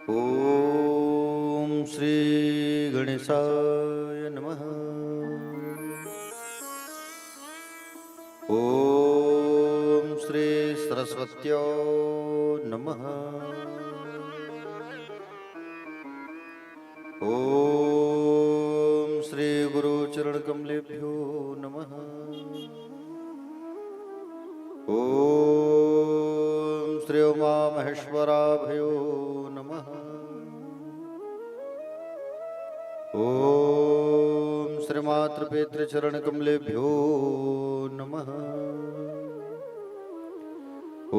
ओम श्री गणेशाय नमः। ओम श्री सरस्वत्यो नमः। ओम श्री गुरु चरण कमलेभ्यो नमः। ओम श्री उमा महेश्वराभयो नमः। ओम श्री मातृपितृ चरण कमलेभ्यो नमः।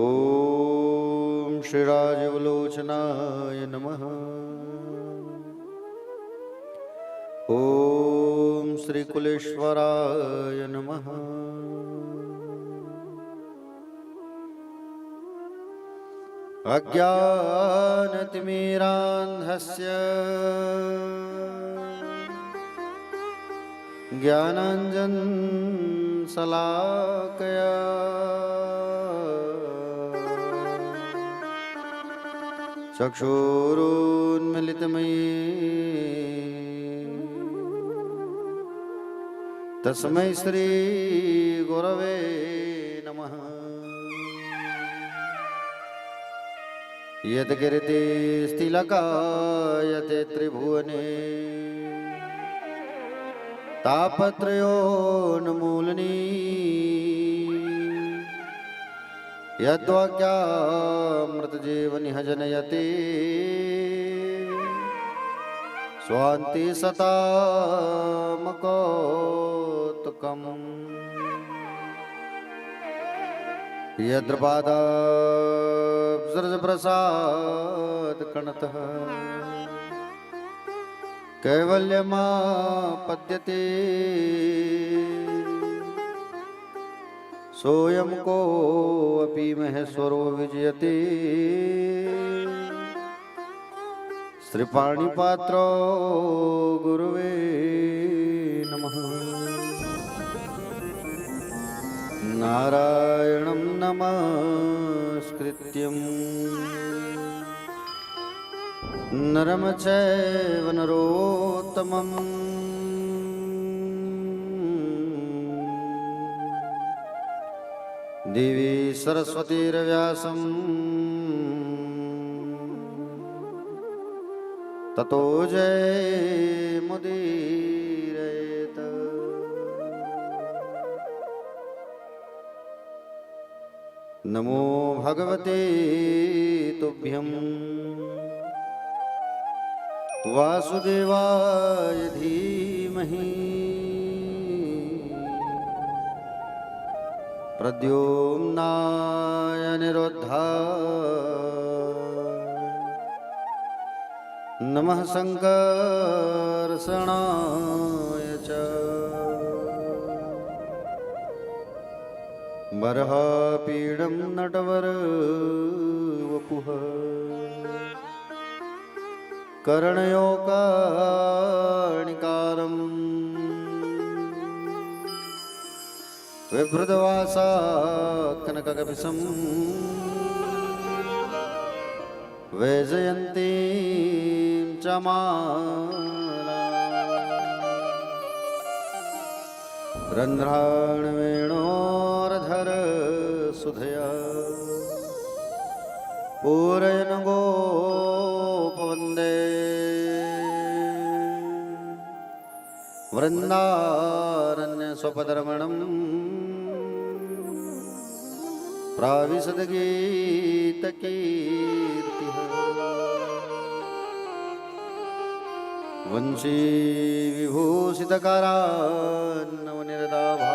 ओम श्री राजीवलोचनाय नमः। ओम श्री कुलेश्वराय नमः। अज्ञानतिमिरान्धस्य ज्ञानाञ्जनशलाकया चक्षुरुन्मिलितमयेन तस्मै श्री गुरवे नमः। यद्गिरिते स्थिलकायते त्रिभुवने तापत्रयोन्मूलनी यद्वाक्यामृतजीवनिह जनयति स्वान्ति सतामकौतुकम् यद्रपादाब्जप्रसादकणतः कैवल्यमापद्यते सोऽयं कोऽपि महेश्वरो विजयते श्रीपाणिपात्रो गुरुवे नमः। नारायणं नमस्कृत्यं नरं चैव नरोत्तमं देवी सरस्वतीर्व्यासं ततो जयमुदीरयेत्। नमो भगवते तुभ्यं वासुदेवाय धीमहि प्रद्युम्नाय निरुद्धाय नमः संकर्षणाय च बर्हापीडं नटवरवपुः कर्णयोकाणिकारम् विभृतवासाकनककपिशं वैजयन्तीं च माला रन्ध्राणवेणोरधर वसुधया पूरयन् गोपवन्दे वृन्दारण्यस्वपदरमणम् प्राविशद्गीतकीर्तिः वंशी विभूषितकरान्नवनिरदाभा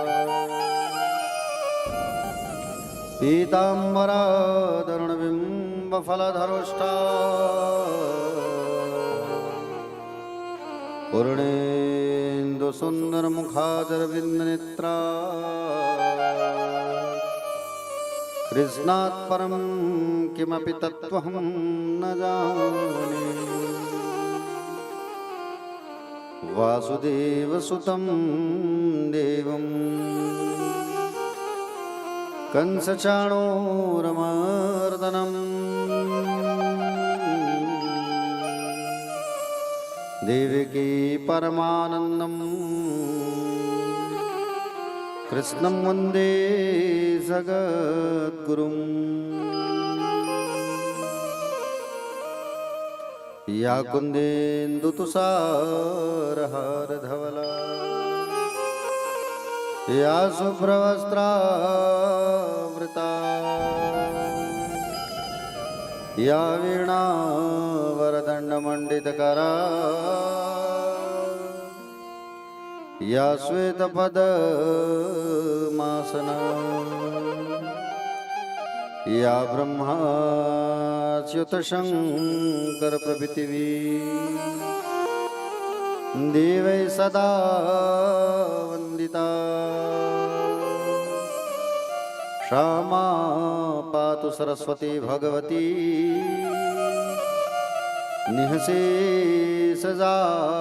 पीताम्बरादरुणबिम्बफलधरोष्ठा पूर्णेन्दुसुन्दरमुखादरविन्दनेत्रा कृष्णात् परं किमपि तत्त्वहं न जाने वासुदेवसुतं देवं कंसचाणूरमर्दनं देवकी परमानन्दं कृष्णं वन्दे जगद्गुरुं या कुन्देन्दुतुषारहारधवला या शुभ्रवस्त्रावृता या वीणावरदण्डमण्डितकरा या श्वेतपद्मासना या ब्रह्माच्युतशङ्करप्रभृतिवी देवै सदा वन्दिता क्षमा पातु सरस्वती भगवती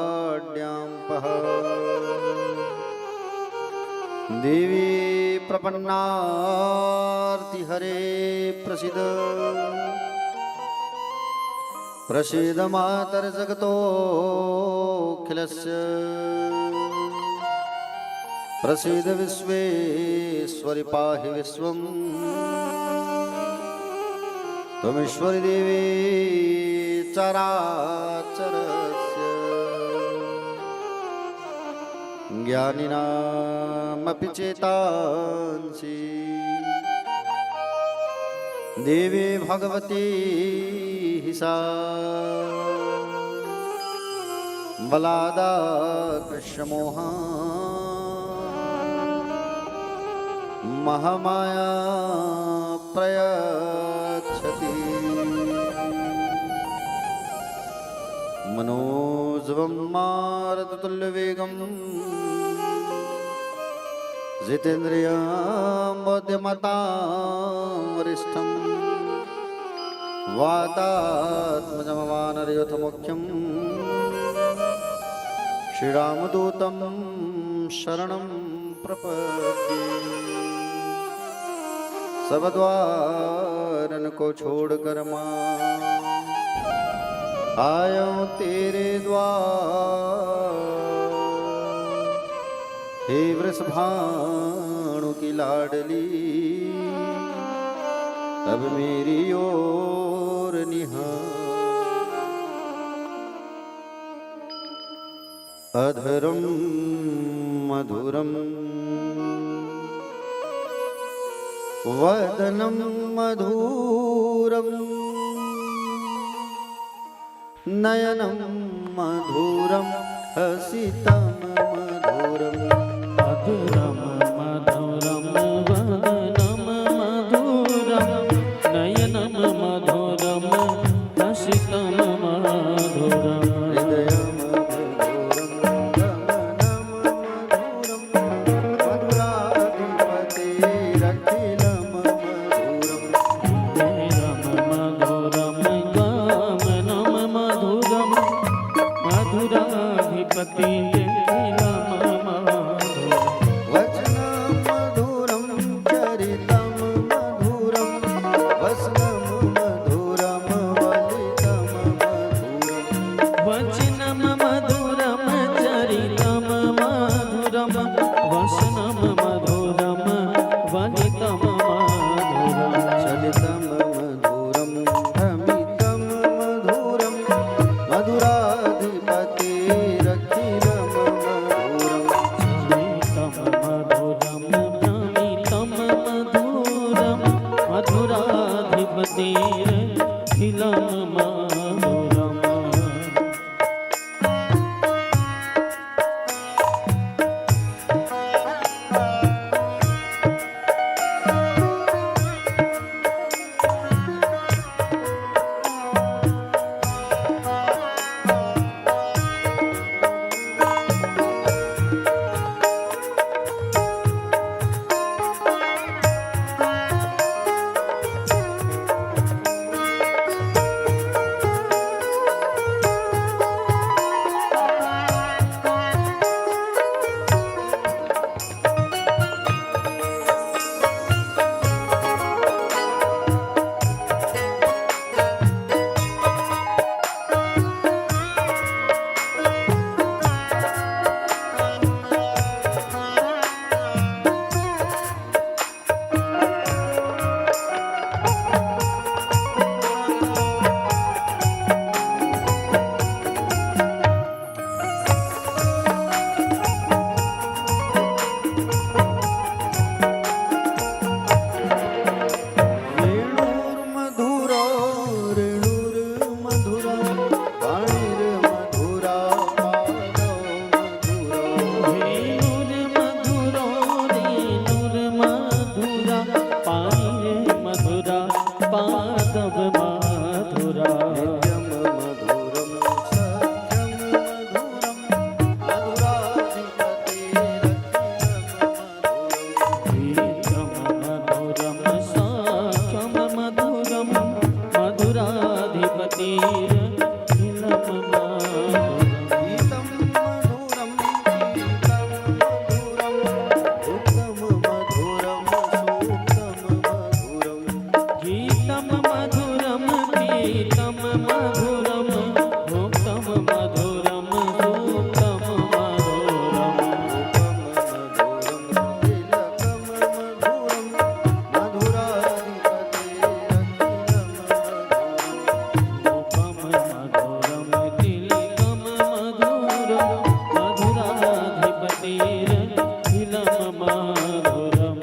निःशेषजाड्याम्पः देवी प्रपन्नार्तिहरे प्रसीद प्रसीद मातर्जगतोऽखिलस्य प्रसीद विश्वेश्वरि पाहि विश्वं त्वमीश्वरि देवी चराचरस्य ज्ञानिनामपि चेतांसि देवी भगवती सा बलादा कृष्णमोहा महामाया प्रयच्छति मनोजवं मारुततुल्यवेगं जितेन्द्रियं बुद्धिमतां वरिष्ठं वातात्मजमवानरयोथमुख्यं श्रीरामदूतं शरणं प्रपद्ये सब द्वारन को छोड़कर माँ आयो तेरे द्वार हे वृषभानु की लाडली अब मेरी ओर निहार अधरम मधुरम वदनं मधुरं नयनं मधुरं हसितं मधुरं मधुरं मधुरं वदनं मधुरं नयनं मधुरं हसितं मधुरं हृदयं मधुराधिपति वचनं मधुरं मधुराधिपतिरखिलं मधुरम् रेणुर्मधुरा रेणुर्मधुरा पाणिर्मधुरा पादौ मधुरा रेणुर्मधुरो रेणुर्मधुरा पाणिर्मधुरा पादव मधुरा नित्यं मधुरं सत्यं मधुरं मधुराधिपतिरखिलं मधुरम् गीतं मधुरं गीतं मधुरं भुक्तं मधुरं सुखं मधुरं गीतं मधुरं तिलकं मधुरं मधुराधिपतिरखिलं मधुरम्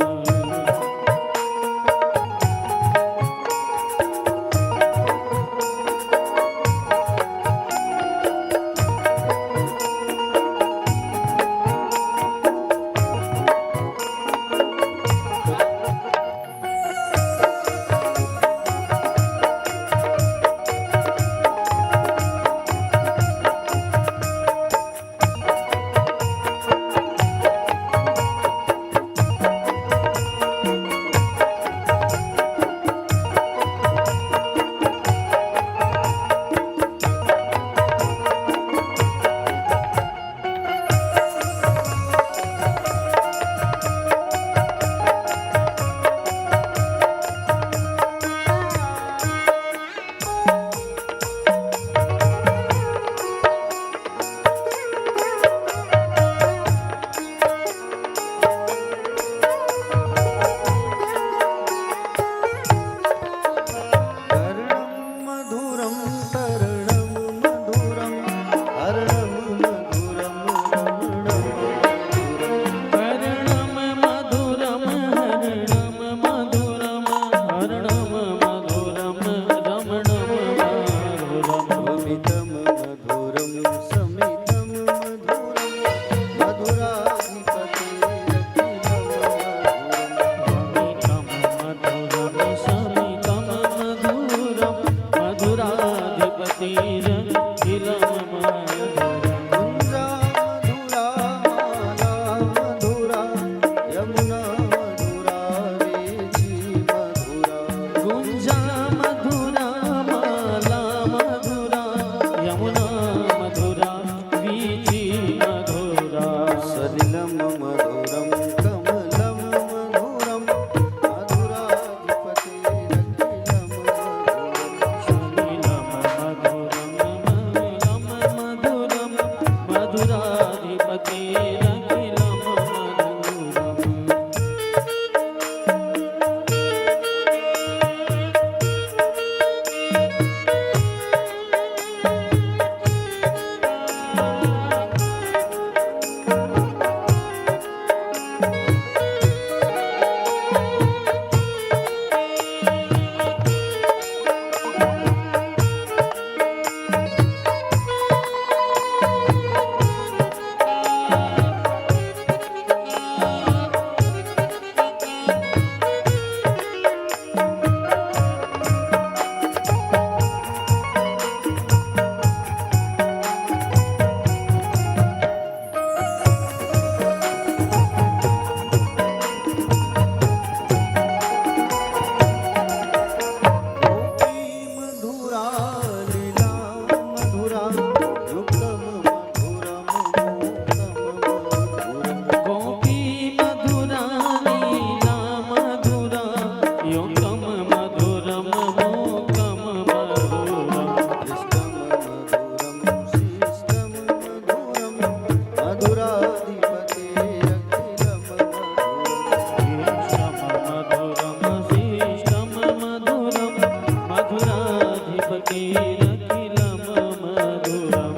भक्तिरखिलं मधुरम्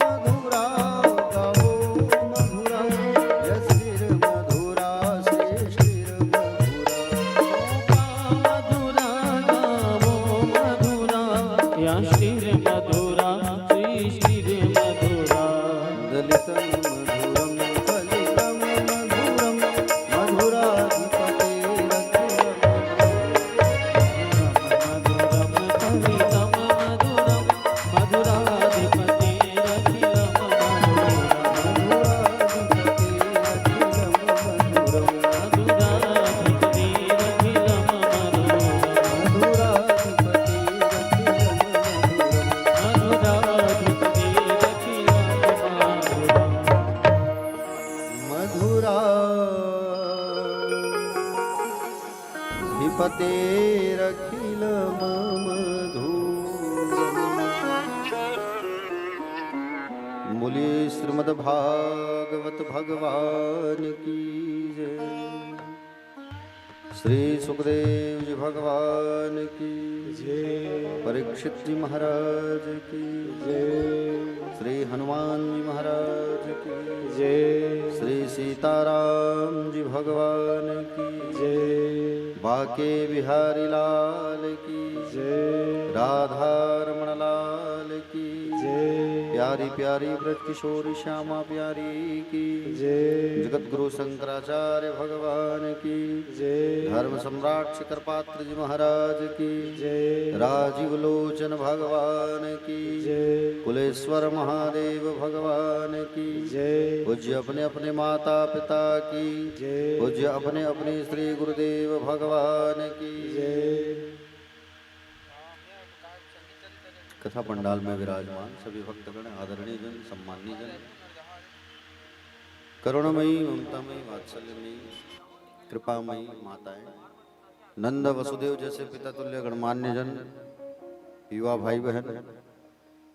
मधुरा गावो मधुरा यश्रीर्मधुरा श्रीश्रीर्मधुरा मधुरा गावो मधुरा या श्रीर्मधुरा श्रीश्रीर्मधुरा दलितं मधुरं फलितं मधुरं मधुराधिपतिरखिलमधुरम् बोलिए श्रीमद्भागवत भगवान की जय। श्री सुखदेव जी भगवान की जय। परीक्षित जी महाराज की जय। श्री हनुमान जी महाराज की जय। श्री सीताराम जी भगवान की जय। बाके बिहारी लाल की जय। राधा रमण लाल की जय। प्यारी प्यारी ब्रज किशोरी श्यामा प्यारी की जय। जगत गुरु शंकराचार्य भगवान की जय। धर्म सम्राट शिखरपात्र जी महाराज की जय। राजीव लोचन भगवान की जय। कुलेश्वर महादेव भगवान की जय। पूज्य अपने अपने माता पिता की जय। पूज्य अपने अपने श्री गुरुदेव भगवान की जय। कथा पंडाल में विराजमान सभी भक्तगण, आदरणीय जन, सम्माननीय जन, करुणमयी, ममतामयी, वात्सल्यमयी, कृपामयी माताएं, नंद वसुदेव जैसे पिता तुल्य गणमान्य जन, युवा भाई बहन,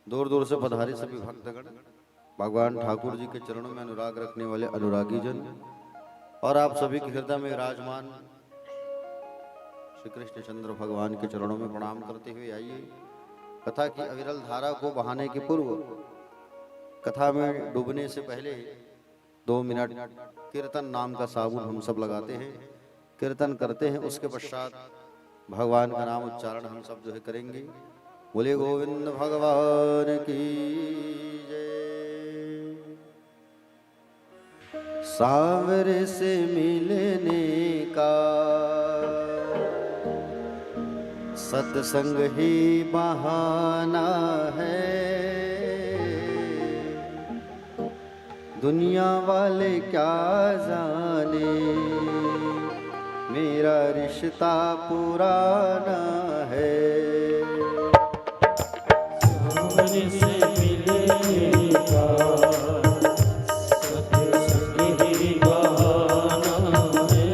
दूर दूर से पधारे सभी भक्तगण, भगवान ठाकुर जी के चरणों में अनुराग रखने वाले अनुरागी जन और आप सभी के हृदय में विराजमान श्री कृष्ण चंद्र भगवान के चरणों में प्रणाम करते हुए आइए कथा की अविरल धारा को बहाने के पूर्व कथा में डूबने से पहले 2 मिनट कीर्तन नाम का साबुन हम सब लगाते हैं, कीर्तन करते हैं, उसके पश्चात भगवान का नाम उच्चारण हम सब जो है करेंगे। बोले गोविंद भगवान की जय। सांवरे से मिलने का सत्संग ही बहाना है, दुनिया वाले क्या जाने मेरा रिश्ता पुराना है। सांवरे से मिलने का सत्संग ही बहाना है,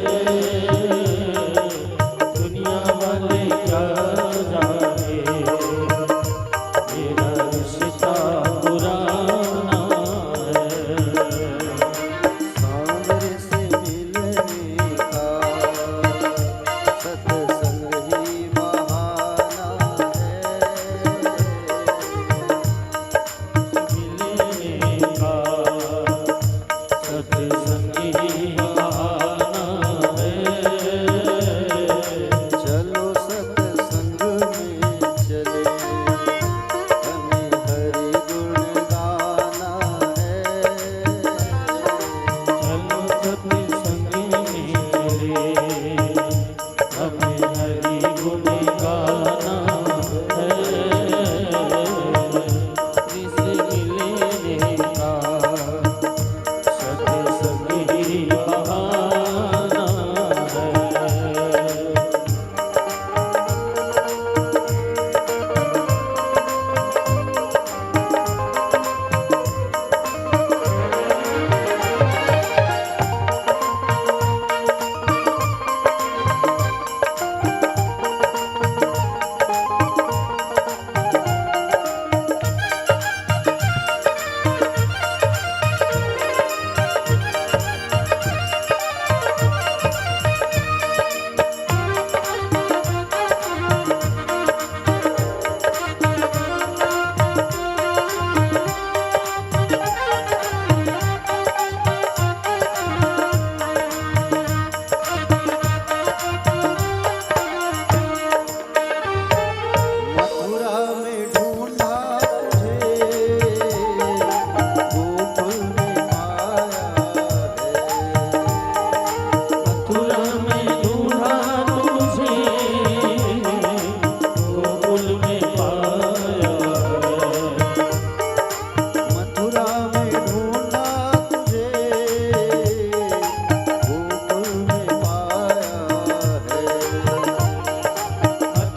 दुनिया वाले क्या जाने मेरा रिश्ता पुराना है। सांवरे से मिलने का सत्संग ही बहाना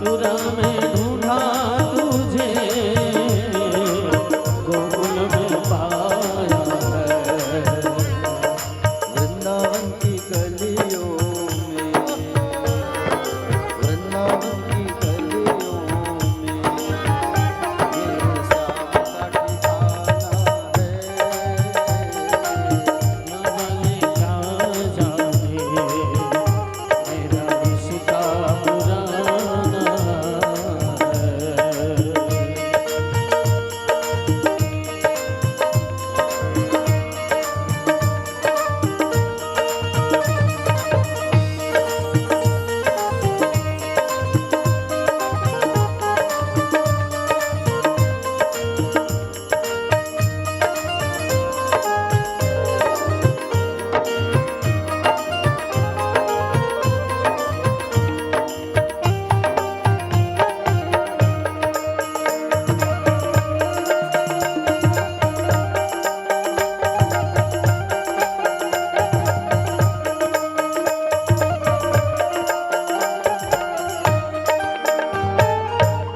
मथुरा में ढूंढा तुझे, गोकुल में पाया है। वृंदावन की गलियों में, वृंदावन की गलियों में मेरे श्याम का ठिकाना है। न जाने क्या जाने मेरा रिश्ता पुराना है।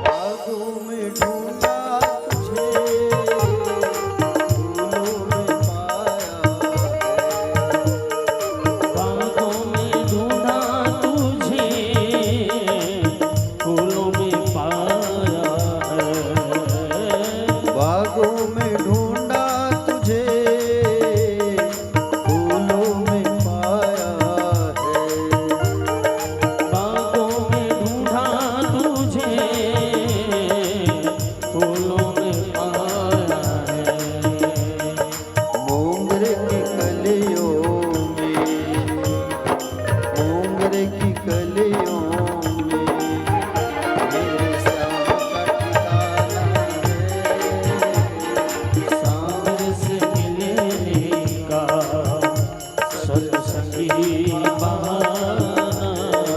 बागों में ढूंढा तुझे, फूलों में पाया है। बागों में ढूंढा तुझे, फूलों में पाया है। बागों में ढूंढा तुझे, फूलों में पाया है। बागों में ढूंढा तुझे, फूलों में पाया है। मोंगरे की कलियों में, मोंगरे की कलियों में मेरे श्याम का ठिकाना है। सांवर से मिलने का सत्संगी बहाना है।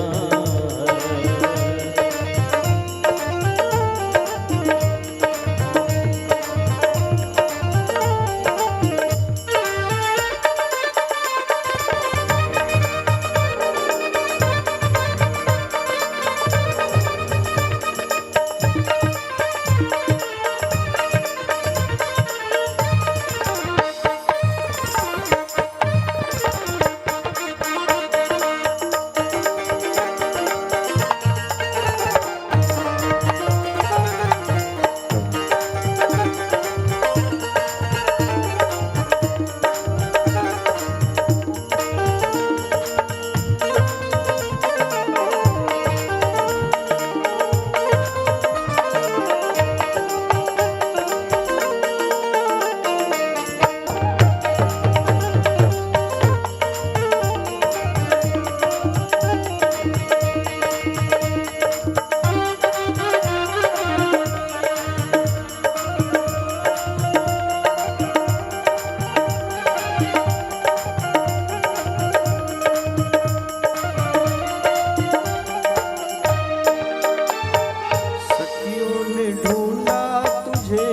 सखियों ने ढूंढा तुझे,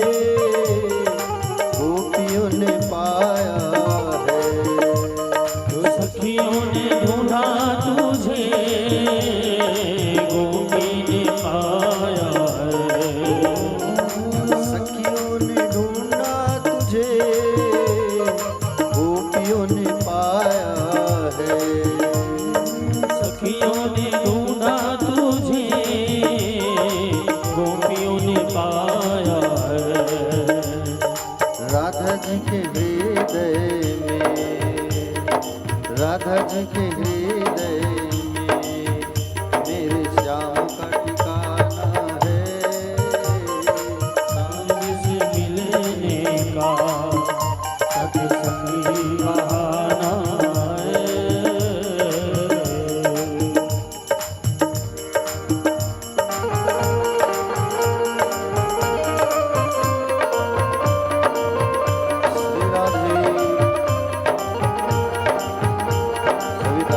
गोपियों ने पाया है। सखियों ने ढूंढा तुझे, गोपी ने पाया है। सखियों ने ढूंढा तुझे, गोपियों ने पाया है। सखियों ने ढूंढा तुझे, गोपियों ने पाया है। राधा जी के हृदय में, राधा जी के हृदय में मेरे श्याम का ठिकाना है। सांवर से मिलने का सत्संगी बहाना है। श्री राधे, सविता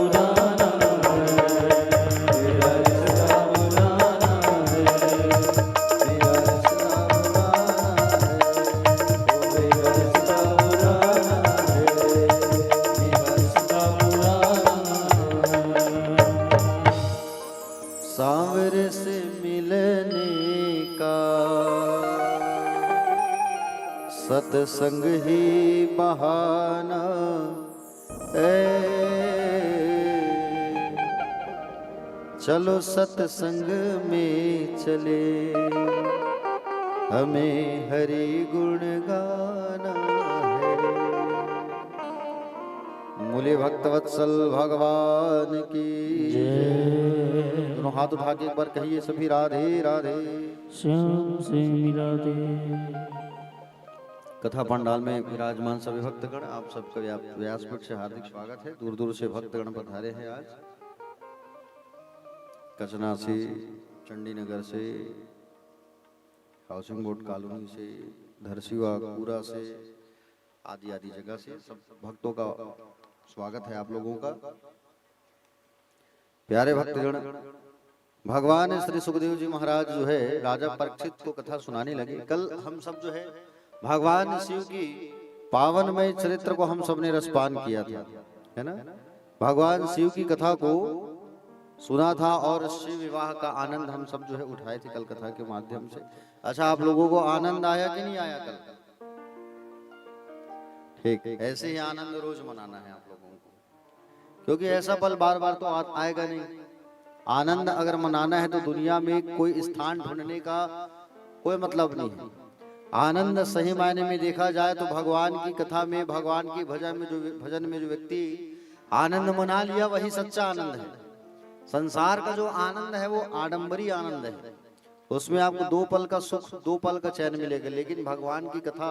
पुराना है, तेरा रिश्ता पुराना है, मेरा रिश्ता पुराना है, तेरा रिश्ता पुराना है, मेरा रिश्ता पुराना है। सांवरे से मिलने का सत्संग ही बहाना है, चलो सत्संग में चले, हमें हरि गुण गाना है। मूल्य भक्तवत्सल भगवान की जय। दोनों हाथ उठा के एक बार कहिए सभी राधे राधे। श्याम से मिला दे। कथा पंडाल में विराजमान सभी भक्तगण, आप सबका व्यासपीठ से हार्दिक स्वागत है। दूर दूर से भक्तगण पधारे हैं आज। कचना से, चंडीनगर से, हाउसिंग बोर्ड कॉलोनी से, धरसीवा पूरा से, आदि आदि जगह से सब भक्तों का स्वागत है आप लोगों का। प्यारे भक्तगण, भगवान श्री सुखदेव जी महाराज जो है राजा परीक्षित को कथा सुनाने लगे। कल हम सब जो है भगवान शिव की पावनमय चरित्र को हम सब ने रसपान किया था, है ना। भगवान शिव की कथा को सुना था और शिव विवाह का आनंद हम सब जो है उठाए थे कल कथा के माध्यम से। अच्छा, आप लोगों को आनंद आया कि नहीं आया कल? ठीक, ऐसे ही आनंद रोज मनाना है आप लोगों को, क्योंकि ऐसा पल बार बार तो आएगा नहीं। आनंद अगर मनाना है तो दुनिया में कोई स्थान ढूंढने का कोई मतलब नहीं है। आनंद सही मायने में देखा जाए तो भगवान की कथा में, भगवान की भजन में जो व्यक्ति आनंद मना लिया वही सच्चा आनंद है। संसार का जो आनंद है वो आडंबरी आनंद है, उसमें आपको 2 पल का सुख, 2 पल का चैन मिलेगा। लेकिन भगवान की कथा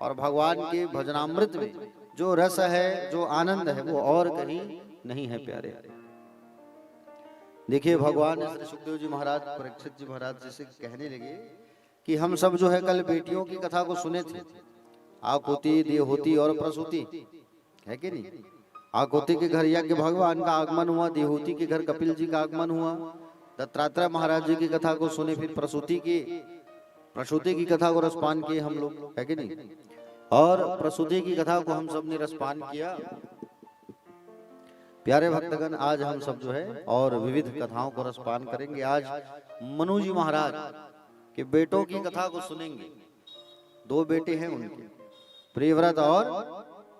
और भगवान के भजनामृत में जो रस है, जो आनंद है, वो और कहीं नहीं है प्यारे। देखिए, भगवान श्री सुखदेव जी महाराज परीक्षित जी महाराज जी से कहने लगे कि हम सब जो है कल बेटियों की कथा को सुने थे, आकुति, देवहूति और प्रसूति, है कि नहीं। आकुति के घर यज्ञ भगवान का आगमन हुआ, देवहूति के घर कपिल जी का आगमन हुआ, दत्तात्रेय महाराज जी की कथा को सुने, फिर प्रसूति की कथा को रसपान किए हम लोग, है कि नहीं। और प्रसूति की कथा को हम सब ने रसपान किया। प्यारे भक्तगण, आज हम सब जो है और विविध कथाओं को रसपान करेंगे। आज मनु जी महाराज के बेटों की कथा को सुनेंगे। 2 बेटे हैं उनके, प्रियव्रत और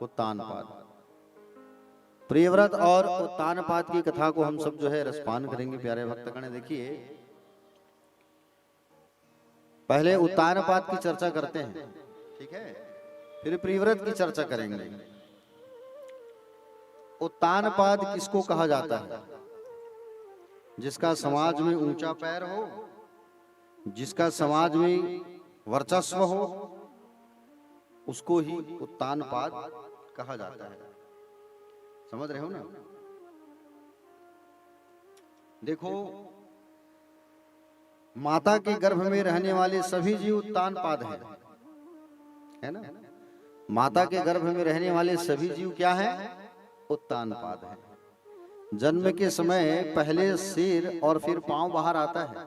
उत्तानपाद। प्रियव्रत और उत्तानपाद की कथा को हम सब जो है रसपान करेंगे। प्यारे भक्तगण, देखिए पहले उत्तानपाद की चर्चा करते हैं, ठीक है, फिर प्रियव्रत की चर्चा करेंगे। उत्तानपाद किसको कहा जाता है? जिसका समाज में ऊंचा पैर हो, जिसका समाज में वर्चस्व हो, उसको ही उत्तानपाद कहा जाता है। समझ रहे हो ना। देखो, माता के गर्भ में रहने वाले सभी जीव उत्तानपाद हैं, है ना। माता के गर्भ में रहने वाले सभी जीव क्या हैं? उत्तानपाद हैं। जन्म के समय पहले सिर और फिर पांव बाहर आता है,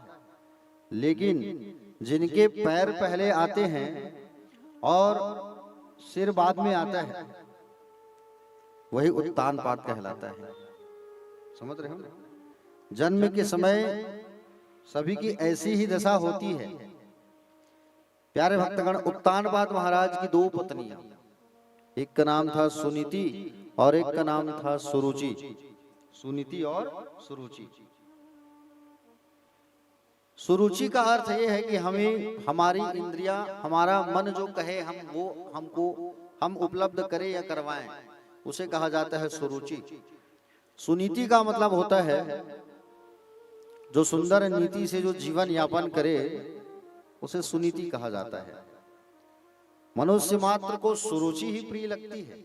लेकिन जिनके पैर पहले आते हैं और सिर बाद में आता है, वही उत्तानपाद कहलाता है। समझ रहे हो ना। जन्म के समय सभी की ऐसी ही दशा होती है। प्यारे भक्तगण, उत्तानपाद महाराज की 2 पत्नियां, एक का नाम था सुनीति और एक का नाम था सुरुचि। सुनीति और सुरुचि। सुरुचि का अर्थ ये है कि हमें हमारी इंद्रियां, हमारा मन जो कहे हम उपलब्ध करें या करवाएं, उसे कहा जाता है सुरुचि। सुनीति का मतलब होता है जो सुंदर नीति से जो जीवन यापन करे, उसे सुनीति कहा जाता है। मनुष्य मात्र को सुरुचि ही प्रिय लगती है,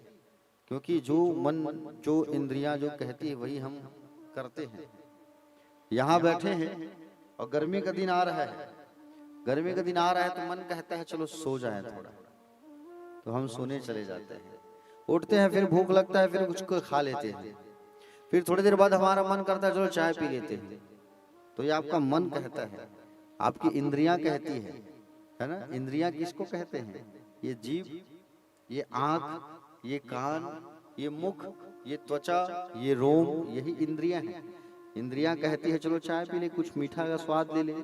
क्योंकि जो मन, जो इंद्रियां जो कहती है वही हम करते हैं। यहाँ बैठे हैं और गर्मी का दिन आ रहा है, गर्मी का दिन आ रहा है तो मन कहता है चलो सो जाएं थोड़ा, तो हम सोने चले जाते हैं। उठते हैं, फिर भूख लगता है, फिर कुछ खा लेते हैं। फिर थोड़ी देर बाद हमारा मन करता है चलो चाय पी लेते हैं, तो ये आपका मन कहता है, आपकी इंद्रियां कहती है ना। इंद्रियां किसको कहते हैं? ये जीभ, ये आंख, ये कान, ये मुख, ये त्वचा, ये रोम, यही इंद्रियां हैं। इंद्रियां कहती है चलो चाय पी ले, कुछ मीठा का स्वाद ले ले।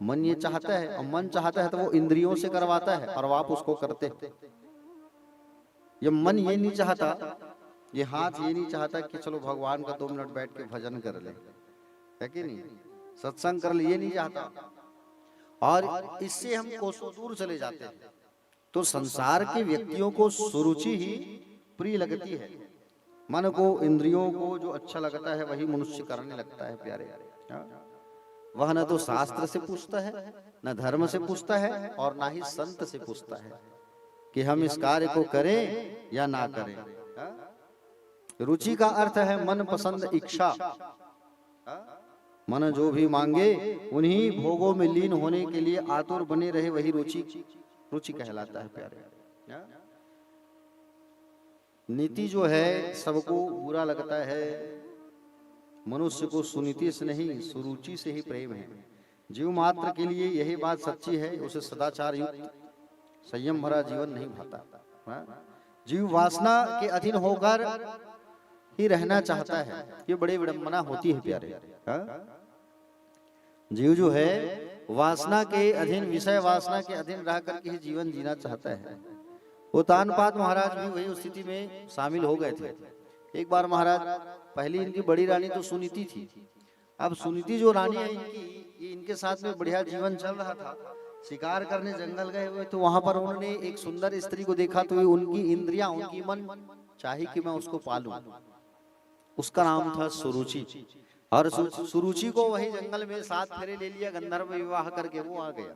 मन ये चाहता है, और मन चाहता है तो वो इंद्रियों से करवाता है और आप उसको करते हैं। ये मन ये नहीं चाहता, ये हाथ ये नहीं चाहता कि चलो भगवान का 2 मिनट बैठ के भजन कर ले, है कि नहीं, सत्संग कर ले, ये नहीं चाहता। और इससे हम कोसों दूर चले जाते हैं। तो संसार के व्यक्तियों को सुरुचि ही प्रिय लगती है। मन को, इंद्रियों को जो अच्छा लगता है वही मनुष्य करने लगता है प्यारे। वह न तो शास्त्र से पूछता है, न धर्म से पूछता है, और ना ही संत से पूछता है कि हम इस कार्य को करें या ना करें। रुचि का अर्थ है मन पसंद इच्छा। मन जो भी मांगे उन्हीं भोगों में लीन होने के लिए आतुर बने रहे, वही रुचि कहलाता है प्यारे। नीति जो है सबको बुरा लगता है, मनुष्य को सुनीति से नहीं सुरुचि से ही प्रेम है। जीव मात्र के लिए यही बात सच्ची है, उसे सदाचार युक्त संयम भरा जीवन नहीं भाता। जीव वासना के अधीन होकर ही रहना चाहता है, ये बड़ी विडंबना होती है प्यारे। जीव जो है वासना के अधीन, विषय वासना के अधीन रह करके ही जीवन जीना चाहता है। उत्तानपाद महाराज भी वही स्थिति में शामिल हो गए थे। एक बार महाराज, पहली इनकी बड़ी रानी तो सुनीति थी। अब सुनीति जो रानी है इनकी, इनके साथ में बढ़िया जीवन चल रहा था। शिकार करने जंगल गए हुए तो वहां पर उन्होंने एक सुंदर स्त्री को देखा, तो उनकी इंद्रियां, उनकी मन चाही कि मैं उसको पालूं। उसका नाम था सुरुचि। और सुरुचि को वही जंगल में 7 फेरे ले लिया, गंधर्व विवाह करके वो आ गया।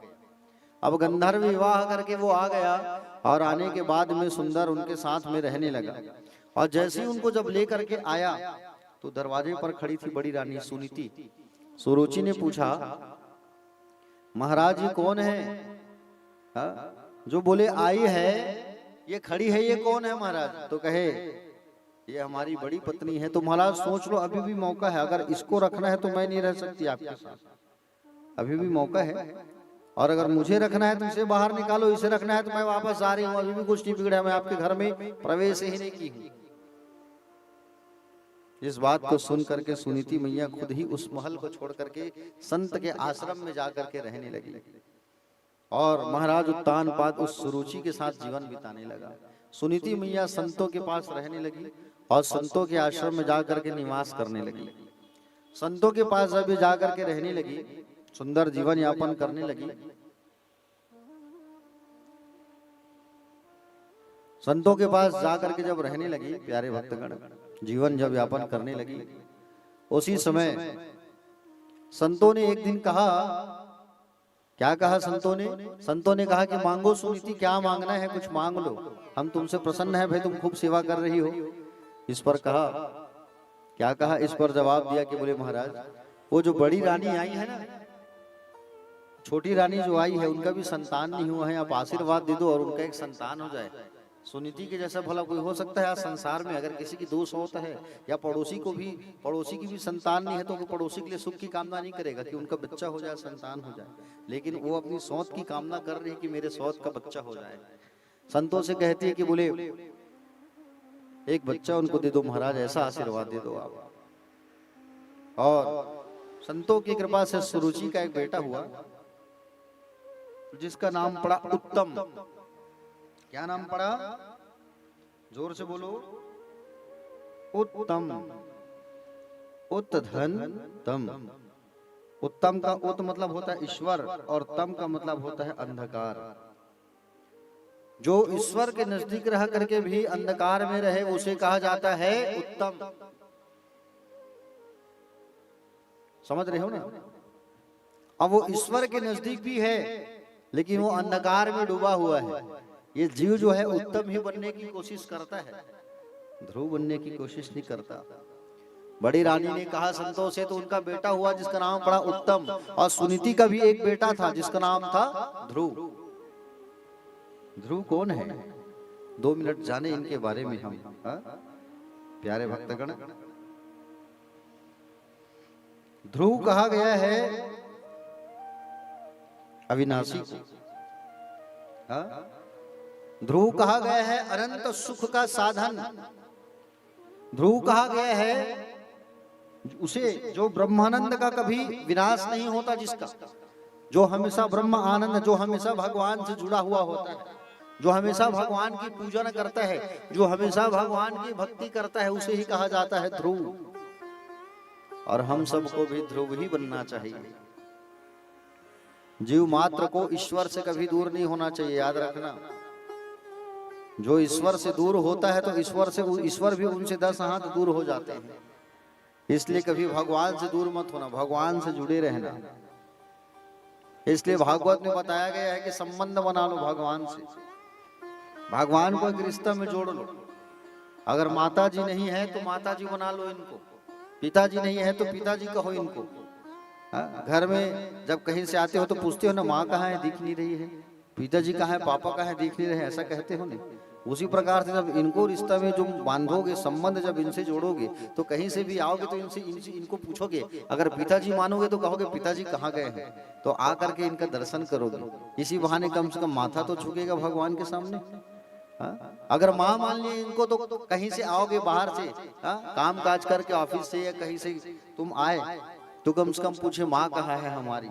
अब गंधर्व विवाह करके वो आ गया, और आने के बाद में सुंदर उनके साथ में रहने लगा। और जैसे ही उनको जब लेकर के आया तो दरवाजे पर खड़ी थी बड़ी रानी सुनीति। सुरुचि ने पूछा, महाराज ये कौन है? जो बोले आई है, ये खड़ी है, ये कौन है महाराज? तो कहे ये हमारी बड़ी पत्नी है। तो महाराज सोच लो, अभी भी मौका है, अगर इसको रखना है तो मैं नहीं रह सकती आपके साथ, अभी भी मौका है। और अगर मुझे रखना है तो इसे बाहर निकालो, इसे रखना है तो मैं वापस आ रही हूँ, अभी भी कुछ नहीं बिगड़ा, मैं आपके घर में प्रवेश ही नहीं की हूँ। इस बात को सुन करके सुनीति मैया खुद ही उस महल को छोड़ करके संत के आश्रम में जाकर के रहने लगी। और महाराज उत्तानपाद उस सुरुचि के साथ जीवन बिताने लगा। सुनीति मैया संतों के पास रहने लगी और संतों के आश्रम में जाकर के निवास करने लगी। संतों के पास जब जाकर के रहने लगी, सुंदर जीवन यापन करने लगी। संतों के पास जाकर के जब रहने लगी, प्यारे भक्तगण, जीवन जब यापन करने लगी, उसी समय संतों ने एक दिन कहा, क्या कहा संतों ने? संतों ने कहा कि मांगो सुनीति, क्या मांगना है कुछ मांग लो, हम तुमसे प्रसन्न है भाई, तुम खूब सेवा कर रही हो। इस पर कहा, क्या कहा? इस पर जवाब दिया कि बोले महाराज, वो जो बड़ी रानी आई है ना, छोटी रानी जो आई है, उनका भी संतान नहीं हुआ है, आप आशीर्वाद दे दो और उनका एक संतान हो जाए। सुनीति के जैसा भला कोई हो सकता है आज संसार में? अगर किसी की दोष होता है या पड़ोसी की भी संतान नहीं है तो वो पड़ोसी के लिए सुख की कामना नहीं करेगा कि उनका बच्चा हो जाए, संतान हो जाए, लेकिन वो अपनी सौत की कामना कर रही है कि मेरे सौत का बच्चा हो जाए। संतों से कहती है कि बोले एक बच्चा उनको दे दो महाराज, ऐसा आशीर्वाद दे दो आप। और संतों की कृपा से सुरुचि का एक बेटा हुआ जिसका नाम पड़ा उत्तम। क्या नाम पड़ा? जोर से बोलो, उत्तम। उत धन तम। उत्तम का उत मतलब होता है ईश्वर और तम का मतलब होता है अंधकार। जो ईश्वर के नजदीक रह करके भी अंधकार में रहे उसे कहा जाता है उत्तम। समझ रहे हो ना? अब वो ईश्वर के नजदीक भी है लेकिन वो अंधकार में डूबा हुआ है। ये जीव जो है उत्तम ही बनने की कोशिश करता है, ध्रुव बनने की कोशिश नहीं करता। बड़ी रानी ने कहा संतों से, तो उनका बेटा हुआ जिसका नाम पड़ा उत्तम। और सुनीति का भी एक बेटा था जिसका नाम था ध्रुव। ध्रुव कौन है? 2 मिनट जाने इनके बारे में हम। प्यारे भक्तगण, ध्रुव कहा गया है अविनाशी को। हाँ? ध्रुव कहा गया है अनंत सुख का साधन। ध्रुव कहा गया है उसे जो ब्रह्मानंद का कभी विनाश नहीं होता, जिसका जो हमेशा ब्रह्म आनंद, जो हमेशा भगवान से जुड़ा हुआ होता है, जो हमेशा भगवान की पूजन करता है, जो हमेशा भगवान की भक्ति करता है, उसे ही कहा जाता है ध्रुव। और हम सबको भी ध्रुव ही बनना चाहिए। जीव मात्र को ईश्वर से कभी दूर नहीं होना चाहिए, याद रखना। जो ईश्वर से दूर होता है तो ईश्वर भी उनसे 10 हाथ दूर हो जाते हैं। इसलिए कभी भगवान से दूर मत होना, भगवान से जुड़े रहना। इसलिए भागवत में बताया गया है कि संबंध बना लो भगवान से, भगवान को एक रिश्ता में जोड़ लो। अगर माता जी नहीं है तो माता जी बना लो इनको, पिताजी नहीं है तो पिताजी कहो इनको। घर में जब कहीं से आते हो तो पूछते हो ना, माँ कहाँ है, दिख नहीं रही है, पिताजी कहाँ है, पापा कहाँ है, दिख नहीं रहे, ऐसा कहते हो ना। उसी प्रकार से जब इनको रिश्ता में जो बांधोगे, संबंध जब इनसे जोड़ोगे, तो कहीं से भी आओगे तो इनको पूछोगे। अगर पिताजी मानोगे तो कहोगे पिताजी कहाँ गए हैं, तो आकर के इनका दर्शन करोगे। इसी बहाने कम से कम माथा तो झुकेगा भगवान के सामने। अगर माँ मान लिए इनको तो कहीं से आओगे बाहर से, काम काज करके ऑफिस से या कहीं से तुम आए, तो कम से कम पूछे माँ कहाँ है हमारी,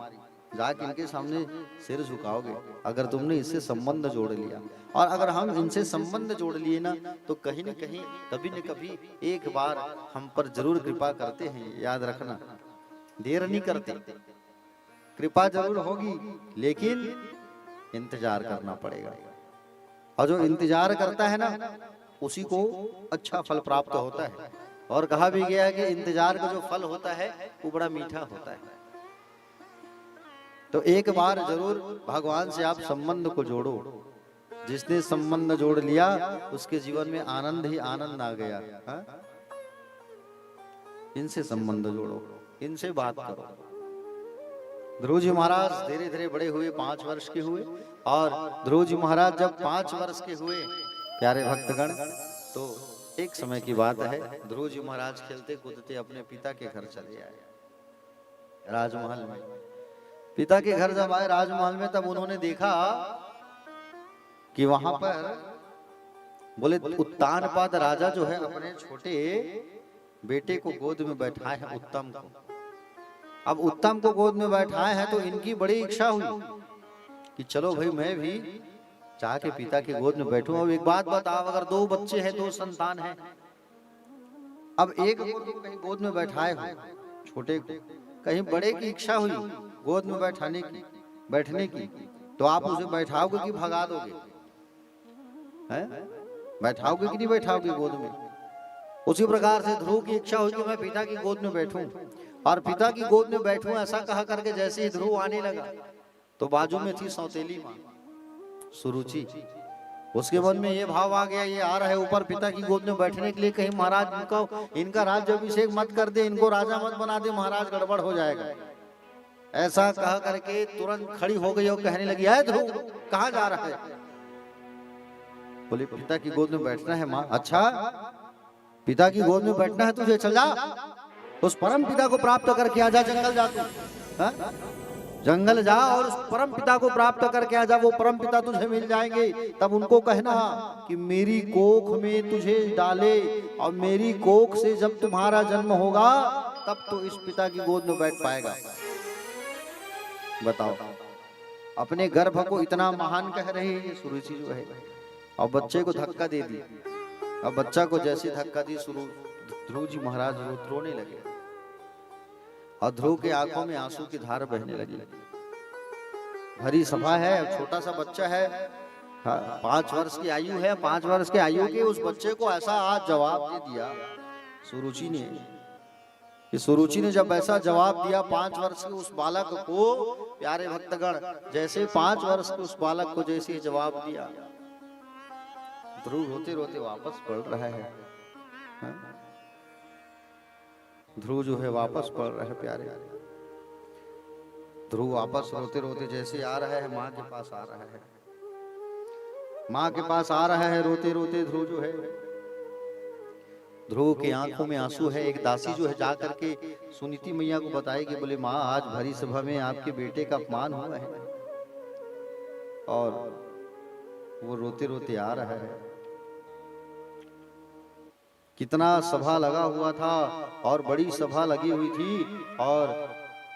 जाके इनके सामने सिर झुकाओगे। अगर तुमने इससे संबंध जोड़ लिया, और अगर हम इनसे संबंध जोड़ लिए ना, तो कहीं न कहीं कभी न कभी एक बार हम पर जरूर कृपा करते हैं, याद रखना। देर नहीं करते, कृपा जरूर होगी, लेकिन इंतजार करना पड़ेगा। और जो इंतजार करता है ना, उसी को अच्छा फल प्राप्त होता है। और कहा भी गया है कि इंतजार का जो फल होता है वो बड़ा मीठा होता है। तो एक बार जरूर भगवान से आप संबंध को जोड़ो। जिसने संबंध जोड़ लिया उसके जीवन में आनंद ही आनंद आ गया। इनसे संबंध जोड़ो, इनसे बात करो। ध्रुव जी महाराज धीरे धीरे बड़े हुए, 5 वर्ष के हुए। और ध्रुव जी महाराज जब 5 वर्ष के हुए, प्यारे भक्तगण, तो एक समय की बात है, ध्रुव जी महाराज खेलते कूदते अपने पिता के घर चले आए, राजमहल में। पिता के घर जब आए राजमहल में, तब उन्होंने देखा कि वहां पर बोले उत्तानपाद राजा जो है अपने छोटे बेटे को गोद में बैठाए हैं, उत्तम को। अब उत्तम को गोद में बैठाए हैं तो इनकी बड़ी इच्छा हुई कि चलो भाई मैं भी चाह के पिता के गोद में बैठूं। अब एक बात बताओ, अगर 2 बच्चे हैं, 2 संतान हैं, अब एक को कहीं गोद में बैठाए हो छोटे को, कहीं बड़े की इच्छा हुई गोद में बैठने की, तो आप उसे बैठाओगे कि भगा दोगे? बैठाओगे कि नहीं बैठाओगे गोद में? उसी प्रकार से ध्रुव की इच्छा हुई कि मैं पिता की गोद में बैठूं, और पिता की गोद में बैठूं ऐसा कहा करके जैसे ही ध्रुव आने लगा, तो बाजू में थी सौतेली माँ सुरुचि। उसके मन में ये भाव आ गया, ये आ रहा है ऊपर पिता की गोद में बैठने के लिए, कहीं महाराज इनका राज्याभिषेक मत कर दे, इनको राजा मत बना दे, महाराज गड़बड़ हो जाएगा। ऐसा कहा करके तुरंत खड़ी हो गई और कहने लगी, है ध्रुव कहाँ जा रहा है? बोले पिता की गोद में बैठना है माँ। अच्छा, पिता की गोद में बैठना है तुझे, चल जा उस परम पिता को प्राप्त करके आ जा, जंगल जा तू, जंगल जा और उस परम पिता को प्राप्त करके आ जा, वो परम पिता तुझे मिल जाएंगे। तब उनको कहना कि मेरी कोख में तुझे डाले, और मेरी कोख से जब तुम्हारा जन्म होगा तब तो इस पिता की गोद में बैठ पाएगा। बताओ, अपने गर्भ को इतना महान कह रही है सुरुचि जो है, और बच्चे को धक्का दे दी। अब बच्चा को जैसे धक्का दी, ध्रुव जी महाराज रोने लगे, और ध्रुव के आंखों में आंसू की धार बहने लगी। भरी सभा है, छोटा सा बच्चा है, 5 वर्ष की आयु है। 5 वर्ष की आयु के उस बच्चे को ऐसा आज जवाब दे दिया सुरुचि ने। सुरुचि ने जब ऐसा जवाब दिया 5 वर्ष के उस बालक को, प्यारे भक्तगण, जैसे 5 वर्ष के उस बालक को जैसे जवाब दिया, ध्रुव रोते रोते वापस पलट रहा है। ध्रुव जो है वापस पलट रहा है। प्यारे ध्रुव वापस रोते रोते जैसे आ रहा है, माँ के पास आ रहा है, माँ के पास आ रहा है रोते रोते। ध्रुव जो है, ध्रुव की आंखों में आंसू है। एक दासी जो है जा करके सुनीति मैया को बताएगी, बोले माँ आज भरी सभा में आपके बेटे का अपमान हुआ है। और वो रोते रोते आ रहा है। कितना सभा लगा हुआ था और बड़ी सभा लगी हुई थी, और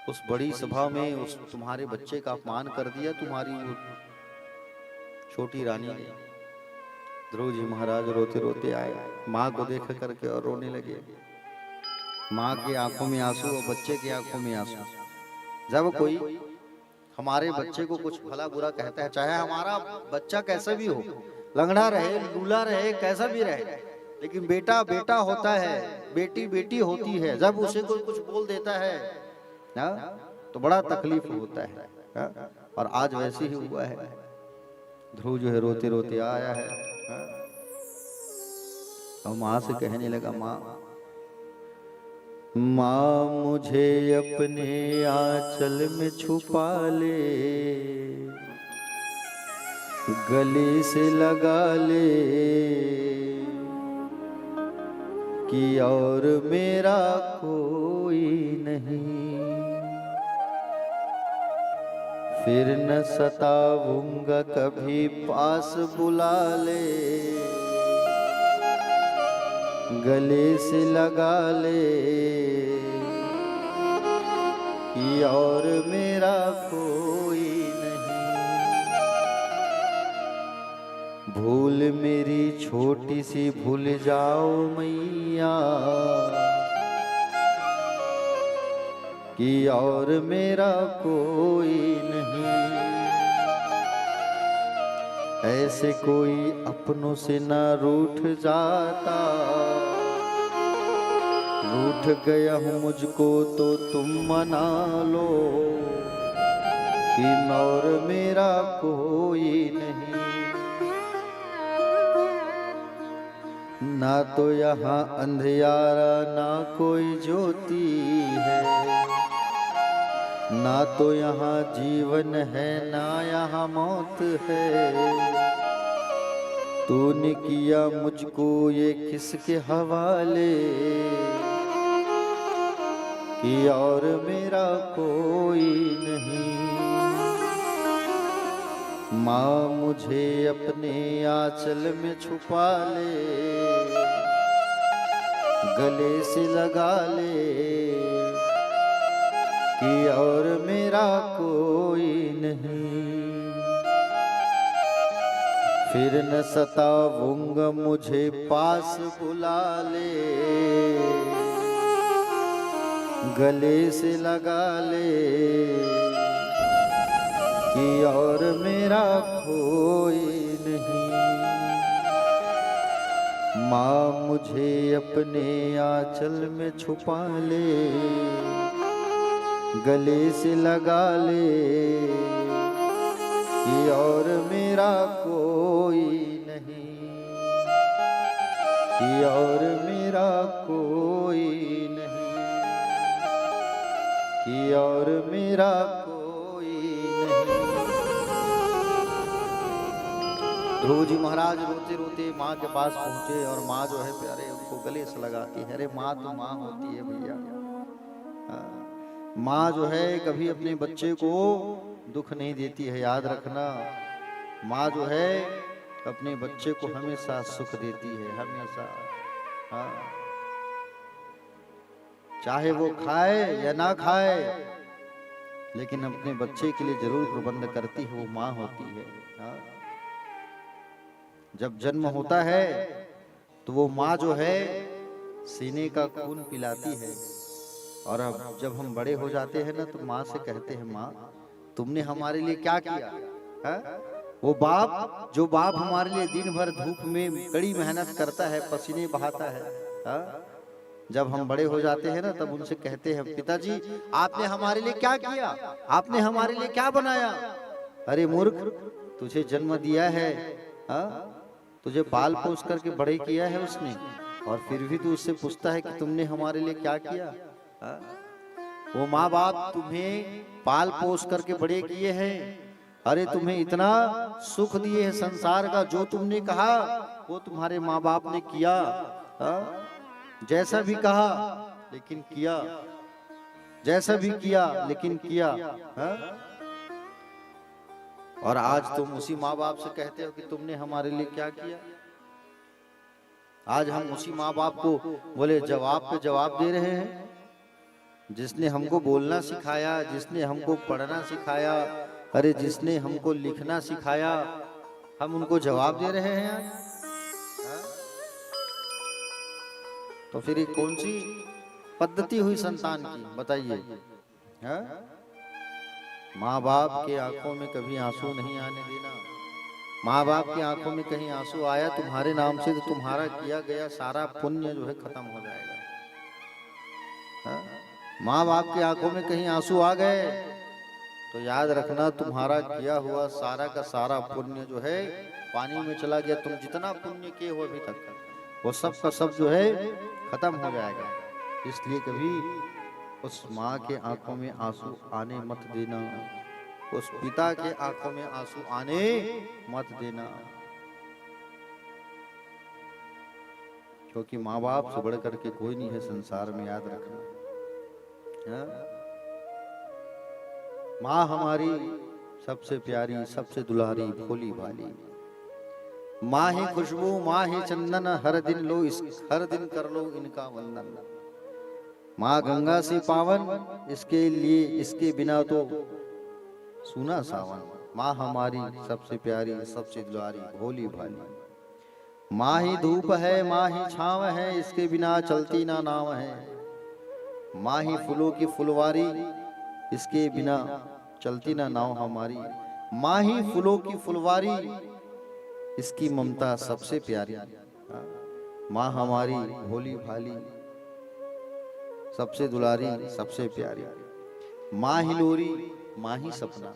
उस बड़ी सभा में उस तुम्हारे बच्चे का अपमान कर दिया तुम्हारी वो छोटी रानी ने। ध्रुव जी महाराज रोते रोते आए, माँ को देख करके और रोने लगे। माँ की आंखों में आंसू और बच्चे की आंखों में आंसू। जब कोई हमारे बच्चे को कुछ भला बुरा कहता है, चाहे हमारा बच्चा कैसा भी हो, लंगड़ा रहे, लूला रहे, कैसा भी रहे, लेकिन बेटा बेटा होता है, बेटी बेटी होती है। जब उसे कोई कुछ बोल देता है ना, तो बड़ा तकलीफ होता है ना? और आज वैसे ही हुआ है। ध्रुव जो है रोते रोते आया है और माँ से कहने लगा, माँ मुझे अपने आंचल में छुपा ले, गले से लगा ले, कि और मेरा कोई नहीं, फिर न सताऊंगा कभी, पास बुला ले, गले से लगा ले, कि और मेरा कोई नहीं। भूल मेरी छोटी सी भूल जाओ मैया, कि और मेरा कोई नहीं। ऐसे कोई अपनों से न रूठ जाता, रूठ गया हूँ मुझको तो तुम मना लो, कि और मेरा कोई नहीं। ना तो यहाँ अंधियारा ना कोई ज्योति है, ना तो यहाँ जीवन है ना यहाँ मौत है। तूने किया मुझको ये किसके हवाले, कि और मेरा कोई नहीं। माँ मुझे अपने आंचल में छुपा ले, गले से लगा ले, कि और मेरा कोई नहीं। फिर न सताऊंगा मुझे, पास बुला ले, गले से लगा ले, कि और मेरा कोई नहीं। माँ मुझे अपने आंचल में छुपा ले, गले से लगा ले, कि और मेरा कोई नहीं, कि और मेरा कोई नहीं, कि और मेरा कोई नहीं। ध्रुव जी महाराज रोते रोते माँ के पास पहुंचे और माँ जो है प्यारे उनको गले से लगाती है। अरे माँ तो माँ होती है भैया। माँ जो है कभी अपने बच्चे को दुख नहीं देती है, याद रखना। माँ जो है अपने बच्चे को हमेशा सुख देती है, हमेशा। हाँ, चाहे वो खाए या ना खाए, लेकिन अपने बच्चे के लिए जरूर प्रबंध करती है, वो माँ होती है। हाँ? जब जन्म होता है तो वो माँ जो है सीने का खून पिलाती है, और अब जब हम बड़े हो जाते हैं ना तो माँ से कहते हैं, माँ तुमने हमारे लिए क्या किया है? वो बाप, जो बाप हमारे लिए दिन भर धूप में कड़ी मेहनत करता है, पसीने बहाता है, हा? जब हम बड़े हो जाते हैं ना तब उनसे कहते हैं, पिताजी आपने हमारे लिए क्या किया, आपने हमारे लिए क्या बनाया? अरे मूर्ख, तुझे जन्म दिया है, हा? तुझे पाल पोस करके बड़े किया है उसने, और फिर भी तू उससे पूछता है कि तुमने हमारे लिए क्या किया? हा? वो माँ बाप तुम्हें पाल पोस करके बड़े किए हैं, अरे तुम्हें इतना सुख दिए है संसार का, जो तुमने कहा वो तुम्हारे माँ बाप ने किया। जैसा भी कहा लेकिन किया, जैसा भी किया लेकिन किया। हा? और आज तुम उसी माँ बाप से कहते हो कि तुमने हमारे लिए क्या किया। आज हम उसी माँ बाप को बोले जवाब पे जवाब दे रहे हैं। जिसने हमको बोलना सिखाया, जिसने हमको पढ़ना सिखाया, अरे जिसने हमको लिखना सिखाया, हम उनको जवाब दे रहे हैं आज। तो फिर ये कौन सी पद्धति हुई संतान की, बताइए। माँ बाप के आंखों में कभी आंसू नहीं आने देना। माँ बाप की आंखों में कहीं आंसू आया तुम्हारे नाम से तो तुम्हारा किया गया सारा पुण्य जो है खत्म हो जाएगा। माँ बाप की आंखों में कहीं आंसू आ गए तो याद रखना तुम्हारा किया हुआ सारा का सारा पुण्य जो है पानी में चला गया। तुम जितना पुण्य किए हो अभी तक वो सब का सब जो है खत्म हो जाएगा। इसलिए कभी उस माँ के आंखों में आंसू आने मत देना, उस पिता के आंखों में आंसू आने मत देना, क्योंकि माँ बाप से बढ़ करके कोई नहीं है संसार में, याद रखना। माँ हमारी सबसे प्यारी, सबसे दुलारी, भोली भाली माँ ही खुशबू, माँ ही चंदन, हर दिन लो हर दिन कर लो इनका वंदन। माँ गंगा से पावन, इसके लिए इसके बिना तो सुना सावन। माँ हमारी सबसे प्यारी, सबसे दुलारी, भोली भाली। माँ ही धूप है, माँ ही छांव है, इसके बिना चलती ना नाव है। माँ ही फूलों की फुलवारी, इसके बिना चलती ना नाव हमारी। माँ ही फूलों की फुलवारी, इसकी ममता सबसे प्यारी। माँ हमारी भोली भाली, सबसे दुलारी, सबसे प्यारी। माँ ही लोरी, माँ ही सपना,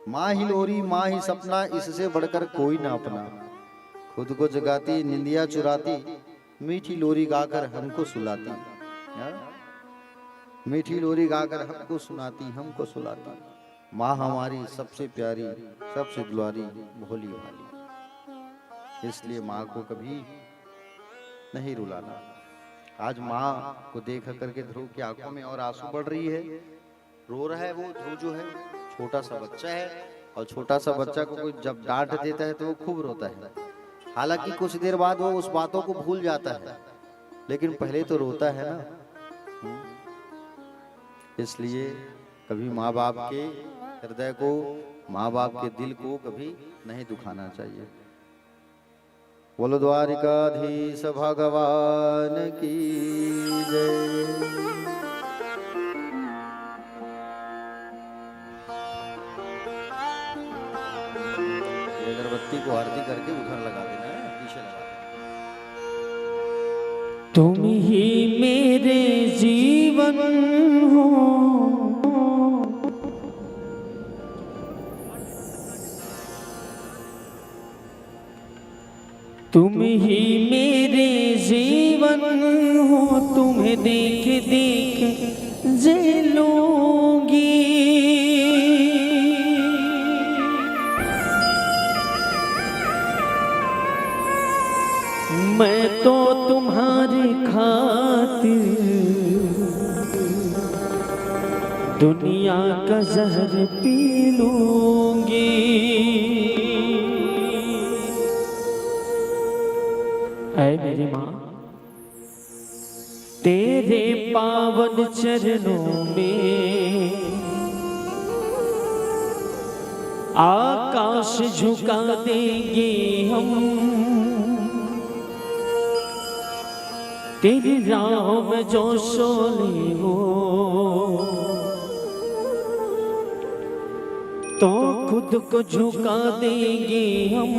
माँ ही लोरी, माँ ही सपना, इससे बढ़कर कोई ना अपना। खुद को जगाती, निंदिया चुराती, मीठी लोरी गाकर हमको सुलाती। मीठी लोरी गाकर हमको सुनाती, हमको सुलाती। माँ हमारी सबसे प्यारी, सबसे दुलारी, भोली भाली। इसलिए माँ को कभी नहीं रुलाना। आज माँ को देख करके ध्रुव की आंखों में और आंसू बढ़ रही है, रो रहा है। वो ध्रुव जो है छोटा सा बच्चा है, और छोटा सा बच्चा को कोई जब डांट देता है तो वो खूब रोता है। हालांकि कुछ देर बाद वो उस बातों को भूल जाता है, लेकिन पहले तो रोता है ना। इसलिए कभी माँ बाप के हृदय को, माँ बाप के दिल को कभी नहीं दुखाना चाहिए। बोलो द्वारिकाधीश भगवान की जय। अगरबत्ती को आरती करके उधर लगा देना है, पीछे लगा देना। तुम ही मेरे जीवन हो, तुम ही मेरे जीवन हो, तुम्हें देख देख जी लूंगी। मैं तो तुम्हारे खातिर दुनिया का जहर पी लूंगी। ऐ मेरी माँ, तेरे पावन चरणों में आकाश झुका देंगे हम। तेरी राह में जो शोले हो तो खुद को झुका देंगे हम।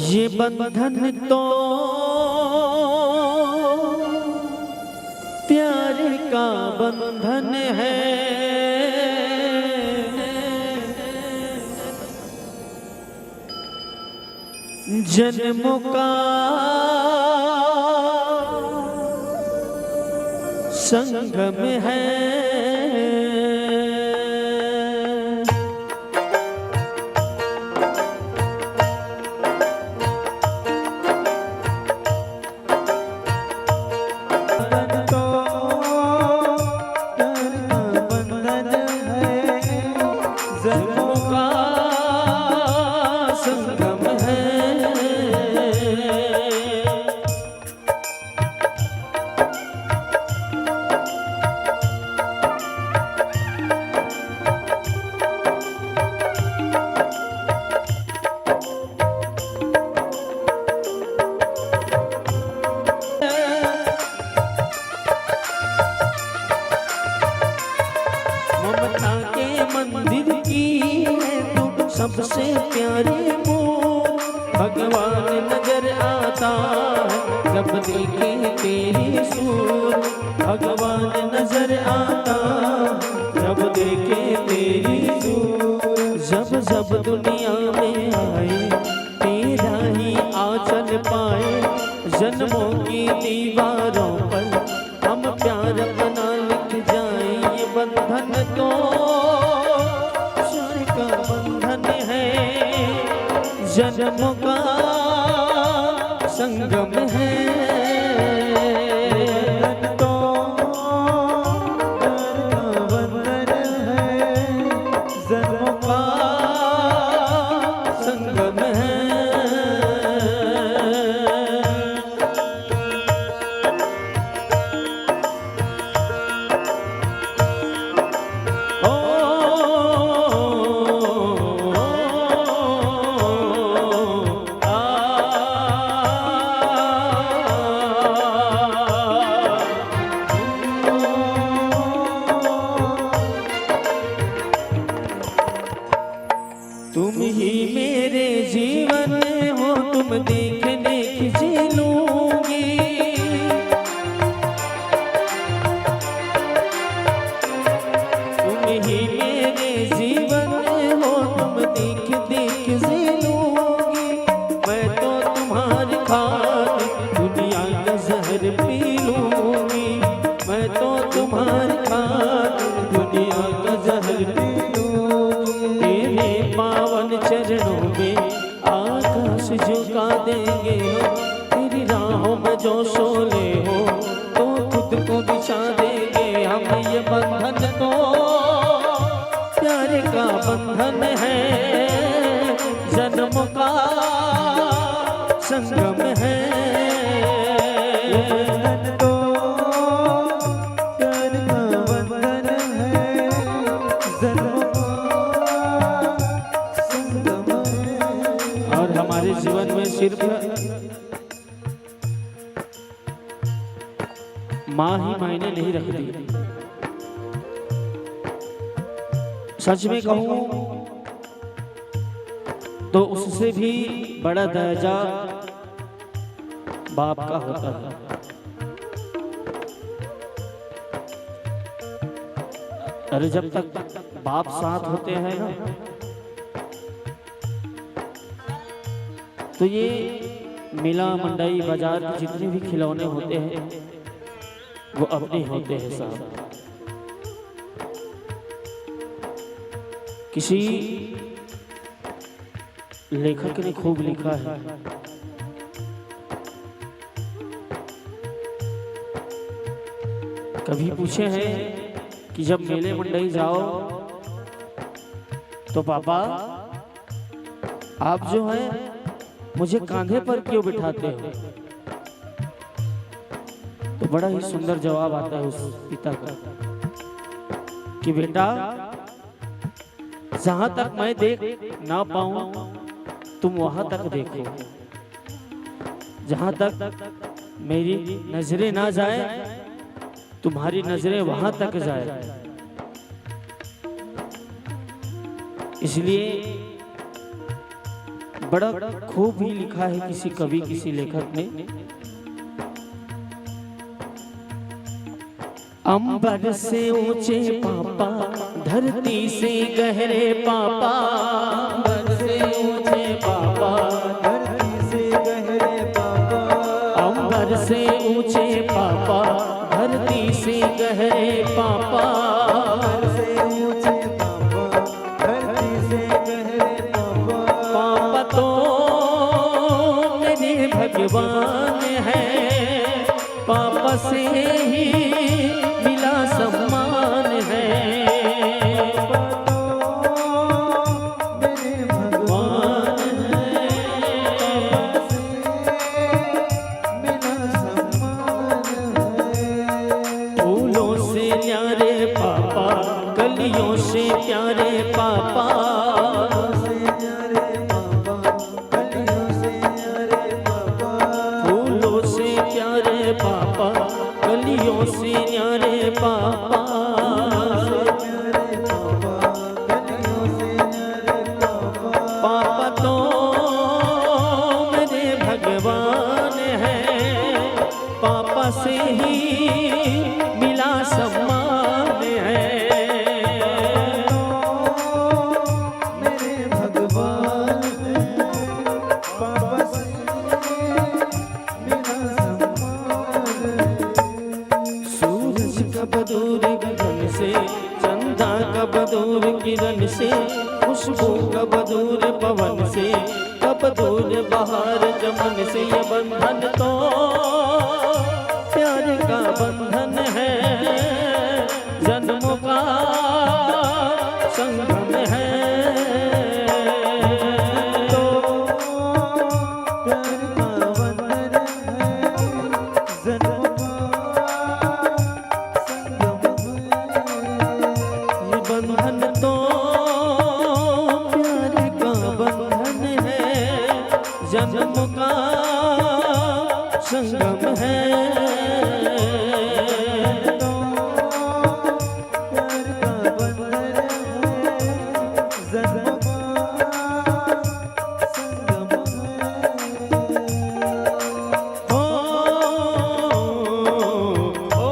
ये बंधन तो प्यार का बंधन है, जन्मों का संगम है। सबसे प्यारे मोर भगवान नजर आता है जब देखे तेरी सूर भगवान नजर आता जब देखे तेरी सूर जब जब दुनिया में आए तेरा ही आंचल पाए जन्मों की दीवारों पर हम प्यार अपना लिख जाए ये बंधन तो प्यार का बंधन है जन्मों का संगम है तो प्यार का बंधन है जन्मों का संगम है तुम ही मेरे जीवन हो तुम देखने की जी लूंगी तुम ही मेरे जीवन हो तुम देख देख जी लूंगी मैं तो तुम्हारी खातिर दुनिया का जहर पी लूंगी मैं तो तुम्हारी खातिर दुनिया का जहर पी लूंगी पावन चरणों में आकाश झुका देंगे हो तेरी राहों में जो शोले हो तो खुद को बिछा देंगे हम ये बंधन तो प्यार का बंधन है जन्म का संगम है तो प्यार का बंधन है जन्म और हमारे जीवन में सिर्फ माँ ही मायने नहीं रखती सच में कहूं तो उससे भी बड़ा दर्जा बाप का होता है अरे जब तक बाप साथ होते हैं ना तो ये मेला मंडाई बाजार के जितने भी खिलौने होते हैं वो अपने होते हैं साहब किसी लेखक ने खूब लिखा है कभी पूछे हैं कि जब मेले मंडई जाओ तो पापा आप जो है मुझे कांधे पर क्यों बिठाते हो तो बड़ा ही सुंदर जवाब आता है उस पिता का कि बेटा जहां तक मैं देख ना पाऊं तुम वहां तक देखो जहां तक मेरी नजरें ना जाए तुम्हारी नजरें वहां तक जाए इसलिए बड़ा खूब ही लिखा है किसी कवि किसी लेखक ने अंबर से ऊंचे पापा धरती से गहरे पापा अंबर से ऊंचे पापा धरती से गहरे पापा अंबर से ऊंचे पापा धरती से गहरे पापा भगवान है पापा से ही मिला सम्मान है मेरे भगवान है मिला सम्मान है फूलों से न्यारे पापा कलियों से प्यारे पापा कलियों से न्यारे पापा पापा से ही मिला सम्मान है। मेरे भगवान पापा से मेरा सम्मान है। सूरज कब दूर गगन से, चंदा कब दूर किरण से, खुशबू कब दूर पवन से, कब दूर बहार चमन से। ये बंधन तो प्यार का बंधन है, जन्मों का संगम है। तो प्यार का बंधन है, जन्मों का संगम है। ये बंधन तो प्यार का बंधन है, जन्म का संगम है। तो प्यार का बंधन है, जन्मों का संगम है। ओ, ओ,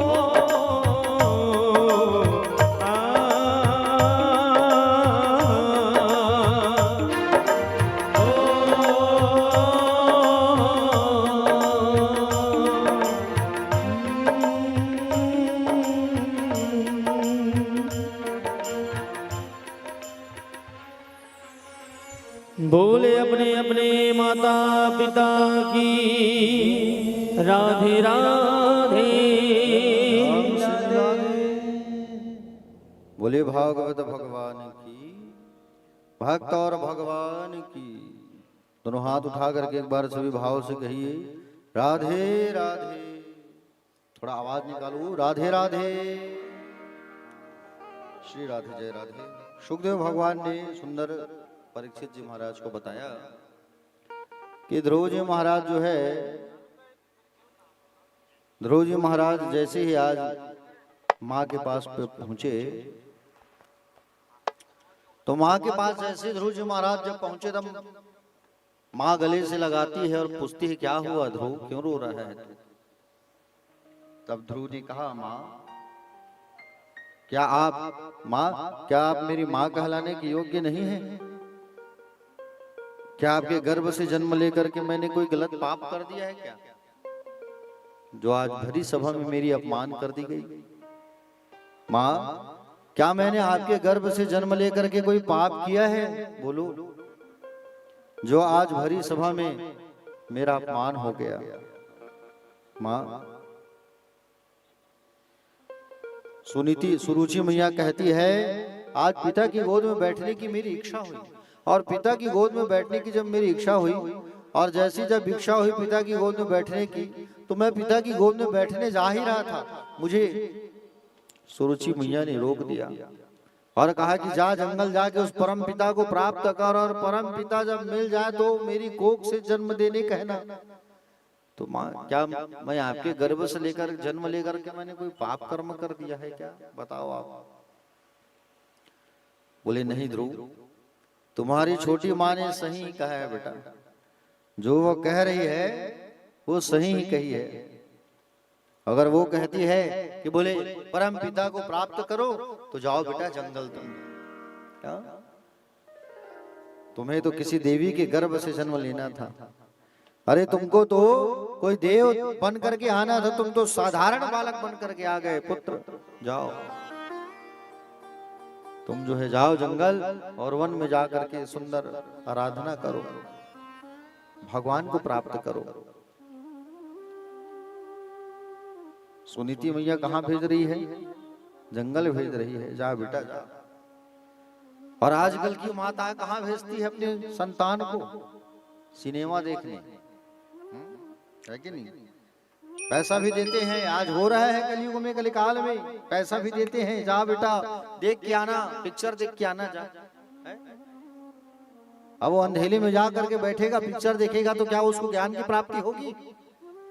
बोले अपने अपने माता पिता की राधे राधे। बोले भागवत भगवान की, भक्त और भगवान की। दोनों हाथ उठा करके एक बार सभी भाव से कहिए राधे राधे। थोड़ा आवाज निकालो, राधे राधे। श्री राधे जय राधे। सुखदेव भगवान ने सुंदर परीक्षित जी महाराज को बताया कि ध्रुव जी महाराज जो है, ध्रुव जी महाराज जैसे ही आज माँ के पास पहुंचे, तो माँ के पास जैसे ध्रुव जी महाराज जब पहुंचे तब माँ गले से लगाती है और पूछती है क्या हुआ ध्रुव, क्यों रो रहा है? तब ध्रुव ने कहा माँ क्या आप मेरी माँ कहलाने के योग्य नहीं है? क्या आपके गर्भ से जन्म लेकर के मैंने कोई गलत पाप कर दिया है क्या, जो आज भरी सभा में मेरी अपमान कर दी गई? माँ क्या मैंने आपके गर्भ से जन्म लेकर के कोई पाप किया है? बोलो, जो आज भरी सभा में मेरा अपमान हो गया। माँ सुरुचि मैया कहती है आज पिता की गोद में बैठने की मेरी इच्छा हुई, और पिता की गोद में बैठने की जब मेरी इच्छा हुई और जैसी जब इच्छा हुई पिता की गोद में बैठने की, तो मैं पिता की गोद में बैठने जा ही रहा था, मुझे सुरुचि मैया ने रोक दिया और कहा कि जा जंगल जाके उस परम पिता को प्राप्त कर, और परम पिता जब मिल जाए तो मेरी कोख से जन्म देने कहना। तो माँ क्या मैं आपके गर्भ से लेकर जन्म लेकर के मैंने कोई पाप कर्म कर दिया है क्या, बताओ आप? बोले नहीं ध्रुव, तुम्हारी छोटी माँ ने सही कहा है बेटा, जो वो कह रही है वो सही ही कही है। अगर वो कहती है कि बोले परम पिता को प्राप्त करो तो जाओ बेटा जंगल तुम, क्या तुम्हें तो किसी देवी के गर्भ से जन्म लेना था। अरे तुमको तो कोई देव बन करके आना था, तुम तो साधारण बालक बन करके आ गए। पुत्र जाओ, तुम जो है जाओ जंगल और वन में जा करके सुंदर आराधना करो, भगवान को प्राप्त करो। सुनीति मैया कहाँ भेज रही है? जंगल भेज रही है, जा बेटा जा। और आजकल की माता कहाँ भेजती है अपने संतान को? सिनेमा देखने, है कि नहीं? पैसा भी देते हैं, आज हो रहा है कलयुग में, कलिकाल में पैसा भी देते हैं, जा बेटा देख के आना, पिक्चर देख के आना जा। अब वो अंधेले में जा करके बैठेगा, पिक्चर देखेगा तो क्या उसको ज्ञान की प्राप्ति होगी?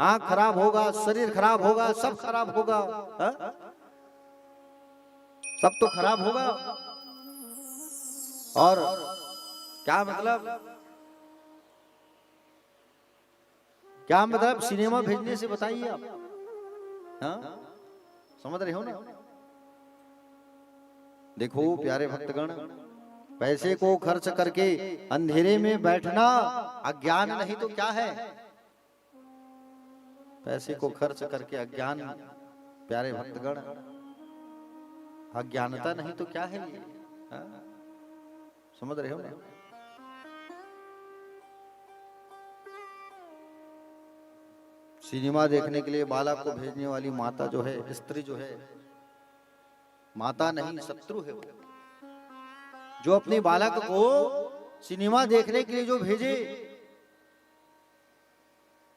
आंख खराब होगा, शरीर खराब होगा, सब खराब होगा, सब तो खराब होगा। और क्या मतलब क्या मतलब सिनेमा भेजने से बताइए आप? हाँ, समझ रहे हो ना? देखो प्यारे भक्तगण, पैसे को खर्च करके अंधेरे में बैठना अज्ञान नहीं तो क्या है? पैसे को खर्च करके अज्ञान, प्यारे भक्तगण, अज्ञानता नहीं तो क्या है ये? हाँ? समझ रहे हो ना? सिनेमा देखने के लिए बालक को भेजने वाली माता जो है, स्त्री जो है, माता नहीं शत्रु है वो। जो अपने बालक को सिनेमा देखने के लिए जो भेजे,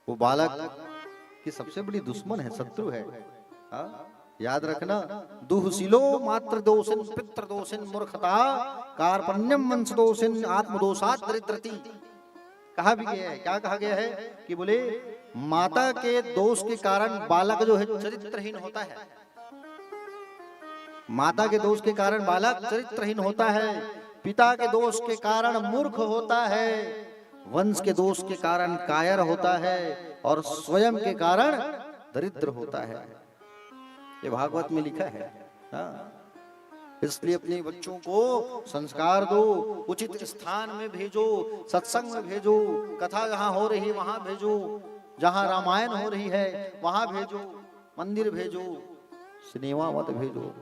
वो बालक की सबसे बड़ी दुश्मन है, शत्रु है। हाँ? याद रखना, दुहसिलो मात्र दोषिन पितृ दोषिन मूर्खता कार्पण्यम वंश दोषिन आत्मदोषात् दरिद्रति। कहा भी गया है, क्या कहा गया है कि बोले माता के दोष के कारण बालक जो है चरित्रहीन होता है। माता के दोष के कारण बालक चरित्रहीन होता है, पिता के दोष के कारण मूर्ख होता है, वंश के दोष के कारण कायर होता है और स्वयं के कारण दरिद्र होता है। ये भागवत में लिखा है। हाँ? इसलिए अपने बच्चों को संस्कार दो, उचित स्थान में भेजो, सत्संग में भेजो, कथा जहां हो रही है वहां भेजो, जहां रामायण हो रही है वहां भेजो, मंदिर भेजो, सिनेमा मत भेजो।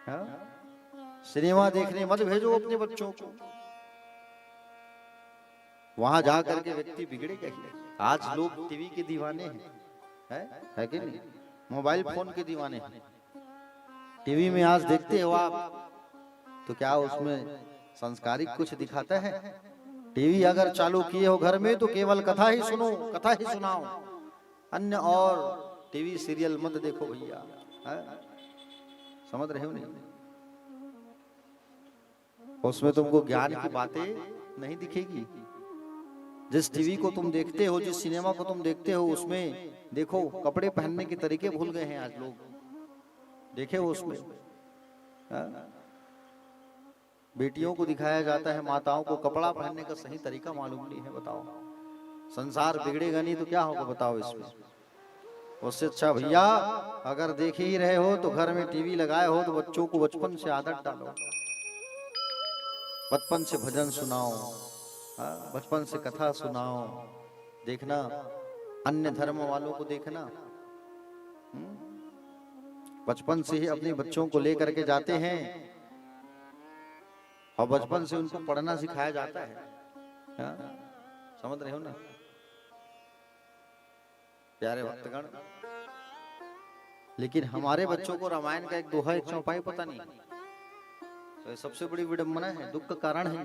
हाँ? सिनेमा देखने मत भेजो अपने बच्चों को। वहां जा करके व्यक्ति बिगड़ेगा ही। आज लोग टीवी के दीवाने हैं, है कि नहीं? मोबाइल फोन के दीवाने हैं। टीवी में आज देखते हो आप, तो क्या उसमें संस्कारिक कुछ दिखाता है? टीवी अगर चालू किए हो घर में तो केवल कथा ही सुनो, कथा ही सुनाओ, अन्य और टीवी सीरियल मत देखो भैया। समझ रहे हो नहीं? उसमें तुमको ज्ञान की बातें नहीं दिखेगी। जिस टीवी को तुम देखते हो, जिस सिनेमा को तुम देखते हो, उसमें देखो कपड़े पहनने के तरीके भूल गए हैं आज लोग। देखे हो उसमें बेटियों को दिखाया जाता है, माताओं को कपड़ा पहनने का सही तरीका मालूम नहीं है। बताओ, संसार बिगड़ेगा नहीं तो क्या होगा बताओ इसमें? उससे अच्छा भैया अगर देख ही रहे हो तो घर में टीवी लगाए हो तो बच्चों को बचपन से आदत डालो, बचपन से भजन सुनाओ, बचपन से कथा सुनाओ। देखना अन्य धर्म वालों को देखना, बचपन से ही अपने बच्चों को लेकर के जाते हैं और बचपन से उनको पढ़ना सिखाया जाता है। समझ रहे हो ना प्यारे भक्तगण? लेकिन हमारे बच्चों को रामायण का एक दोहा, एक चौपाई पता नहीं, तो ये सबसे बड़ी विडंबना है, दुख का कारण है।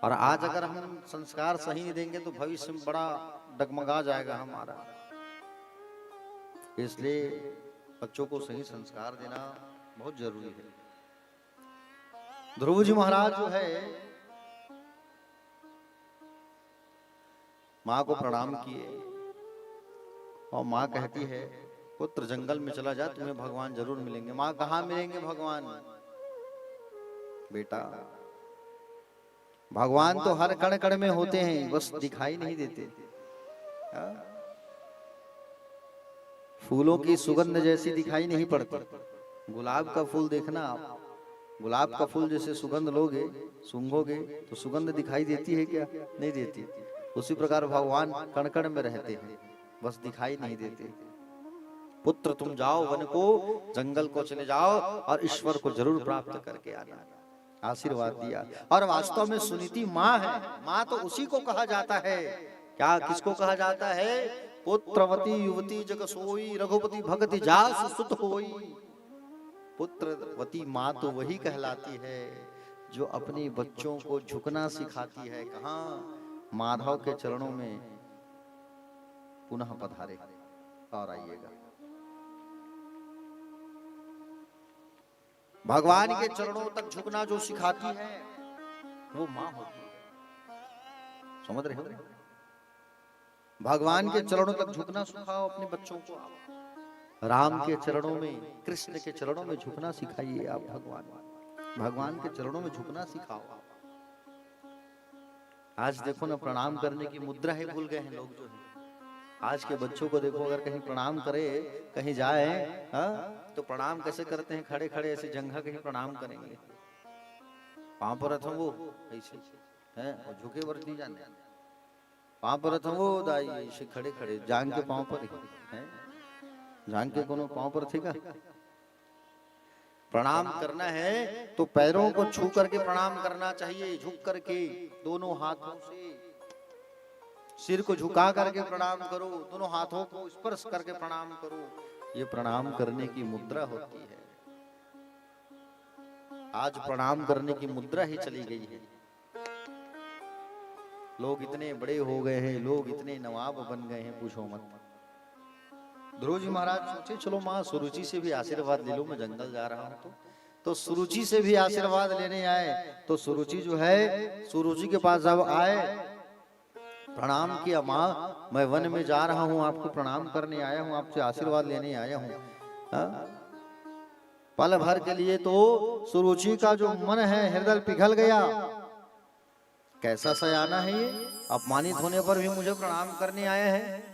और आज अगर हम संस्कार सही नहीं देंगे तो भविष्य में बड़ा डगमगा जाएगा हमारा। इसलिए बच्चों को सही संस्कार देना बहुत जरूरी है। ध्रुव जी महाराज जो है माँ को प्रणाम किए और माँ कहती है पुत्र जंगल में चला जा, तुम्हें भगवान जरूर मिलेंगे। माँ कहाँ मिलेंगे भगवान? बेटा भगवान तो हर कण कण में होते हैं, बस दिखाई नहीं देते। फूलों की सुगंध जैसी दिखाई नहीं पड़ती। गुलाब का फूल देखना आप, गुलाब का फूल जैसे सुगंध लोगे, सूंघोगे तो सुगंध दिखाई देती है क्या? नहीं देती। उसी प्रकार भगवान कण कण में रहते हैं, बस दिखाई नहीं देते। पुत्र तुम जाओ वन को, जंगल को चले जाओ और ईश्वर को जरूर प्राप्त करके आना। आशीर्वाद दिया। और वास्तव में सुनीति माँ है। माँ तो उसी को कहा जाता है, क्या किसको कहा जाता है? पुत्रवती युवती जग सोई, रघुपति भगति जास सुत होई। पुत्रवती माँ तो वही कहलाती है जो अपने बच्चों को झुकना सिखाती है। कहाँ? माधव के चरणों में पुनः पधारे और आइएगा। भगवान के चरणों तक झुकना जो सिखाती है वो माँ होती है। समझ रहे हो? भगवान के चरणों तक झुकना सिखाओ अपने बच्चों को। राम के चरणों में, कृष्ण के चरणों में झुकना सिखाइए आप। भगवान के चरणों में झुकना सिखाओ। आज देखो ना, प्रणाम करने की मुद्रा ही भूल गए हैं लोग जो है। आज के बच्चों को देखो, अगर कहीं प्रणाम करे, कहीं जाए, हाँ, तो प्रणाम कैसे करते हैं? खड़े खड़े ऐसे जंघा कहीं प्रणाम करेंगे, पांव पर रथ वो ऐसे हैं, और झुके वर्ष नहीं जाने, पांव पर रथ वो दाई ऐसे खड़े खड़े जांग के पांव पर ही हैं, जांग के कोनो पांव पर थे का? प्रणाम करना है तो पैरों को छू करके प्रणाम करना चाहिए, झुक करके दोनों हाथों से सिर को झुका करके प्रणाम करो, दोनों हाथों को स्पर्श करके प्रणाम करो। ये प्रणाम करने की मुद्रा होती है। आज प्रणाम करने की मुद्रा ही चली गई है। लोग इतने बड़े हो गए हैं, लोग इतने नवाब बन गए हैं, पूछो मत। ध्रुव जी महाराज सोचे चलो माँ सुरुचि से भी आशीर्वाद ले लो, मैं जंगल जा रहा हूं तो सुरुचि से भी आशीर्वाद लेने आए। तो सुरुचि जो है, सुरुचि के पास जब आए, प्रणाम किया, माँ मैं वन में जा रहा हूँ, आपको प्रणाम करने आया हूँ, आपसे आशीर्वाद लेने आया हूँ। पल भर के लिए तो सुरुचि का जो मन है, हृदय पिघल गया। कैसा सयाना है ये, अपमानित होने पर भी मुझे प्रणाम करने आया है।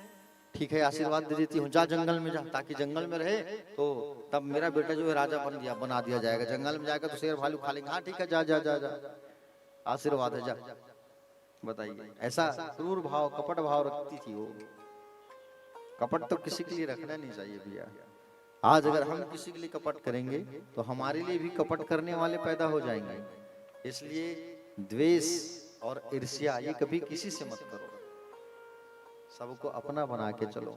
ठीक है, आशीर्वाद दे देती हूँ, जा जंगल में जा, ताकि जंगल में रहे तो तब मेरा बेटा जो है राजा बना दिया जाएगा। जंगल में जाकर तो शेर भालू खा लेंगे। हाँ ठीक है, जा जा जा जा, आशीर्वाद है, जा। बताइए, ऐसा क्रूर भाव, कपट भाव रखती थी वो। कपट तो किसी के लिए रखना नहीं चाहिए भैया। आज अगर हम किसी के लिए कपट करेंगे तो हमारे लिए भी कपट करने वाले पैदा हो जाएंगे। इसलिए द्वेष और ईर्ष्या ये कभी किसी से मत करो। सबको अपना बना के चलो,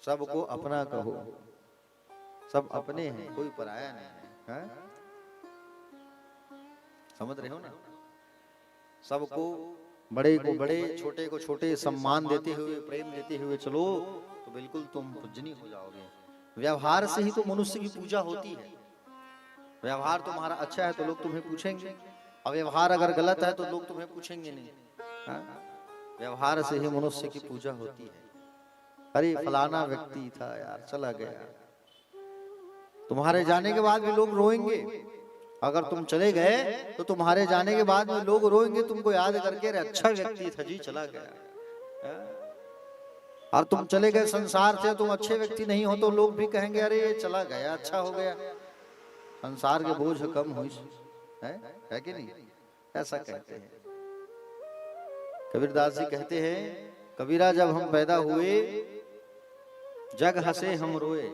सबको अपना कहो, सब अपने हैं, कोई पराया नहीं है, है? समझ रहे हो ना? सबको, बड़े को बड़े, छोटे को छोटे सम्मान देते हुए, प्रेम देते हुए चलो तो बिल्कुल तुम पूजनीय हो जाओगे। व्यवहार से ही तो मनुष्य की पूजा होती है। व्यवहार तुम्हारा अच्छा है तो लोग तुम्हें पूछेंगे, और व्यवहार अगर गलत है तो लोग तुम्हें पूछेंगे नहीं। हा? व्यवहार से ही मनुष्य की पूजा होती है। अरे फलाना व्यक्ति था यार, चला गया, तुम्हारे जाने के बाद भी लोग रोएंगे। अगर तुम चले गए तो तुम्हारे जाने के बाद में लोग रोएंगे, तुमको याद करके, अरे अच्छा व्यक्ति था जी, चला गया। और तुम चले गए संसार से, तुम अच्छे व्यक्ति नहीं हो तो लोग भी कहेंगे अरे ये चला गया, अच्छा हो गया, संसार के बोझ कम हुई, है कि नहीं? ऐसा कहते हैं। कबीरदास जी कहते हैं, कबीरा जब हम पैदा हुए, जग हंसे हम रोए,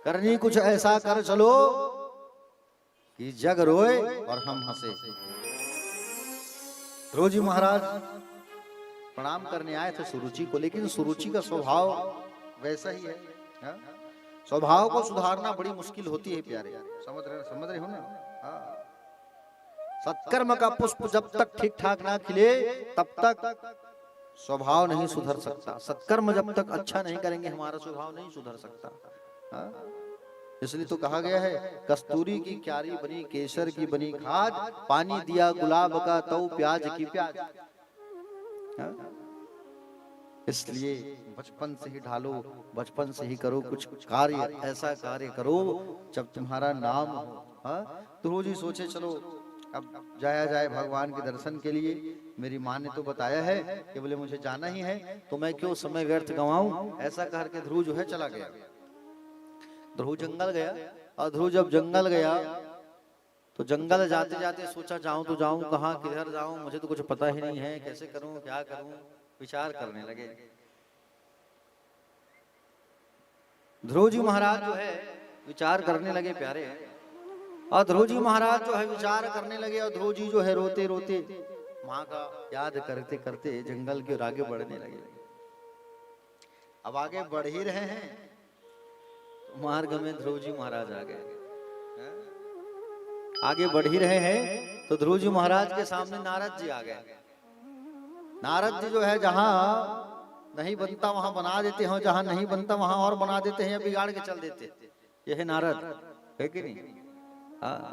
करनी कुछ ऐसा कर चलो कि जग रोए और हम हंसे। ध्रुव जी महाराज प्रणाम करने आए थे सुरुचि को, लेकिन सुरुचि का स्वभाव वैसा ही है। स्वभाव को सुधारना बड़ी मुश्किल होती है प्यारे, समझ रहे हो ना? सत्कर्म का पुष्प जब तक ठीक ठाक ना खिले तब तक स्वभाव नहीं सुधर सकता। सत्कर्म जब तक अच्छा नहीं करेंगे हमारा स्वभाव नहीं सुधर सकता। इसलिए तो कहा गया है, कस्तूरी की क्यारी बनी केसर की बनी खाद, पानी दिया गुलाब का तो प्याज की प्याज। इसलिए बचपन से ही ढालो, बचपन से ही करो कुछ कार्य, ऐसा कार्य करो जब तुम्हारा नाम हो। तो रोज ही सोचे चलो अब जाया जाए भगवान के दर्शन के लिए। मेरी माँ ने तो बताया है कि बोले मुझे जाना ही है, तो मैं क्यों समय व्यर्थ गंवाऊं। ऐसा कह के ध्रुव जो है चला गया। ध्रुव जंगल गया, और ध्रुव जब जंगल गया तो जंगल जाते जाते सोचा जाऊं तो जाऊं कहाँ, किधर जाऊं, मुझे तो कुछ पता ही नहीं है, कैसे करूं, क्या करूं, विचार करने लगे। ध्रुव जी महाराज जो है विचार करने लगे प्यारे, और ध्रुव जी महाराज जो है विचार करने लगे, और ध्रुव जी जो है रोते रोते माँ का याद करते करते जंगल के आगे बढ़ने लगे। अब आगे बढ़ ही रहे हैं, मार्ग में ध्रुव जी महाराज आ गए। आगे बढ़ ही रहे हैं तो ध्रुव जी महाराज के सामने नारद जी आ गए। नारद जी जो है जहां नहीं बनता वहां बना देते हैं, जहां नहीं बनता वहां और बना देते हैं, बिगाड़ के चल देते। ये है नारद, है कि नहीं?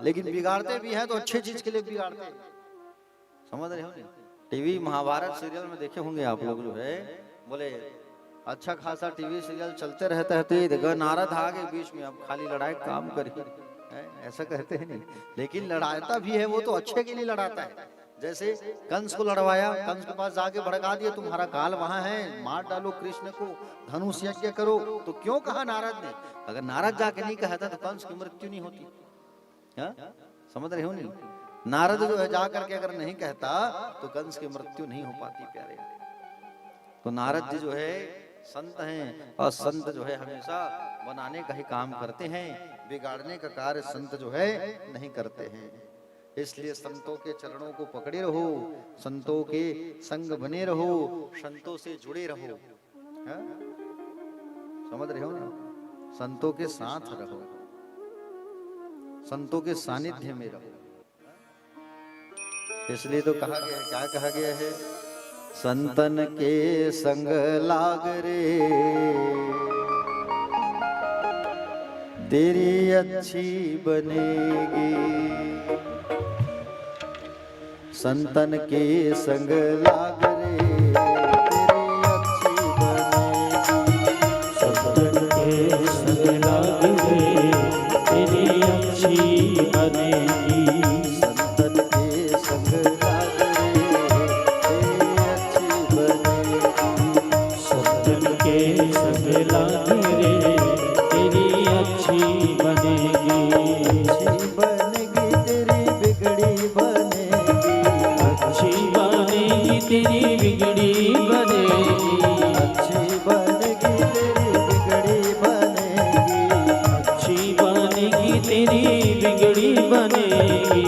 लेकिन बिगाड़ते भी हैं तो अच्छे चीज के लिए बिगाड़ते हैं। समझ रहे हो? टीवी महाभारत सीरियल में देखे होंगे आप लोग, जो है बोले अच्छा खासा टीवी सीरियल चलते रहता है, तो ये देखो नारद आ गए बीच में, अब खाली लड़ाई काम करिए, ऐसा कहते हैं। नहीं, लेकिन लड़ाता भी है वो तो अच्छे के लिए लड़ाता है। जैसे कंस को लड़वाया, कंस के पास जाके भड़का दिया तुम्हारा काल वहां है, मार डालो कृष्ण को, धनुष यज्ञ करो। तो क्यों कहा नारद ने? अगर नारद जाके नहीं कहता तो कंस की मृत्यु नहीं होती। हाँ? समझ रहे हो नहीं? नारद जो है जाकर के अगर नहीं कहता तो कंस की मृत्यु नहीं हो पाती प्यारे। तो नारद जी जो है संत हैं, और संत जो है हमेशा बनाने का ही काम करते हैं, बिगाड़ने का कार्य संत जो है नहीं करते हैं। इसलिए संतों के चरणों को पकड़े रहो, संतों के संग बने रहो, संतों से जुड़े रहो। है? समझ रहे हो ना? संतों के साथ रहो, संतों के सानिध्य में रहो। इसलिए तो कहा गया, क्या कहा गया है? संतन के संग लाग रे तेरी अच्छी बनेगी, संतन के संग लाग रे तेरी अच्छी बनेगी, संतन के संग लाग रे तेरी अच्छी बनेगी, संतन के संग लाग रे तेरी अच्छी बनेगी, संतन के संग लाग रे तेरी अच्छी बनेगी, अच्छी बनेगी तेरी बिगड़ी बनेगी, अच्छी बनेगी तेरी बिगड़ी बनेगी, अच्छी बनेगी तेरी बिगड़ी बनेगी, अच्छी बनेगी तेरी बिगड़ी बनेगी।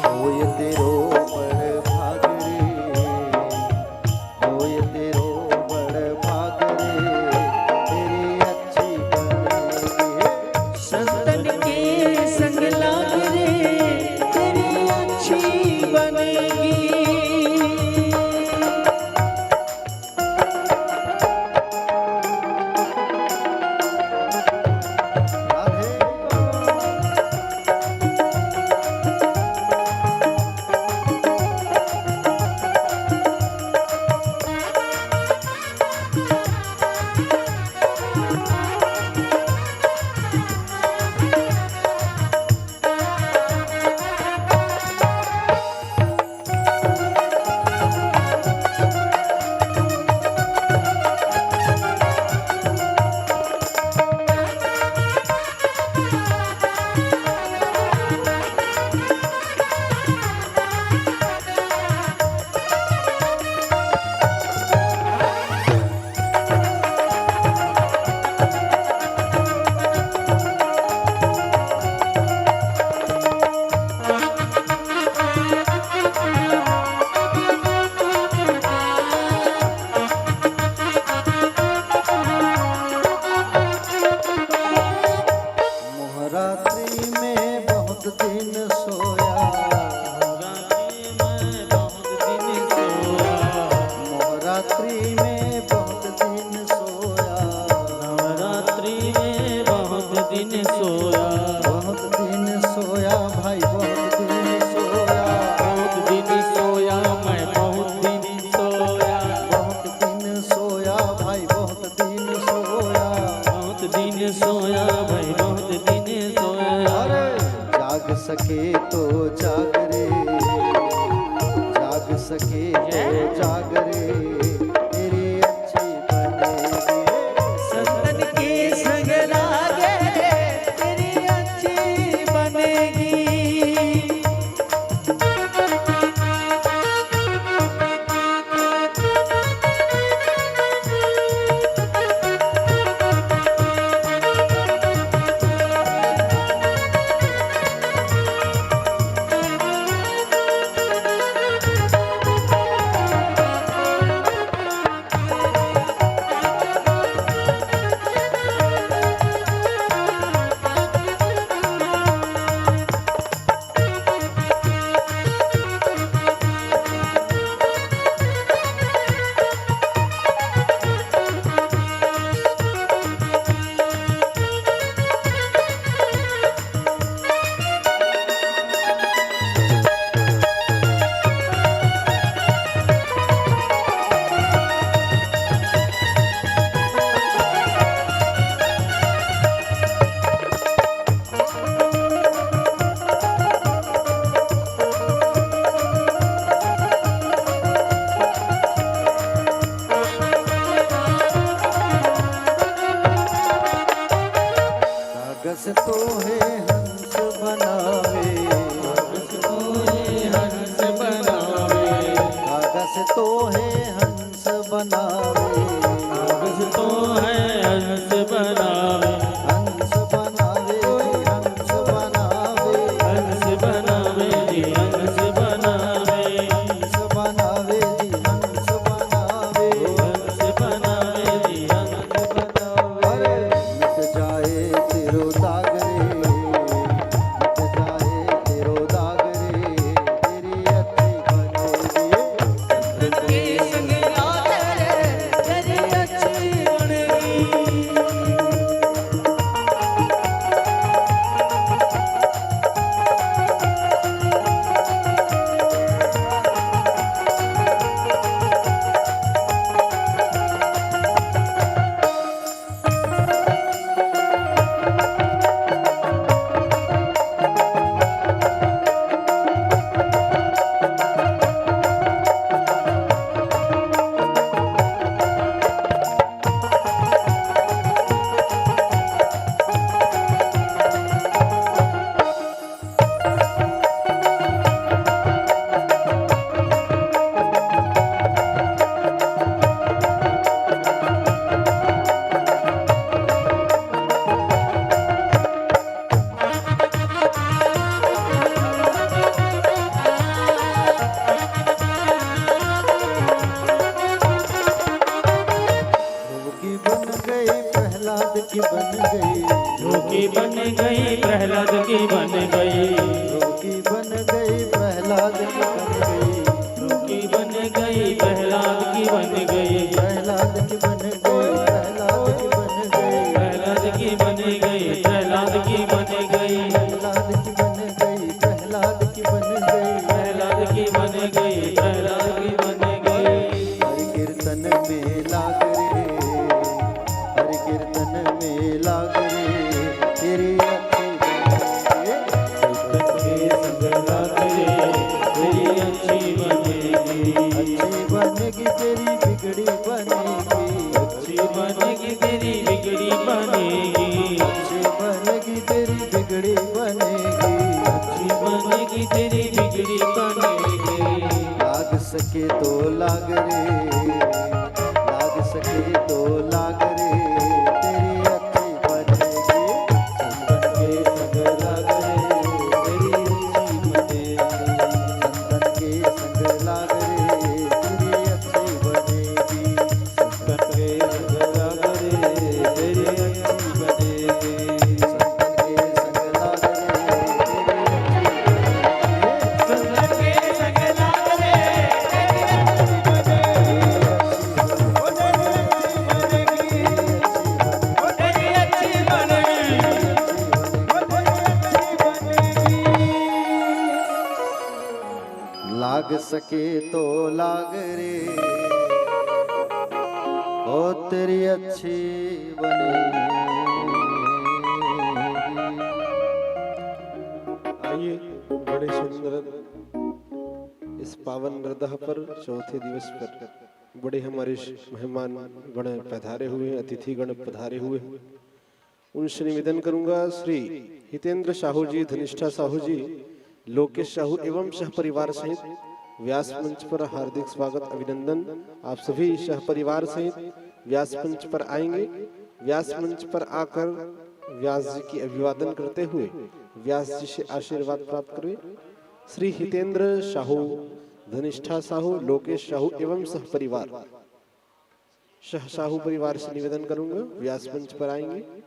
होय तेरो बड़ भाग रे, होय तेरो बड़ भाग रे तेरी अच्छी बनेगी, संतन के संग लाग रे तेरी अच्छी बनेगी। मोहरात्रि में बहुत दिन सोया, मोहरात्रि में बहुत दिन सोया, नवरात्रि में बहुत दिन सोया, बहुत दिन सोया भाई बहुत दिन सोया, बहुत दिन सोया मैं बहुत दिन सोया, बहुत दिन सोया भाई बहुत दिन सोया, बहुत दिन सोया भाई बहुत दिन सोया। अरे जाग सके तो जाग रे, जाग सके तो जाग रे तेरी अच्छी बनेगी, संतन के संग लागे तेरी अच्छी बनेगी। कागज तो है हंस बनावे, कागज तो है हंस बनावे, कागज तो है हंस बनावे, कागज तो है हंस बनावे, हंस बनावे हंस बनावे, हंस बनावे जी हंस बनावे, हंस बनावे जी हंस बनावे, हंस बनावे जी हंस बनावे। अरे मिट जाए तेरो दाग रे, मिट जाए तेरो दाग रे, तेरी अच्छी बनेगी, संतन के संग लाग रे तेरी अच्छी बनेगी। की बन गई प्रहलाद की बन गई, की बन गई प्रहलाद की बन गई, की बन गई प्रहलाद की बन गई, की बन गई प्रहलाद की बन गई, प्रहलाद की बन गई, प्रहलाद की बन गई, प्रहलाद की बन गई, प्रहलाद की बन गई, प्रहलाद की बन गई, प्रहलाद की बन गई, प्रहलाद की बन गई, प्रहलाद की बन गई। हरि कीर्तन में लाग रे, हरि कीर्तन में लाग रे, तेरी अच्छी बनेगी, संतन के संग लाग रे तेरी अच्छी बनेगी, अच्छी बनेगी तेरी बिगड़ी बनेगी, अच्छी बनेगी तेरी बिगड़ी बनेगी, अच्छी बनेगी तेरी बिगड़ी बनेगी, अच्छी बनेगी तेरी बिगड़ी बनेगी। लाग सके तो लाग रे, लाग सके तो लाग रे, तेरी अच्छी बनेगी, संतन के संग लाग रे तेरी अच्छी बनेगी, संतन के संग लाग रे, तेरी अच्छी बनेगी, संतन के संग लाग रे तेरी अच्छी बनेगी, संतन के संग लाग रे, तेरी अच्छी संतन के संग लाग रे तेरी अच्छी बनेगी। लाग सके तो लाग रे, ओ तेरी अच्छी बनेगी। आइए बड़े सुंदर इस पावन नृदह पर चौथे दिवस पर बड़े हमारे मेहमान गण पधारे हुए हैं, अतिथि गण पधारे हुए हैं। उनसे निवेदन करूंगा श्री हितेंद्र साहू जी, धनिष्ठा साहू जी, लोकेश साहू एवं सह परिवार सहित व्यास मंच पर हार्दिक स्वागत अभिनंदन। आप सभी सह परिवार सहित व्यास मंच पर आएंगे। व्यास मंच पर आकर व्यास जी की अभिवादन करते हुए व्यास जी से आशीर्वाद प्राप्त करें। श्री हितेंद्र साहू, धनिष्ठा साहू, लोकेश साहू एवं सह परिवार सह साहू परिवार से निवेदन करूंगा व्यास मंच पर आएंगे।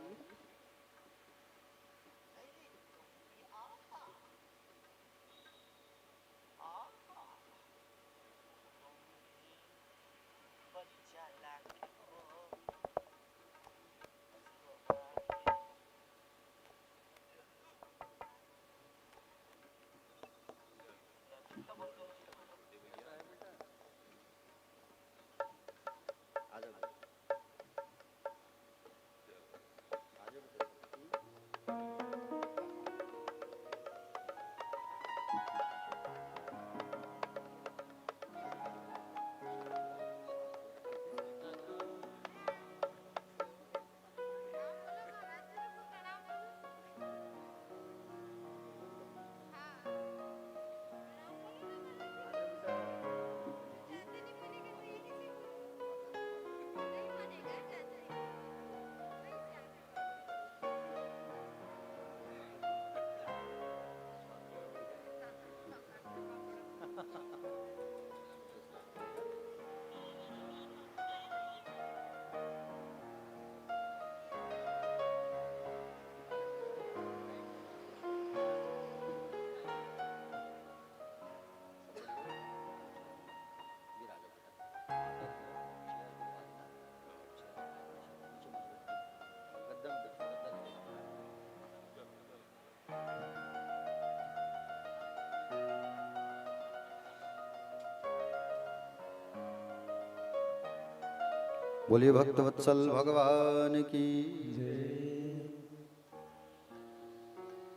बोलिए भक्तवत्सल भगवान की।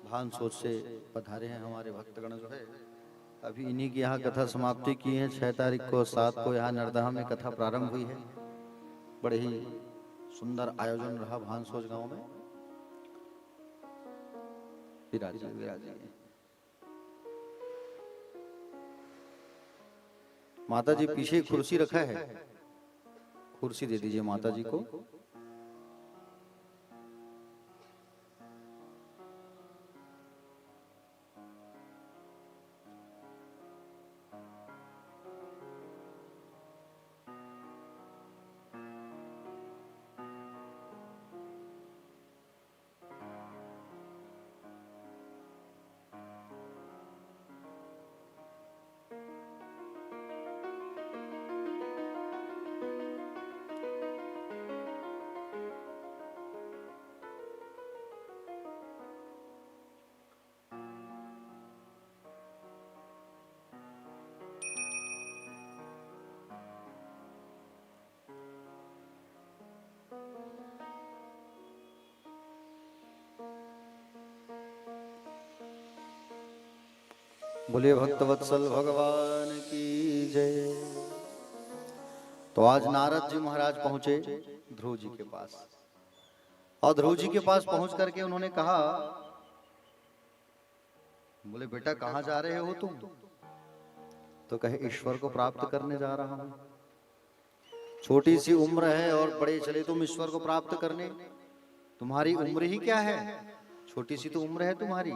भान सोच से पधारे हैं हमारे भक्तगण जो है। अभी इन्हीं की यहाँ कथा समाप्ति की है। 6 तारीख को 7 को यहाँ नरदहा में कथा प्रारंभ हुई है। बड़े ही सुंदर आयोजन रहा भानसोच गांव में। विराजिए माता जी, पीछे कुर्सी रखा है, कुर्सी दे दीजिए माता जी को। बोलिए भक्तवत्सल भगवान की जय। तो आज नारद जी महाराज पहुंचे ध्रुव जी के पास, और ध्रुव जी के पास पहुंच करके उन्होंने कहा, बोले बेटा कहां जा रहे हो तुम? तो कहे ईश्वर को प्राप्त करने जा रहा हूं। छोटी सी उम्र है और बड़े चले तुम ईश्वर को प्राप्त करने। तुम्हारी उम्र ही क्या है, छोटी सी तो उम्र है तुम्हारी,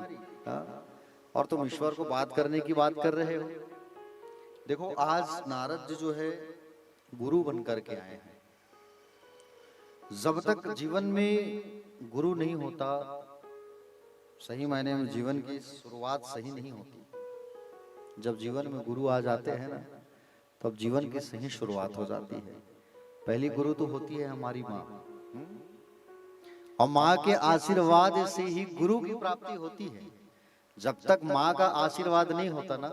और तुम ईश्वर को बात करने की बात कर रहे हो। देखो आज नारद जी जो है गुरु बन करके आए हैं। जब तक जीवन में गुरु नहीं होता, सही मायने में जीवन की शुरुआत सही नहीं होती। जब जीवन में गुरु आ जाते हैं ना, तब जीवन की सही शुरुआत हो जाती है। पहली गुरु तो होती है हमारी माँ, और माँ के आशीर्वाद से ही गुरु की प्राप्ति होती है। जब तक माँ का आशीर्वाद नहीं होता ना,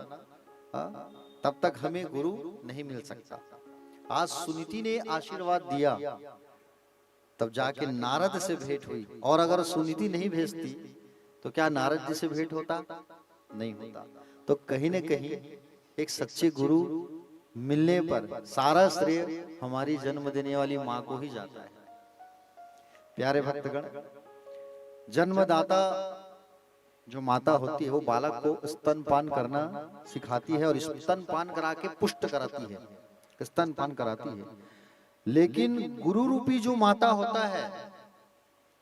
तब तक हमें गुरु नहीं मिल सकता। आज सुनीति ने आशीर्वाद दिया, तब जाके नारद से भेंट हुई। और अगर सुनीति नहीं भेजती तो क्या नारद जी से भेंट होता? नहीं होता। तो कहीं न कहीं एक सच्चे गुरु मिलने पर सारा श्रेय हमारी जन्म देने वाली माँ को ही जाता है। प्यारे भक्तगण, जन्मदाता जो माता होती है वो बालक को स्तनपान करना सिखाती है और स्तनपान करा के पुष्ट कराती है, स्तनपान कराती है। लेकिन गुरु रूपी जो माता होता है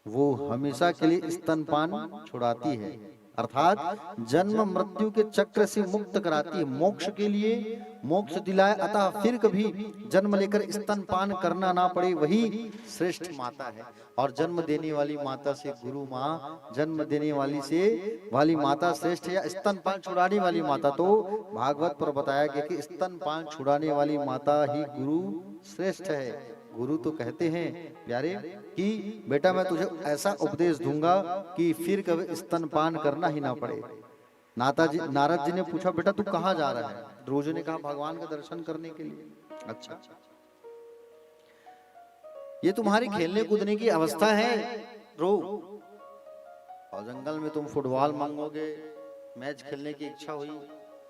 वो हमेशा के लिए स्तनपान छुड़ाती है, अर्थात जन्म मृत्यु के चक्र से मुक्त कराती है, मोक्ष के लिए मोक्ष दिलाए, अतः फिर कभी जन्म लेकर स्तनपान करना ना पड़े, वही श्रेष्ठ माता है। और जन्म देने वाली माता से गुरु माँ, जन्म देने वाली माता श्रेष्ठ है या स्तनपान छुड़ाने वाली माता? तो भागवत पर बताया गया कि स्तनपान छुड़ाने वाली माता ही गुरु श्रेष्ठ है। गुरु तो कहते हैं प्यारे कि बेटा मैं तुझे ऐसा उपदेश दूंगा कि फिर कभी स्तनपान करना ही ना पड़े। नारद जी ने पूछा बेटा तू कहाँ जा रहा है? ध्रुव जी ने कहा भगवान का दर्शन करने के लिए। अच्छा, ये तुम्हारी खेलने कूदने की अवस्था है ध्रुव, और जंगल में तुम फुटबॉल मांगोगे, मैच खेलने की इच्छा हुई,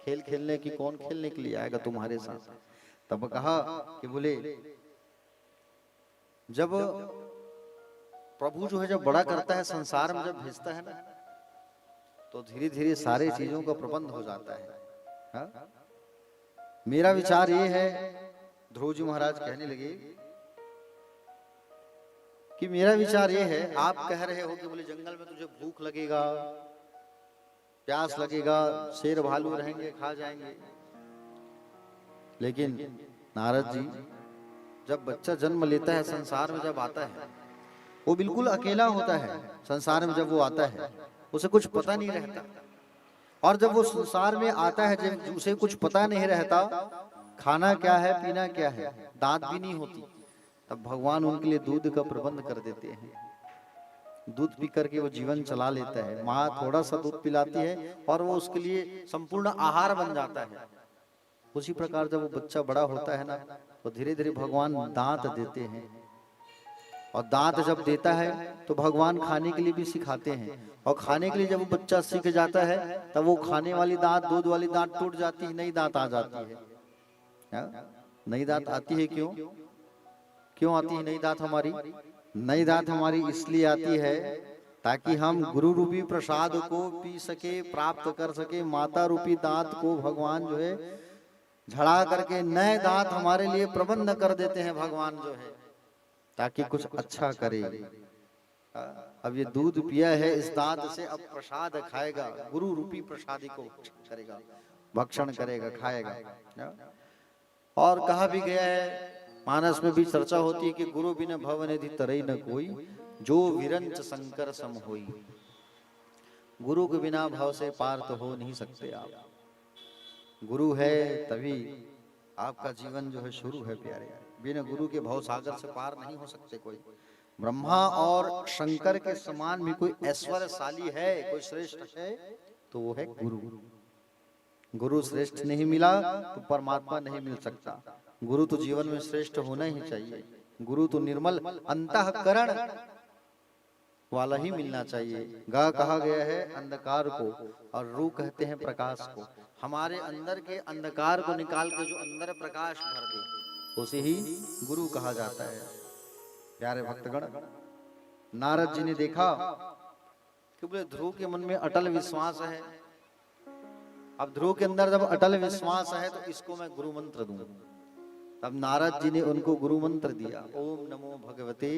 खेल खेलने की, कौन खेलने के लिए आएगा तुम्हारे साथ? तब कहा कि बोले जब प्रभु जो है जब बड़ा करता है, संसार में जब भेजता है ना, तो धीरे धीरे सारे चीजों का प्रबंध हो जाता है। हा? मेरा विचार ये है, ध्रुव जी महाराज कहने लगे कि मेरा विचार ये है, आप कह रहे हो कि बोले जंगल में तुझे भूख लगेगा, प्यास लगेगा, शेर भालू रहेंगे खा जाएंगे। लेकिन नारद जी, जब बच्चा जन्म लेता है, संसार में जब आता है, वो बिल्कुल अकेला होता है। संसार में जब वो आता है उसे कुछ पता नहीं रहता, और जब वो संसार में आता है जब उसे कुछ पता नहीं रहता, खाना क्या है, पीना क्या है, दांत भी नहीं होती, तब भगवान उनके लिए दूध का प्रबंध कर देते हैं। दूध पी करके वो जीवन चला लेता है। माँ थोड़ा सा दूध पिलाती है और वो उसके लिए संपूर्ण आहार बन जाता है। उसी प्रकार जब वो बच्चा बड़ा होता है ना, तो धीरे धीरे भगवान दांत देते हैं, और दांत जब देता है तो भगवान खाने के लिए भी सिखाते हैं, और खाने के लिए जब वो बच्चा सीख जाता है तब वो खाने वाली दांत, दूध वाली दांत टूट जाती है, नई दांत आ जाती है। नई दांत आती है क्यों? क्यों आती है नई दांत हमारी? नई दांत हमारी इसलिए आती है ताकि हम गुरु रूपी प्रसाद को पी सके, प्राप्त कर सके। माता रूपी दांत को भगवान जो है झड़ा करके नए दांत हमारे लिए प्रबंध कर देते हैं भगवान जो है, ताकि कुछ अच्छा करे। अब ये दूध पिया है इस दांत से, अब प्रसाद खाएगा, गुरु रूपी प्रसादी को करेगा, भक्षण करेगा, खाएगा। और कहा भी गया है, मानस में भी चर्चा होती है कि गुरु बिना भव निधि तरई न कोई, जो विरंच शंकर सम होई। गुरु के बिना भव से पार तो हो नहीं सकते आप। गुरु है तभी आपका जीवन जो है शुरू है प्यारे। बिना गुरु के भव सागर से पार नहीं हो सकते कोई। ब्रह्मा और शंकर के समान भी कोई ऐश्वर्यशाली है, कोई श्रेष्ठ है तो वो है गुरु। गुरु श्रेष्ठ नहीं मिला तो परमात्मा नहीं मिल सकता। गुरु तो जीवन में श्रेष्ठ होना ही चाहिए। गुरु तो निर्मल अंतःकरण वाला ही मिलना चाहिए। गा कहा गया है अंधकार को और रू कहते हैं प्रकाश को। हमारे अंदर के अंधकार को निकाल के जो अंदर प्रकाश भर दे उसे ही गुरु कहा जाता है। प्यारे भक्तगण, नारद जी ने देखा कि बोले ध्रुव के मन में अटल विश्वास है। अब ध्रुव के अंदर जब अटल विश्वास है तो इसको मैं गुरु मंत्र दूं। तब नारद जी ने उनको गुरु मंत्र दिया, ओम नमो भगवते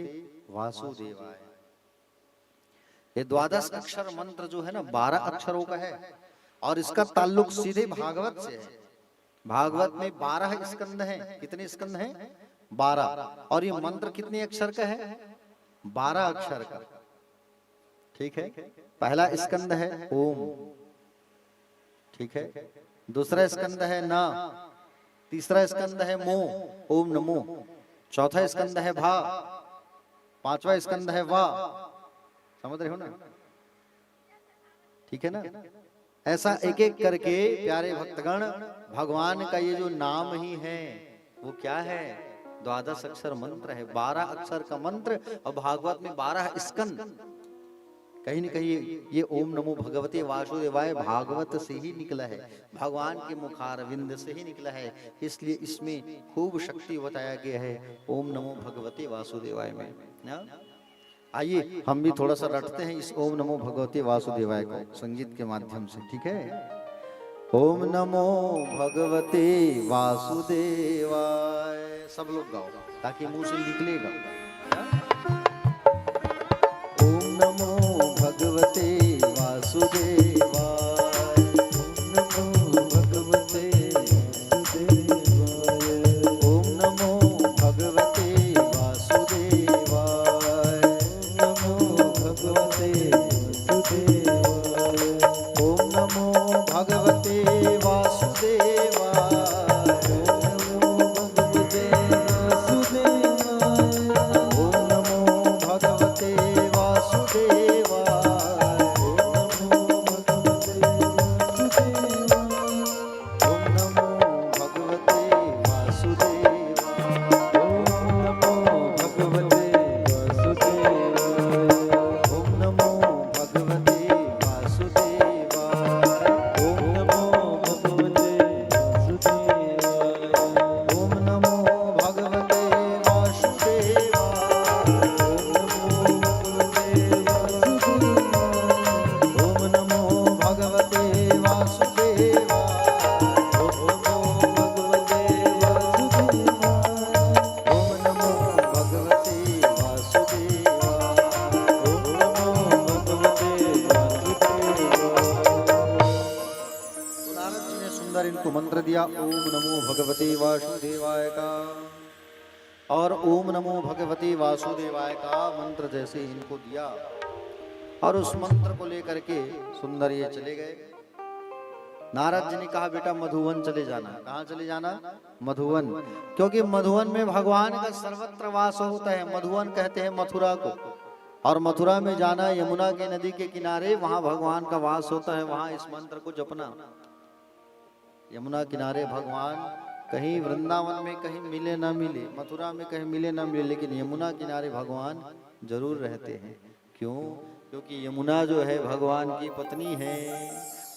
वासुदेवाय। ये 12 अक्षर मंत्र जो है ना 12 अक्षरों का है और इसका ताल्लुक सीधे भागवत से है। भागवत में 12 स्कंद हैं। कितने स्कंद हैं? 12। और ये मंत्र कितने अक्षर का है? 12 अक्षर का। ठीक है, पहला स्कंद है ओम, ठीक है, दूसरा स्कंद है ना, तीसरा स्कंद है मो, ओम नमो, चौथा स्कंद है भा, पांचवा स्कंद है वा। समझ रहे हो ना? ठीक है ना? ऐसा एक एक करके प्यारे भक्तगण भगवान का ये जो नाम ही है वो क्या है? 12 अक्षर मंत्र है। 12 अक्षर का मंत्र और भागवत में 12 स्कंद। कहीं न कहीं ये ओम नमो भगवते वासुदेवाय भागवत से ही निकला है, भगवान के मुखारविंद से ही निकला है। इसलिए इसमें खूब शक्ति बताया गया है ओम नमो भगवते वासुदेवाय में ना। आइए हम भी थोड़ा सा रटते हैं इस ओम नमो भगवते वासुदेवाय को संगीत के माध्यम से। ठीक है, ओम नमो भगवते वासुदेवाय। सब लोग गाओ ताकि मुंह से निकलेगा। ओम नमो भगवते वासुदेवाय, ओम नमो भगवते वासुदेवाय, ओम नमो भगवते वासुदेवाय, ओम नमो भगवते वासुदेवाय, ओम नमो भगवते वासुदेवाय, ओम नमो भगवते मंत्र दिया ओम नमो भगवते वासुदेवाय का। और ओम नमो भगवते वासुदेवाय का मंत्र जैसे इनको दिया और उस मंत्र को लेकर के सुंदर ये चले गए। नारद जी ने कहा बेटा मधुवन चले जाना। कहाँ चले जाना? मधुवन, क्योंकि मधुवन में भगवान का सर्वत्र वास होता है। मधुवन कहते हैं मथुरा को, और मथुरा में जाना यमुना के नदी के किनारे, वहां भगवान का वास होता है। वहां इस मंत्र को जपना। यमुना किनारे भगवान कहीं वृंदावन में कहीं मिले ना मिले, मथुरा में कहीं मिले ना मिले, लेकिन यमुना किनारे भगवान जरूर रहते हैं। क्यों? क्योंकि यमुना जो है भगवान की पत्नी है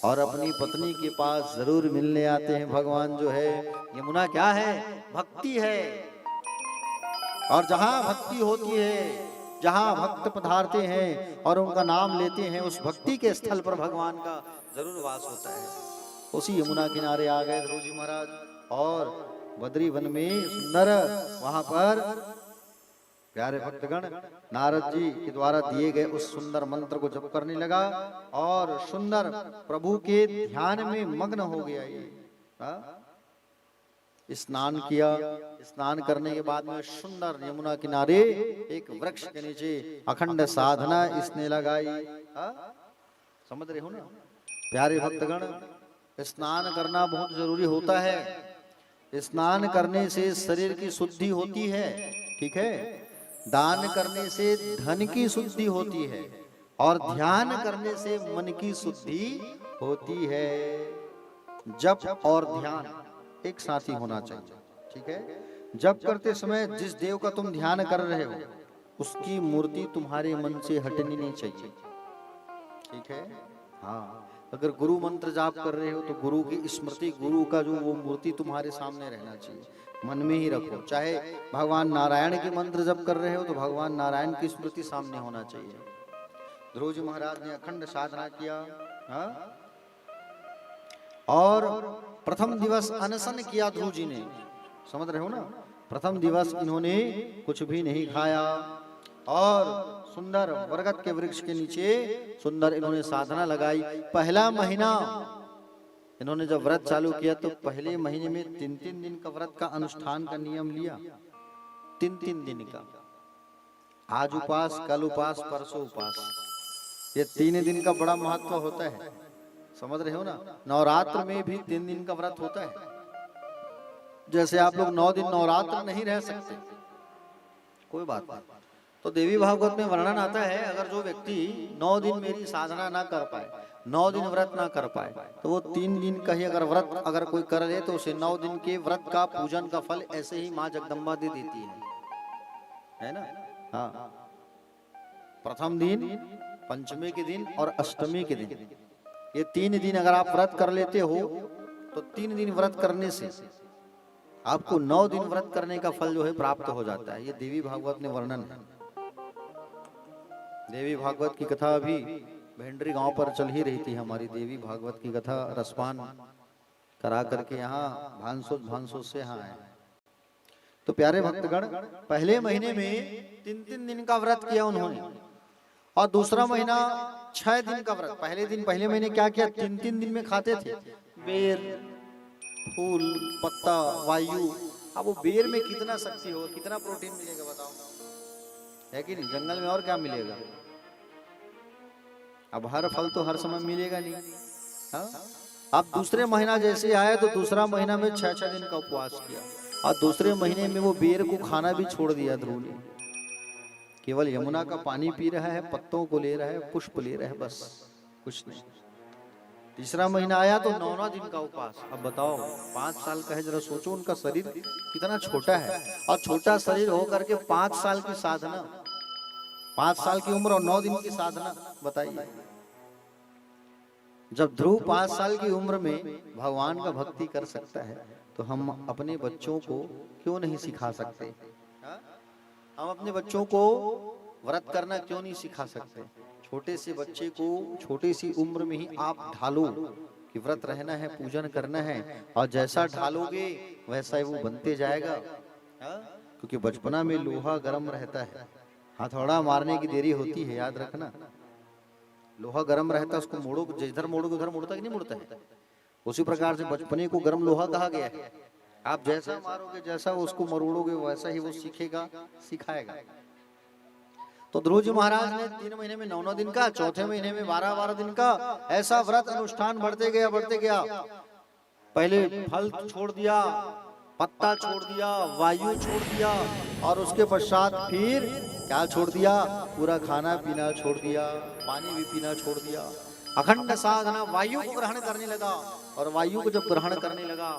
और अपनी पत्नी के पास जरूर मिलने आते हैं भगवान जो है। यमुना क्या है? भक्ति है। और जहां भक्ति होती है, जहां भक्त पधारते हैं और उनका नाम लेते हैं, उस भक्ति के स्थल पर भगवान का जरूर वास होता है। उसी यमुना किनारे आ गए ध्रुव जी महाराज और बद्री वन में सुंदर वहां पर प्यारे भक्तगण नारद जी के द्वारा दिए गए उस सुंदर मंत्र को जप करने लगा और सुंदर प्रभु के ध्यान में मग्न हो गया। ये स्नान किया। स्नान करने के बाद में सुंदर यमुना किनारे एक वृक्ष के नीचे अखंड साधना इसने लगाई। समझ रहे हो ना प्यारे भक्तगण, स्नान करना बहुत जरूरी होता है। स्नान करने से शरीर की शुद्धि होती है, ठीक है। दान करने से धन की शुद्धि होती है और ध्यान करने से मन की शुद्धि होती है। जप और ध्यान एक साथ ही होना चाहिए, ठीक है। जप करते समय जिस देव का तुम ध्यान कर रहे हो उसकी मूर्ति तुम्हारे मन से हटनी नहीं चाहिए, ठीक है। हाँ, अगर गुरु मंत्र जाप कर रहे हो तो गुरु की स्मृति, गुरु का जो वो मूर्ति तुम्हारे सामने रहना चाहिए, मन में ही रखो। चाहे भगवान नारायण के मंत्र जप कर रहे हो तो भगवान नारायण की स्मृति सामने होना चाहिए। ध्रुव जी महाराज ने अखंड साधना किया। हाँ? और प्रथम दिवस अनशन किया ध्रुव जी ने, समझ रहे हो ना। प्रथम दिवस इन्होंने कुछ भी नहीं खाया और सुंदर बरगद के वृक्ष के नीचे सुंदर इन्होंने साधना लगाई। पहला महीना इन्होंने जब व्रत चालू किया तो पहले महीने में 3-3 दिन का व्रत का अनुष्ठान का नियम लिया। 3-3 दिन का, आज उपास, कल उपास, परसों उपास। ये 3 दिन का बड़ा महत्व होता है, समझ रहे हो ना। नवरात्र में भी 3 दिन का व्रत होता है। जैसे आप लोग 9 दिन नवरात्र नहीं रह सकते, कोई बात नहीं, तो देवी भागवत में वर्णन आता है अगर जो व्यक्ति 9 दिन मेरी साधना ना कर पाए, 9 दिन व्रत ना कर पाए, तो वो 3 दिन का ही अगर व्रत अगर कोई कर ले तो उसे 9 दिन के व्रत का पूजन का फल ऐसे ही माँ जगदम्बा दे देती है ना। हाँ, प्रथम दिन, पंचमी के दिन और अष्टमी के दिन, ये 3 दिन अगर आप व्रत कर लेते हो तो 3 दिन व्रत करने से आपको 9 दिन व्रत करने का फल जो है प्राप्त हो जाता है। ये देवी भागवत में वर्णन है। देवी भागवत की कथा अभी भेंडरी गांव पर चल ही रही थी। हमारी देवी भागवत की कथा रसपान करा करके यहाँ भानसोस से यहाँ आए। तो प्यारे भक्तगण, पहले महीने में 3-3 दिन का व्रत किया उन्होंने और दूसरा महीना 6 दिन का व्रत। पहले महीने क्या किया? 3-3 दिन में खाते थे बेर, फूल, पत्ता, वायु। अब वो बेर में कितना शक्ति होगा, कितना प्रोटीन मिलेगा बताओ, है कि नहीं। जंगल में और क्या मिलेगा। अब हर फल तो हर समय मिलेगा नहीं। हाँ? अब दूसरे महीना जैसे आया तो दूसरा महीना में 6-6 दिन का उपवास किया और दूसरे महीने में वो बेर को खाना भी छोड़ दिया ध्रुव ने। केवल यमुना का पानी पी रहा है, पत्तों को ले रहा है, पुष्प ले रहा है, बस कुछ नहीं। तीसरा महीना आया तो 9 दिन का उपवास। अब बताओ 5 साल का है, जरा सोचो उनका शरीर कितना छोटा है और छोटा शरीर होकर के 5 साल की साधना, 5 साल की उम्र और 9 दिन की साधना, बताइए। जब ध्रुव 5 साल की उम्र में भगवान का भक्ति कर सकता है तो हम अपने बच्चों को क्यों नहीं सिखा सकते। हम अपने बच्चों को व्रत करना क्यों नहीं सिखा सकते। छोटे से बच्चे को छोटी सी उम्र में ही आप ढालो कि व्रत रहना है, पूजन करना है, और जैसा ढालोगे वैसा ही वो बनते जाएगा। क्योंकि बचपना में लोहा गर्म रहता है, हथौड़ा मारने की देरी होती है, याद रखना। लोहा गर्म रहता है, उसको मोड़ो, जिधर मोड़ो उधर मुड़ता कि नहीं मुड़ता है। उसी प्रकार से बचपने को गर्म लोहा कहा गया है। आप जैसा मारोगे, जैसा उसको मरोड़ोगे, वैसा ही वो सीखेगा, सिखाएगा। तो ध्रुव जी महाराज ने 3 महीने में 9 दिन का, चौथे महीने में 12 दिन का ऐसा व्रत अनुष्ठान बढ़ते गया। पहले फल छोड़ दिया, पत्ता छोड़ दिया, वायु छोड़ दिया और उसके पश्चात फिर क्या छोड़ दिया? पूरा खाना पीना छोड़ दिया, पानी भी पीना छोड़ दिया। अखंड साधना, वायु को ग्रहण करने लगा और वायु को जब ग्रहण करने लगा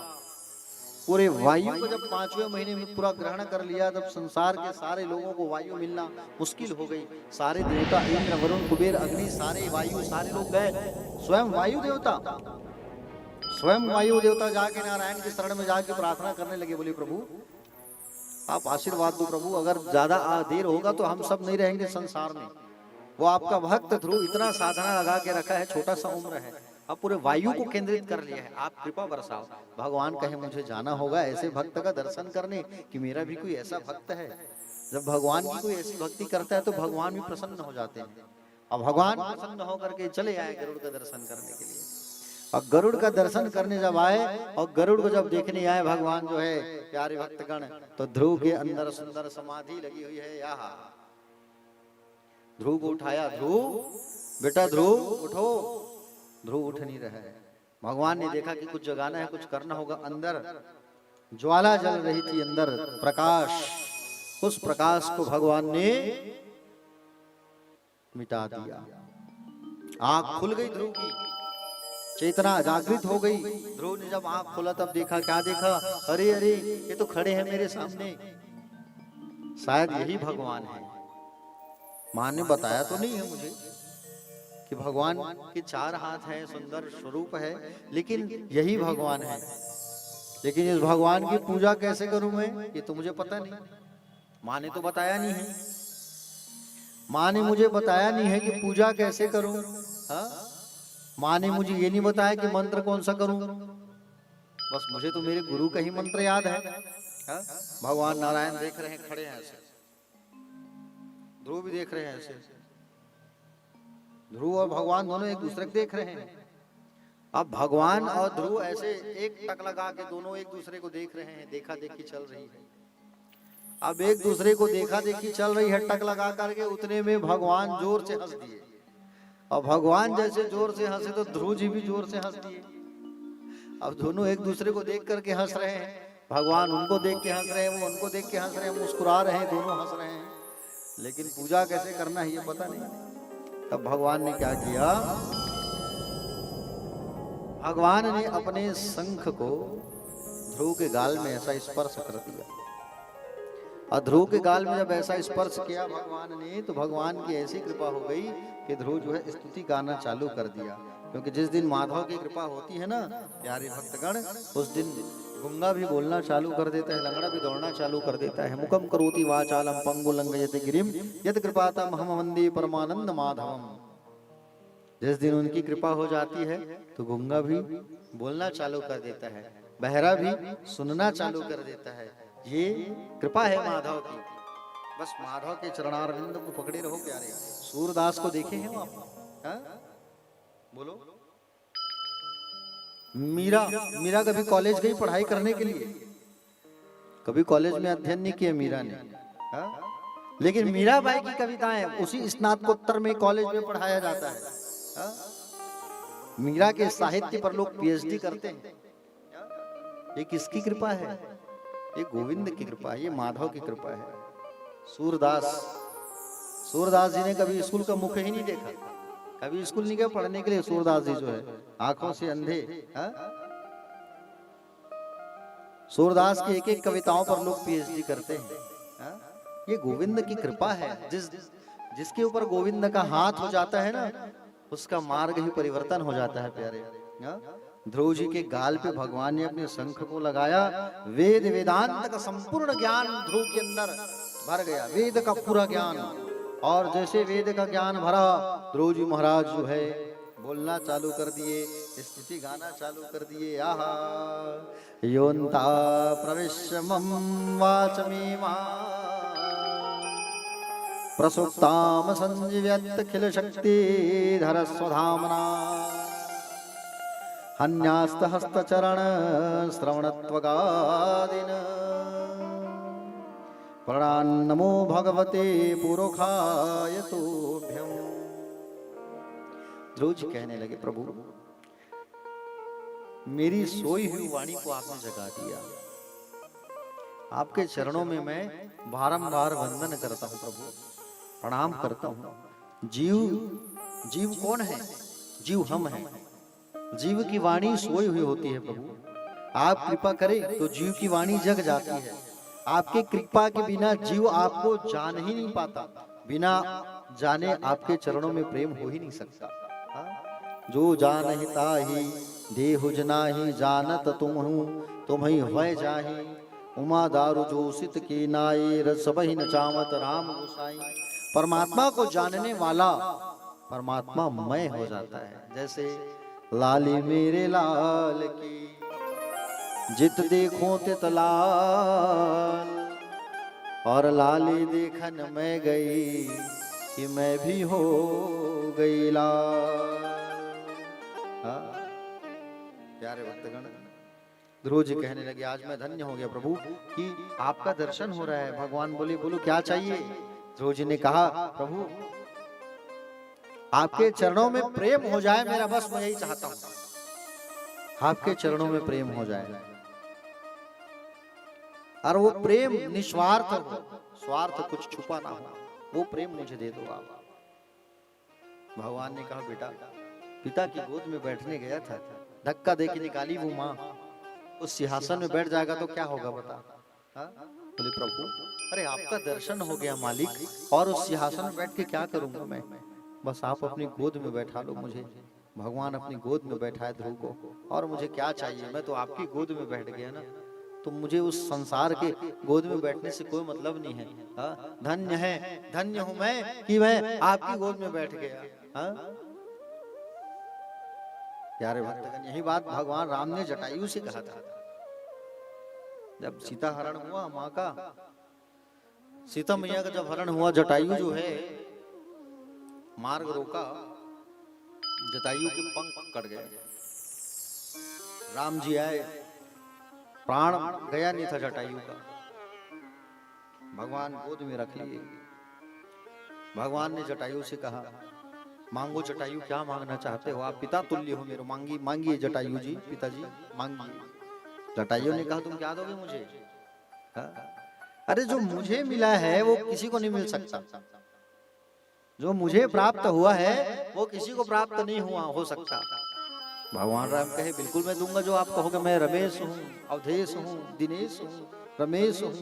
पूरे वायु को जब 5वें महीने में पूरा ग्रहण कर लिया, तब संसार के सारे लोगों को वायु मिलना मुश्किल हो गई। सारे देवता इंद्र वरुण कुबेर अग्नि सारे वायु सारे लोग गए। स्वयं वायु देवता जाके नारायण के शरण में जाके प्रार्थना करने लगे, बोले प्रभु आप आशीर्वाद दो प्रभु, अगर ज्यादा देर होगा तो हम सब नहीं रहेंगे संसार में। वो आपका भक्त ध्रुव इतना साधना लगा के रखा है, छोटा सा उम्र है, अब पूरे वायु को केंद्रित कर लिया है, आप कृपा बरसाओ। भगवान कहे मुझे जाना होगा ऐसे भक्त का दर्शन करने कि मेरा भी कोई ऐसा भक्त है। जब भगवान की कोई ऐसी भक्ति करता है तो भगवान भी प्रसन्न हो जाते हैं। अब भगवान प्रसन्न होकर के चले आए गरुड़ का दर्शन करने के लिए। और गरुड़ का दर्शन करने जब आए और गरुड़ को जब देखने आए भगवान जो है प्यारे भक्तगण, तो ध्रुव के अंदर सुंदर समाधि लगी हुई है। यहाँ ध्रुव को उठाया, ध्रुव बेटा ध्रुव उठो। ध्रुव उठ नहीं रहा है। भगवान ने देखा कि कुछ जगाना है, कुछ करना होगा। अंदर ज्वाला जल रही थी, अंदर प्रकाश, उस प्रकाश को भगवान ने मिटा दिया। आंख खुल गई ध्रुव की, चेतना जागृत हो गई। ध्रुव ने जब आंख खोला तब देखा, क्या देखा, अरे अरे ये तो खड़े हैं मेरे सामने, शायद यही भगवान है। मां ने बताया तो नहीं है मुझे कि भगवान के 4 हाथ हैं, सुंदर स्वरूप है, लेकिन यही भगवान है। लेकिन इस भगवान की पूजा कैसे करूं मैं, ये तो मुझे पता नहीं। मां ने तो बताया नहीं है, मां ने मुझे बताया नहीं है कि पूजा कैसे करूं। मां ने मुझे ये नहीं बताया कि मंत्र कौन सा करूं। बस मुझे तो मेरे गुरु का ही मंत्र याद है। भगवान नारायण देख रहे हैं, खड़े हैं ऐसे, ध्रुव भी देख रहे हैं ऐसे। ध्रुव और भगवान दोनों एक दूसरे को देख रहे हैं। अब भगवान और ध्रुव ऐसे एक टक लगा के दोनों एक दूसरे को देख रहे हैं, देखा देखी चल रही है। अब एक दूसरे को देखा देखी चल रही है टक लगा करके, उतने में भगवान जोर से हंस दिए। और भगवान जैसे जोर से हंसे तो ध्रुव जी भी जोर से हंस दिए। अब दोनों एक दूसरे को देख करके हंस रहे हैं। भगवान उनको देख के हंस रहे हैं, वो उनको देख के हंस रहे हैं, मुस्कुरा रहे हैं, दोनों हंस रहे हैं। लेकिन पूजा कैसे करना है ये पता नहीं। तब भगवान ने क्या किया, भगवान ने अपने शंख को ध्रुव के गाल में ऐसा स्पर्श कर दिया। और ध्रुव के गाल में जब ऐसा स्पर्श किया भगवान ने, तो भगवान की ऐसी कृपा हो गई कि ध्रुव जो है स्तुति गाना चालू कर दिया। क्योंकि जिस दिन माधव की कृपा होती है ना प्यारे भक्तगण, उस दिन गूंगा भी बोलना चालू कर देता है, लंगड़ा भी दौड़ना चालू कर देता है। मुखम करोति वाचालम पंगु लंघयते गिरिम यत् कृपातम हम वंदे परमानंद माधवम। जिस दिन उनकी कृपा हो जाती है तो गूंगा भी बोलना चालू कर देता है, बहरा भी सुनना चालू कर देता है। ये कृपा है माधव की। बस माधव के चरणारविंद को पकड़े रहो प्यारे। सूरदास को देखे हैं आप? बोलो। मीरा कभी कॉलेज गई पढ़ाई करने के लिए? कभी कॉलेज में अध्ययन नहीं किया मीरा ने। लेकिन मीराबाई की कविताएं उसी स्नातकोत्तर में कॉलेज में पढ़ाया जाता है। मीरा के साहित्य पर लोग पीएचडी करते हैं। ये किसकी कृपा है? ये गोविंद की कृपा है, ये माधव की कृपा है। सूरदास जी ने कभी स्कूल का मुख ही नहीं देखा, कभी स्कूल नहीं गया पढ़ने के लिए। सूरदास जी जो है आंखों से अंधे। सूरदास की एक एक कविताओं पर लोग पीएचडी करते हैं। ये गोविंद की कृपा है। जिसके ऊपर गोविंद का हाथ हो जाता है ना, उसका मार्ग ही परिवर्तन हो जाता है प्यारे। ध्रुव जी के गाल पे भगवान ने अपने शंख को लगाया। वेद वेदांत का संपूर्ण ज्ञान ध्रुव के अंदर भर गया, वेद का पूरा ज्ञान। और जैसे वेद का ज्ञान भरा, ध्रुव जी महाराज जो है बोलना चालू कर दिए, स्तुति गाना चालू कर दिए। आहा योन्ता प्रविश्य मम वाचमीमा प्रसुप्ताम संजीव्यत खिल शक्तिधर स्वधामना हन्यास्त हस्तचरण श्रवणत्वगादिन प्रणान्नमो भगवते पुरोखाय तुभ्यम्। ध्रुव जी कहने लगे, प्रभु मेरी सोई हुई वाणी को आपने जगा दिया। आपके चरणों में मैं बारंबार वंदन करता हूं प्रभु, प्रणाम करता हूं। जीव कौन है? जीव हम हैं। जीव की वाणी सोई हुई होती है प्रभु। आप कृपा करें तो जीव की वाणी जग जाती है। आपके कृपा के बिना जीव आपको जान ही नहीं पाता, बिना जाने आपके चरणों में प्रेम हो ही नहीं सकता। हाँ? जो जानहि ताहि देहु जनाहि, जानत तुम्हि होय जाहि। उमा दारु जोसित की नाई, रस बहि न चावत राम गोसाई। परमात्मा को जानने वाला परमात्मा मय हो जाता है। जैसे लाली मेरे लाल की, जित देखो तित लाल, और लाली देखन मैं गई कि मैं भी हो गई लाल। हाँ? प्यारे भक्तगण, ध्रुव जी कहने लगे आज मैं धन्य हो गया प्रभु कि आपका दर्शन हो रहा है। भगवान बोले बोलो क्या चाहिए? ध्रुव जी ने कहा प्रभु आपके चरणों में प्रेम हो जाए, मेरा बस मैं यही चाहता हूं, आपके चरणों में प्रेम हो जाए, और वो प्रेम निस्वार्थ हो, स्वार्थ कुछ छुपा ना हो, वो प्रेम मुझे दे दो आप। भगवान ने कहा बेटा, पिता की गोद में बैठने गया था, धक्का दे के निकाली वो माँ, उस सिंहासन में बैठ जाएगा तो क्या होगा बता? बोले प्रभु अरे आपका दर्शन हो गया मालिक, और उस सिंहासन में बैठ के क्या करूंगा मैं, बस आप अपनी गोद में बैठा लो मुझे। भगवान अपनी गोद में बैठाए ध्रुव को, और मुझे क्या चाहिए, मैं तो आपकी गोद में बैठ गया ना, तो मुझे उस संसार के गोद में बैठने से कोई मतलब नहीं है। हाँ? धन्य है, धन्य हूं मैं कि मैं आपकी गोद में बैठ गया। हाँ? प्यारे भक्तगण, यही बात भगवान राम ने जटायु से कहा था जब सीता हरण हुआ माँ का। सीता मैया का जब हरण हुआ, जटायु जो है मार्ग रोका, जटायु के पंख कट गए। राम जी आए, प्राण गया नहीं था जटायु का, भगवान गोद में रख लिए। भगवान ने जटायु से कहा मांगो जटायु, क्या मांगना चाहते हो? आप पिता तुल्य हो मेरे, मांगिए जटायु जी, पिताजी मांगिए। जटायु ने कहा तुम क्या दोगे मुझे? हा? अरे जो मुझे मिला है वो किसी को नहीं मिल सकता, जो मुझे प्राप्त हुआ है वो किसी को प्राप्त नहीं हुआ हो सकता। भगवान राम कहे बिल्कुल मैं दूंगा जो आप कहोगे। मैं रमेश हूँ, अवधेश हूँ, दिनेश हूँ, रमेश हूँ,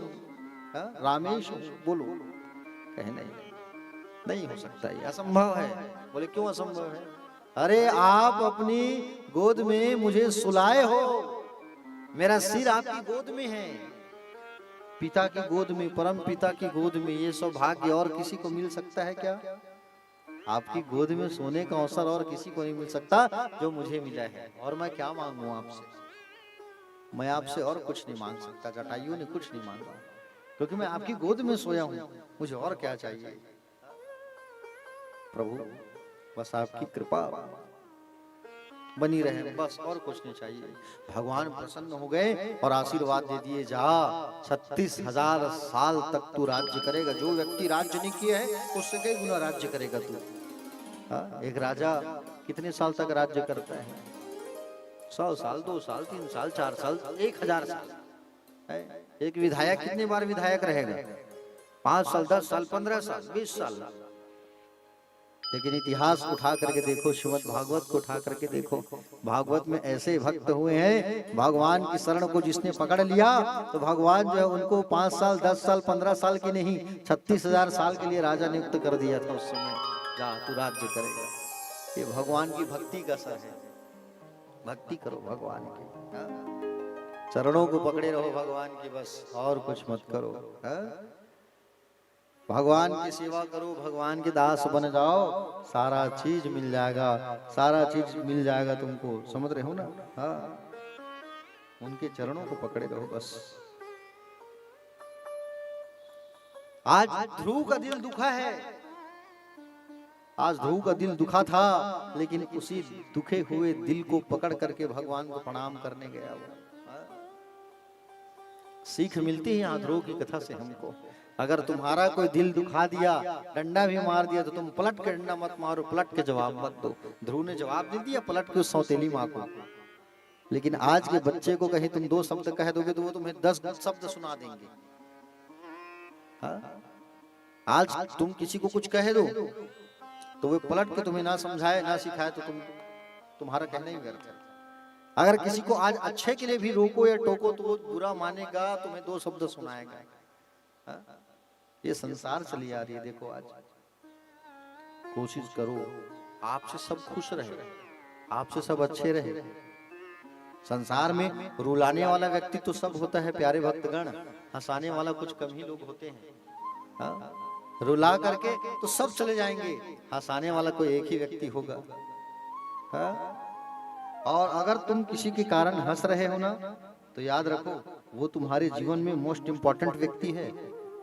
रामेश हूँ, बोलो। कहे नहीं हो सकता, ये असंभव है। बोले क्यों असंभव है? अरे आप अपनी गोद में मुझे सुलाए हो, मेरा सिर आपकी गोद में है, पिता की गोद में, परम पिता की गोद में। ये सौभाग्य और किसी को मिल सकता है क्या? आपकी गोद में सोने का अवसर और किसी को नहीं मिल सकता जो मुझे मिला है। और मैं क्या मांगू आपसे? मैं आपसे और कुछ नहीं मांग सकता। जटायु ने कुछ नहीं मांगा, क्योंकि मैं आपकी गोद में सोया हूं, मुझे और क्या चाहिए? प्रभु बस आपकी कृपा बनी रहे, बस और कुछ नहीं चाहिए। भगवान प्रसन्न हो गए और आशीर्वाद दे दिए, जा 36,000 साल तक तू राज्य करेगा। जो व्यक्ति राज्य नहीं किया है उससे कई गुना राज्य करेगा तू। एक राजा कितने साल तक राज्य करता है? 100 साल, 2 साल, 3 साल, 4 साल, 1000 साल। एक विधायक कितनी बार विधायक रहेगा? 5 साल, 10 साल, 15 साल, 20 साल। लेकिन इतिहास उठा करके देखो, श्रीमद् भागवत को उठा करके देखो, भागवत में ऐसे भक्त हुए हैं, भगवान की शरण को जिसने पकड़ लिया तो भगवान जो है उनको 5 साल, 10 साल, 15 साल की नहीं, 36,000 साल के लिए राजा नियुक्त कर दिया था उस समय। जा तू राज्य करेगा। ये भगवान की भक्ति का असर है। भक्ति करो भगवान की, चरणों को पकड़े रहो भगवान की, बस और कुछ मत करो। भगवान की सेवा करो, भगवान के दास बन जाओ, सारा चीज मिल जाएगा, सारा चीज मिल जाएगा तुमको। समझ रहे हो ना? हाँ, उनके चरणों को पकड़े रहो बस। आज ध्रुव का दिल दुखा है, आज ध्रुव का दिल दुखा था, लेकिन उसी दुखे हुए दिल को पकड़ करके भगवान को प्रणाम करने गया वो। सीख मिलती है यहाँ ध्रुव की कथा से हमको। अगर तुम्हारा कोई दिल दुखा दिया, डंडा भी मार दिया, तो तुम पलट के डंडा मत मारो, पलट के जवाब मत दो। ध्रुव ने जवाब दे दिया पलट के उस सौतेली माँ को। लेकिन आज के बच्चे को कहीं तुम 2 शब्द कह दोगे तो वो तुम्हें 10 शब्द सुना देंगे। हाँ? आज तुम किसी को कुछ कह दो तो वो पलट के तुम्हें ना समझाए ना सिखाए तो तुम्हारा कहना ही व्यर्थ है। अगर किसी को आज अच्छे के लिए भी रोको या टोको तो वो बुरा मानेगा, तुम्हें दो शब्द सुनाएगा। हाँ? ये संसार चली आ रही है। देखो आज कोशिश करो आपसे सब खुश रहे, आपसे सब अच्छे रहे। संसार में रुलाने वाला व्यक्ति तो सब होता है प्यारे भक्तगण, हंसाने वाला कुछ कम ही लोग होते हैं। हाँ? रुला करके तो सब चले जाएंगे, हंसाने वाला कोई एक ही व्यक्ति होगा। हाँ? और अगर तुम किसी के कारण हंस रहे हो ना, तो याद रखो वो तुम्हारे जीवन में मोस्ट इंपॉर्टेंट व्यक्ति है,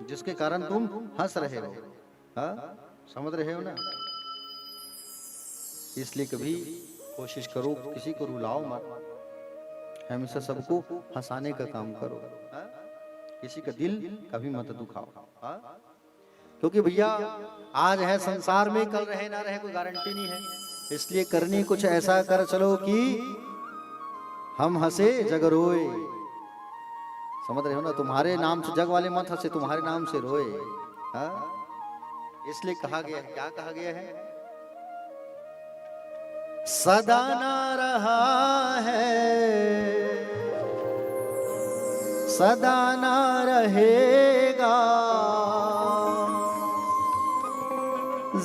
जिसके कारण तुम हंस रहे हो। हाँ? समझ रहे हो ना? इसलिए कभी कोशिश करो किसी को रुलाओ मत, हमेशा सबको हंसाने का काम करो। हाँ? किसी का दिल कभी मत दुखाओ। हाँ? क्योंकि भैया आज है संसार में, कल रहे ना रहे कोई गारंटी नहीं है। इसलिए करनी कुछ ऐसा कर चलो कि हम हंसे जग रोए। समझ रहे हो ना? तुम्हारे नाम से जग वाले मत हंसे, तुम्हारे नाम से रोए। हाँ? इसलिए कहा गया है, क्या कहा गया है? सदा ना रहा है, सदा ना रहेगा,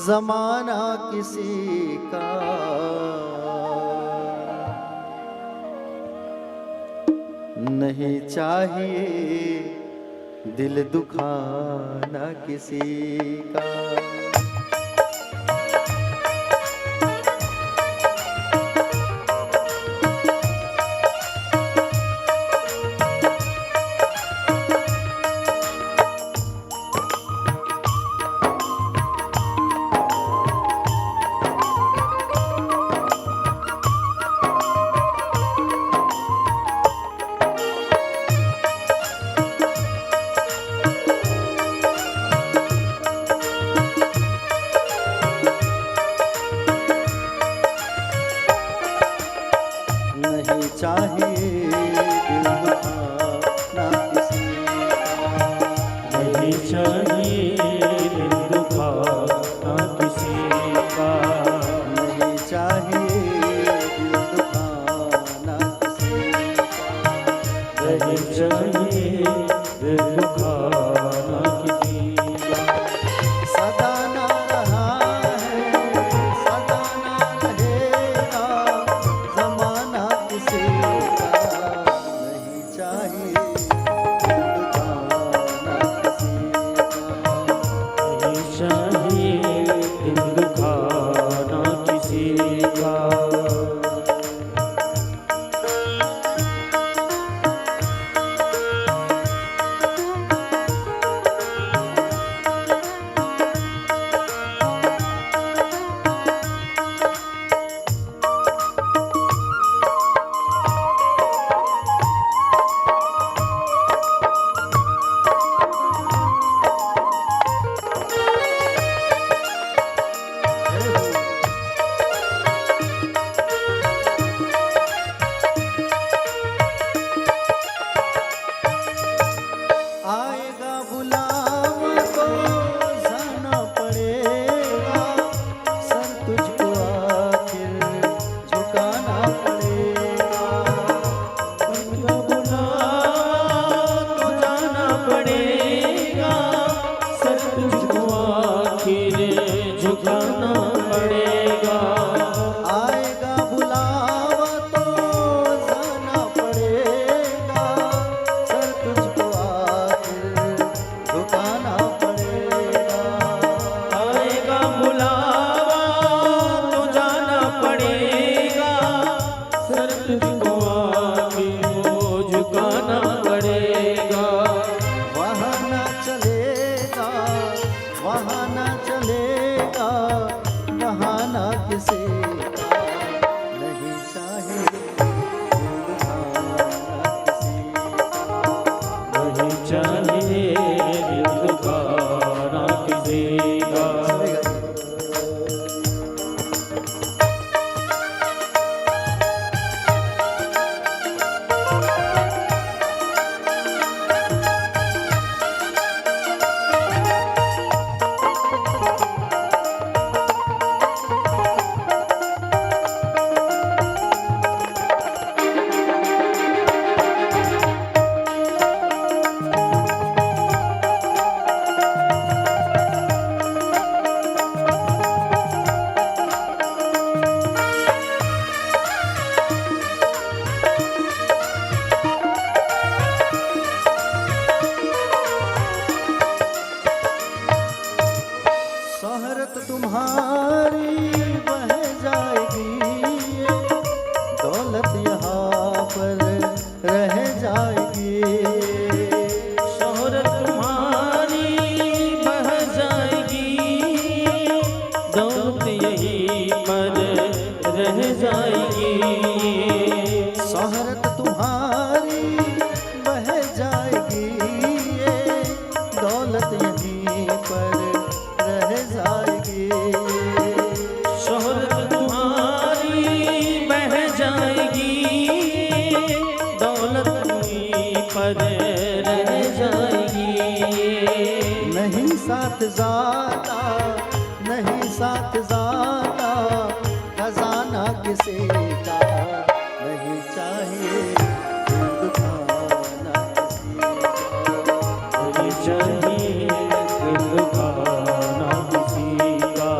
जमाना किसी का नहीं चाहिए, दिल दुखाना किसी का। वहाँ न चलेगा यहीं पर रह जाएगी। शोहरत तुम्हारी बह जाएगी, ये दौलत यहीं पर रह जाएगी। शोहरत तुम्हारी बह जाएगी, दौलत यहीं पर रह जाएगी। नहीं साथ ज़्यादा, नहीं साथ ज़्यादा, खजाना किसी का नहीं चाहिए, दिल दुखाना किसी का। नहीं चाहिए दिल दुखाना किसी का।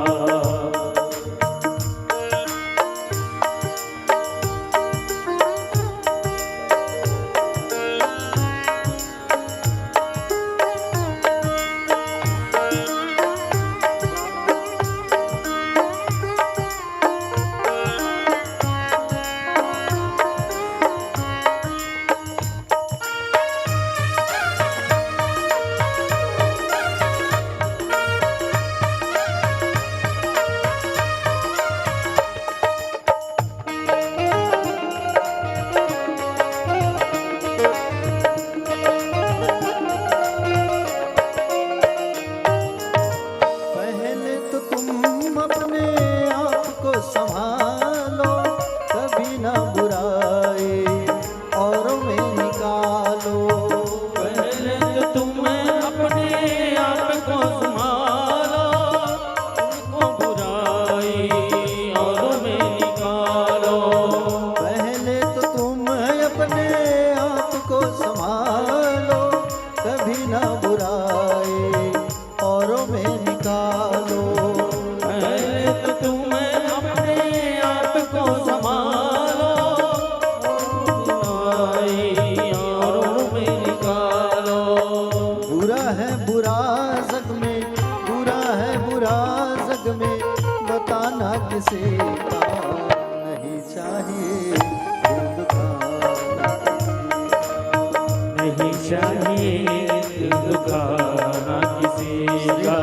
पहले तो तुम अपने आप को संभालो, कभी ना बुराई औरों में निकालो। पहले तो तुम अपने आप को संभालो, तुमको बुराई औरों में निकालो। पहले तो तुम अपने आप को संभालो, कभी ना बुराई औरों में निकालो। पहले तो तुम अपने आप को संभालो, बुराई औरों में निकालो। बुरा है बुरा जग में, बुरा है बुरा जग में, बताना किसी का नहीं चाहिए, दिल दुखाना किसी का। नहीं चाहिए दिल दुखाना किसी का।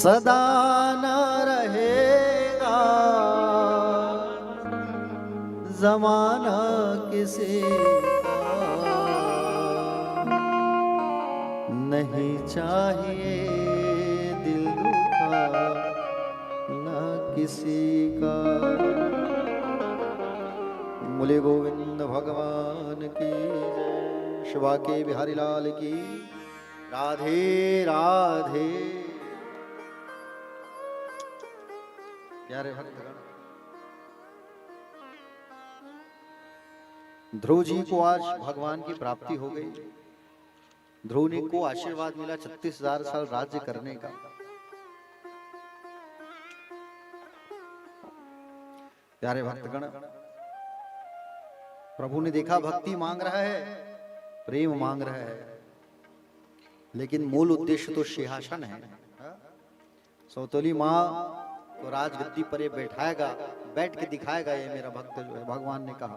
सदा न रहेगा जमाना किसी का, नहीं चाहिए दिल दुखा न किसी का। बोले गोविंद भगवान की जय, शिवा के बिहारी लाल की राधे राधे। प्यारे भक्तगण, ध्रुव जी को आज भगवान की प्राप्ति हो गई। ध्रुव ने को आशीर्वाद मिला 36,000 साल राज्य करने का। प्यारे भक्तगण, प्रभु ने देखा भक्ति मांग रहा है, प्रेम मांग रहा है, लेकिन मूल उद्देश्य तो सिंहासन है। सौतोली माँ तो राजगद्दी पर ये बैठाएगा, बैठ के दिखाएगा ये मेरा भक्त जो है, भगवान ने कहा।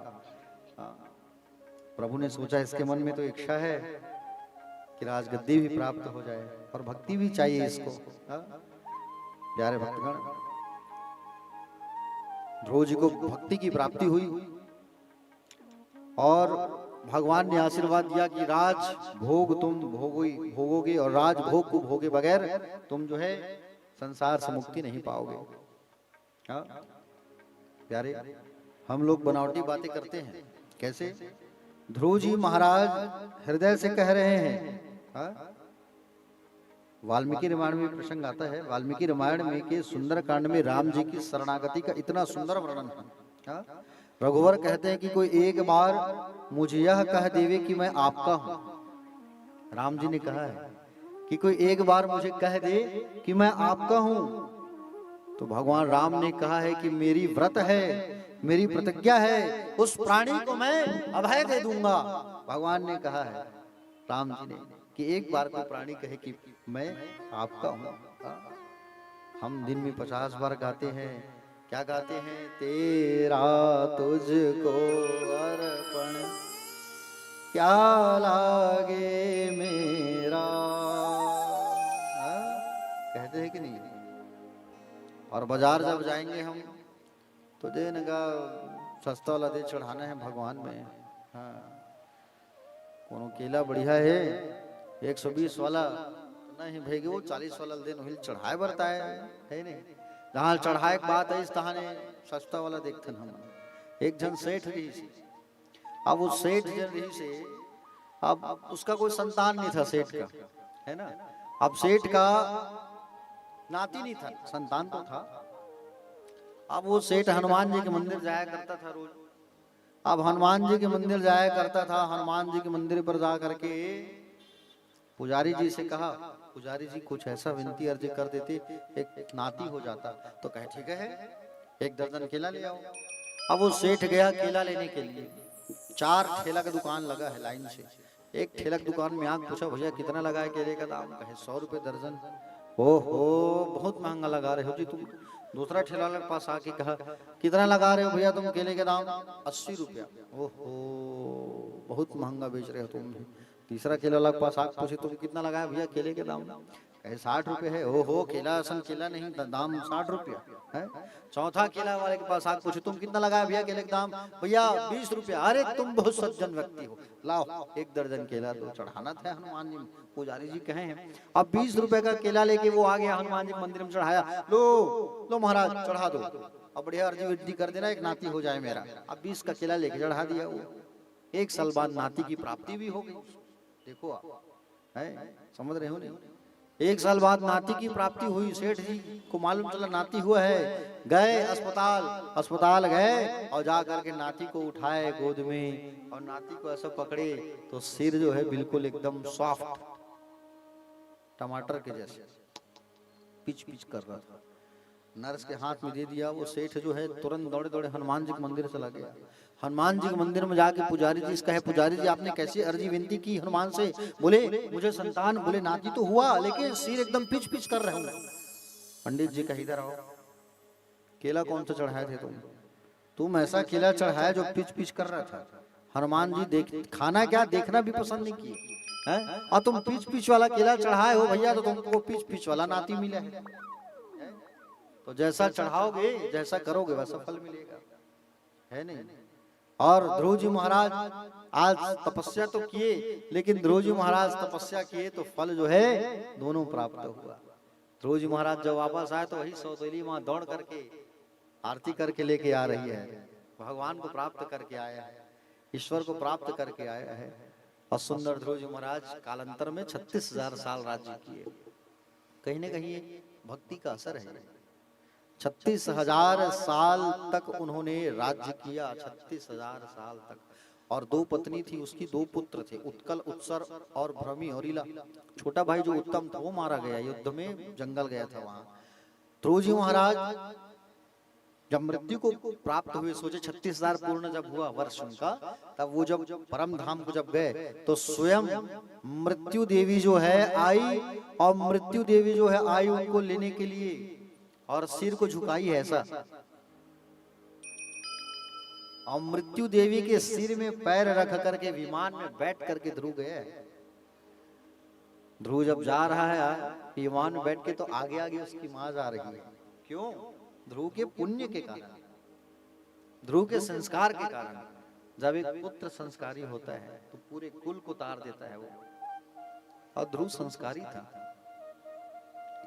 प्रभु ने सोचा इसके मन में तो इच्छा है कि राजगद्दी भी प्राप्त हो जाए और भक्ति भी चाहिए इसको। प्यारे भक्तगण, ध्रुव जी को भक्ति की प्राप्ति हुई और भगवान ने आशीर्वाद दिया कि राज भोग तुम भोगोगे और राज भोग को भोगे बगैर तुम जो है संसार से मुक्ति नहीं पाओगे। प्यारे, हम लोग बनावटी बातें करते हैं। कैसे? ध्रुव जी महाराज हृदय से कह रहे हैं। वाल्मीकि रामायण में प्रसंग आता है। वाल्मीकि रामायण में के सुंदर कांड में राम जी की शरणागति का इतना सुंदर वर्णन है। रघुवर कहते हैं कि कोई एक बार मुझे यह कह देवे कि मैं आपका हूं। राम जी ने कहा है कि कोई एक बार मुझे कह दे कि मैं आपका हूं, तो भगवान राम ने कहा है कि मेरी व्रत है, मेरी प्रतिज्ञा है, उस प्राणी को मैं अभय दे दूंगा। भगवान ने कहा है राम जी ने कि एक बार कोई प्राणी कहे कि मैं आपका हूं। हम दिन में 50 बार गाते हैं। क्या गाते हैं? तेरा तुझको अर्पण क्या लागे मेरा। कहते हैं कि नहीं? और बाजार जब जाएंगे हम तो देगा सस्ता वाला दे चढ़ाना है भगवान में। हाँ, कोनो केला बढ़िया है 120 वाला नहीं भेगे, वो 40 वाला दे नहीं चढ़ाए बरता है नहीं। जहाँ चढ़ाए बात है इस तहाने सस्ता वाला देखते हम। एक जन सेठ रही से, अब वो सेठ जन रही से, अब उसका कोई संतान नहीं था सेठ का, है ना। अब सेठ का नाती नहीं था, संतान तो था। अब वो सेठ हनुमान जी के मंदिर जाया करता था रोज। अब हनुमान जी के मंदिर जाया करता था। हनुमान जी के मंदिर पर जा करके पुजारी जी से कहा, पुजारी जी कुछ ऐसा विनती अर्जी कर देते एक नाती हो जाता। तो कहे ठीक है, 1 दर्जन केला ले आओ। अब वो सेठ गया केला लेने के लिए। 4 ठेला का दुकान लगा है लाइन से। एक ठेला की दुकान में आके पूछा, भैया कितना लगा है केले का दाम? कहे 100 रुपए दर्जन। ओहो, बहुत महंगा लगा रहे हो जी तुम। दूसरा ठेला वाले के पास आके कहा, कितना लगा रहे हो भैया तुम केले के दाम? 80 रुपया। ओहो, बहुत महंगा बेच रहे हो तुम। तीसरा केला वाला के पास आके पूछे, तुम कितना लगाया भैया केले के दाम? कहे 60 रुपए है। ओहो, केला असल केला नहीं, दाम 60 रुपया है। चौथा केला वाले के पास आके पूछे, तुम कितना लगाया भैया केले के दाम? भैया 20 रुपया। अरे तुम बहुत सज्जन व्यक्ति हो, लाओ 1 दर्जन केला तो चढ़ाना था हनुमान जी। पुजारी जी कहे हैं। अब 20 रुपए का केला लेके वो आ गया हनुमान जी मंदिर में चढ़ाया। लो महाराज चढ़ा दो, अब बढ़िया अर्जी विद्धि कर देना, एक नाती हो जाए मेरा। अब 20 का केला लेके चढ़ा दिया। वो 1 साल बाद नाती की प्राप्ति भी हो गई। देखो आप है, समझ रहे हो नहीं? 1 साल बाद नाती की प्राप्ति हुई। सेठ जी को मालूम चला नाती हुआ है। गए अस्पताल गए और जा करके नाती को उठाए गोद में और नाती को ऐसा पकड़े तो सिर जो है बिल्कुल एकदम सॉफ्ट, टमाटर के जैसे पिच पिच कर रहा था। नर्स के हाथ में दे दिया। वो सेठ जो है तुरंत दौड़े दौड़े हनुमान जी के मंदिर चला गया। हनुमान जी के मंदिर में जाके पुजारी जी से कहे, पुजारी जी आपने कैसी अर्जी विनती की हनुमान से? बोले मुझे संतान, बोले नाती तो हुआ लेकिन सिर एकदम पिच पिच कर रहे हूं। पंडित जी कहे इधर आओ, केला कौन सा चढ़ाए थे तुम ऐसा केला चढ़ाया जो पिच पिच कर रहा था। हनुमान जी देख खाना क्या देखना भी पसंद नहीं किए हैं, और तुम पिच पिच वाला केला चढ़ाए हो भैया, तो तुमको पिच पिच वाला नाती मिला है। तो जैसा चढ़ाओगे, जैसा करोगे वैसा फल मिलेगा, है नहीं। और ध्रुव जी महाराज आज तपस्या तो किए, लेकिन ध्रुव जी महाराज तपस्या किए तो फल जो है दोनों प्राप्त हुआ। ध्रुव जी महाराज जब वापस आए तो वही सौतेली माँ दौड़ करके आरती करके लेके आ रही है, भगवान को प्राप्त करके आया है, ईश्वर को प्राप्त करके आया है। और सुंदर ध्रुव जी महाराज कालांतर में 36,000 साल राज्य किए। कहीं ना कहीं भक्ति का असर है। 36,000 साल तक उन्होंने राज्य किया, 36,000 साल तक। और 2 पत्नी थी उसकी, 2 पुत्र थे, उत्कल, उत्सर और भ्रमी और इला। छोटा भाई जो उत्तम था वो मारा गया युद्ध में, जंगल गया था वहां। ध्रुव जी महाराज जब मृत्यु को प्राप्त हुए, सोचे 36,000 पूर्ण जब हुआ वर्ष उनका, तब वो जब परम धाम को जब गए तो स्वयं मृत्यु देवी जो है आई, और मृत्यु देवी जो है आई उनको लेने के लिए, और सिर को झुकाई है ऐसा। और मृत्यु देवी के सिर में पैर रख करके विमान में बैठ करके ध्रुव गए। ध्रुव जब जा रहा है विमान में बैठ के, तो आगे आगे उसकी मां जा रही है। क्यों? ध्रुव के पुण्य के कारण, ध्रुव के संस्कार के कारण। जब एक पुत्र संस्कारी होता है तो पूरे कुल को तार देता है वो, और ध्रुव संस्कारी था,